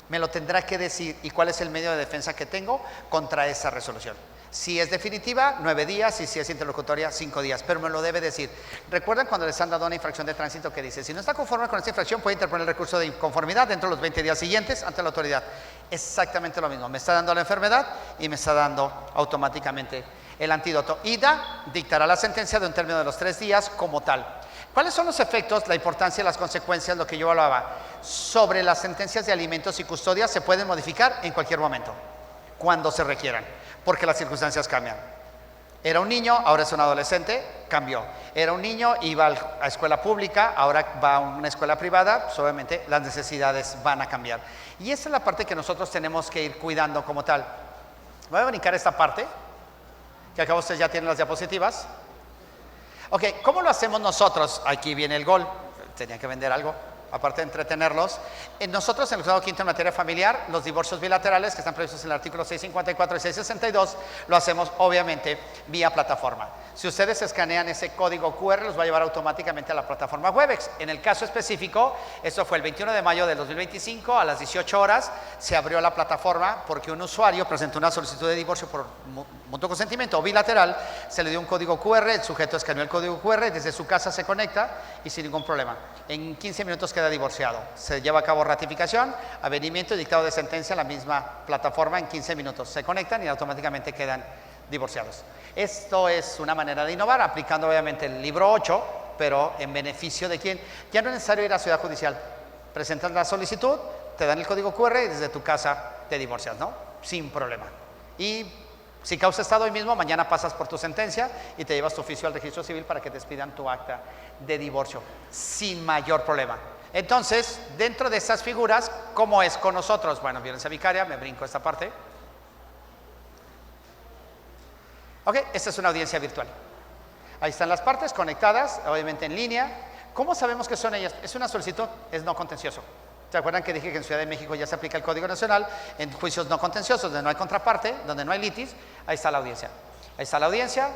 Me lo tendrá que decir y cuál es el medio de defensa que tengo contra esa resolución. Si es definitiva, 9 días y si es interlocutoria, 5 días, pero me lo debe decir. ¿Recuerdan cuando les han dado una infracción de tránsito que dice, si no está conforme con esta infracción puede interponer el recurso de inconformidad dentro de los 20 días siguientes ante la autoridad? Exactamente lo mismo, me está dando la enfermedad y me está dando automáticamente el antídoto. IDA dictará la sentencia de un término de los 3 días como tal. ¿Cuáles son los efectos, la importancia, las consecuencias, lo que yo hablaba? Sobre las sentencias de alimentos y custodia se pueden modificar en cualquier momento, cuando se requieran, porque las circunstancias cambian. Era un niño, ahora es un adolescente, cambió. Era un niño, iba a escuela pública, ahora va a una escuela privada, pues obviamente las necesidades van a cambiar. Y esa es la parte que nosotros tenemos que ir cuidando como tal. Voy a brincar esta parte, que acá ustedes ya tienen las diapositivas. Ok, ¿cómo lo hacemos nosotros? Aquí viene el gol, tenía que vender algo. aparte de entretenerlos. Nosotros en el Juzgado Quinto en materia familiar, los divorcios bilaterales que están previstos en el artículo 654 y 662, lo hacemos obviamente vía plataforma. Si ustedes escanean ese código QR, los va a llevar automáticamente a la plataforma Webex. En el caso específico, eso fue el 21 de mayo del 2025, a las 18 horas, se abrió la plataforma porque un usuario presentó una solicitud de divorcio por mutuo consentimiento o bilateral, se le dio un código QR, el sujeto escaneó el código QR, desde su casa se conecta y sin ningún problema. En 15 minutos queda divorciado. Se lleva a cabo ratificación, avenimiento y dictado de sentencia en la misma plataforma en 15 minutos. Se conectan y automáticamente quedan divorciados. Esto es una manera de innovar, aplicando obviamente el libro 8, pero en beneficio de quien. Ya no es necesario ir a Ciudad Judicial. Presentan la solicitud, te dan el código QR y desde tu casa te divorcias, ¿no? Sin problema. Y si causa estado hoy mismo, mañana pasas por tu sentencia y te llevas tu oficio al registro civil para que te expidan tu acta de divorcio, sin mayor problema. Entonces, dentro de estas figuras, ¿cómo es con nosotros? Bueno, violencia vicaria, me brinco esta parte. Ok, esta es una audiencia virtual. Ahí están las partes conectadas, obviamente en línea. ¿Cómo sabemos que son ellas? Es una solicitud, es no contencioso. ¿Se acuerdan que dije que en Ciudad de México ya se aplica el Código Nacional en juicios no contenciosos, donde no hay contraparte, donde no hay litis? Ahí está la audiencia. Ahí está la audiencia,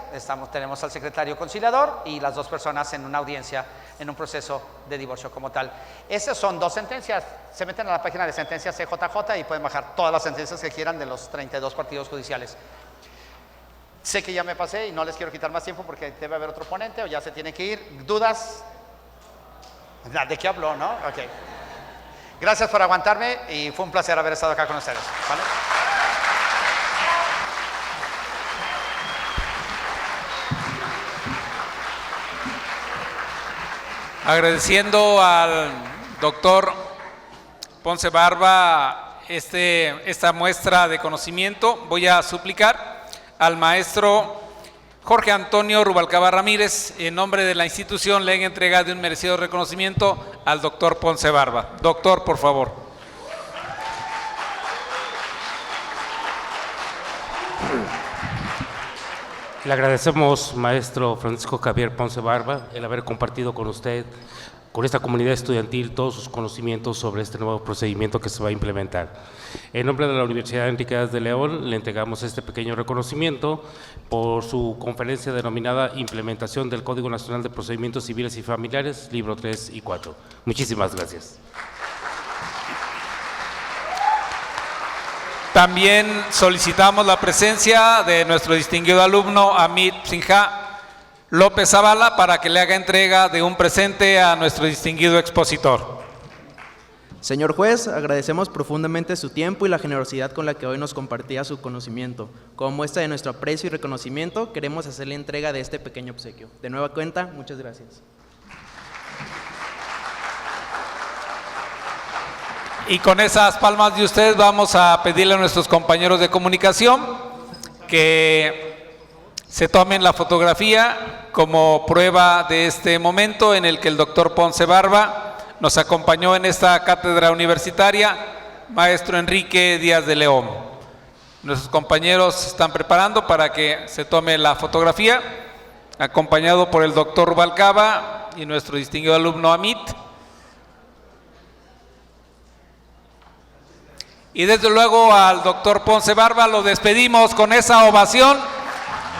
tenemos al secretario conciliador y las dos personas en una audiencia, en un proceso de divorcio como tal. Esas son dos sentencias. Se meten a la página de sentencias CJJ y pueden bajar todas las sentencias que quieran de los 32 partidos judiciales. Sé que ya me pasé y no les quiero quitar más tiempo porque debe haber otro ponente o ya se tiene que ir. ¿Dudas? ¿De qué habló, no? Ok. Gracias por aguantarme y fue un placer haber estado acá con ustedes. ¿Vale? Agradeciendo al doctor Ponce Barba esta muestra de conocimiento, voy a suplicar al maestro Jorge Antonio Rubalcaba Ramírez, en nombre de la institución, le haga entrega de un merecido reconocimiento al doctor Ponce Barba. Doctor, por favor. Le agradecemos, maestro Francisco Javier Ponce Barba, el haber compartido con usted, con esta comunidad estudiantil, todos sus conocimientos sobre este nuevo procedimiento que se va a implementar. En nombre de la Universidad Enrique Díaz de León, le entregamos este pequeño reconocimiento por su conferencia denominada Implementación del Código Nacional de Procedimientos Civiles y Familiares, libro 3 y 4. Muchísimas gracias. También solicitamos la presencia de nuestro distinguido alumno Amit Sinha López Zavala para que le haga entrega de un presente a nuestro distinguido expositor. Señor juez, agradecemos profundamente su tiempo y la generosidad con la que hoy nos compartía su conocimiento. Como muestra de nuestro aprecio y reconocimiento, queremos hacerle entrega de este pequeño obsequio. De nueva cuenta, muchas gracias. Y con esas palmas de usted vamos a pedirle a nuestros compañeros de comunicación que se tomen la fotografía como prueba de este momento en el que el doctor Ponce Barba nos acompañó en esta cátedra universitaria, maestro Enrique Díaz de León. Nuestros compañeros se están preparando para que se tome la fotografía, acompañado por el doctor Rubalcaba y nuestro distinguido alumno Amit. Y desde luego al doctor Ponce Barba lo despedimos con esa ovación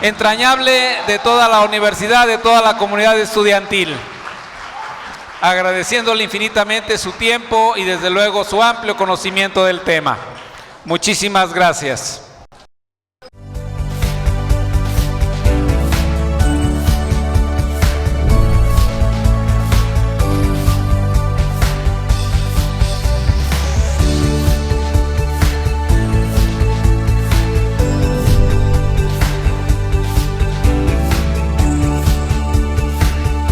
entrañable de toda la universidad, de toda la comunidad estudiantil, agradeciéndole infinitamente su tiempo y desde luego su amplio conocimiento del tema. Muchísimas gracias.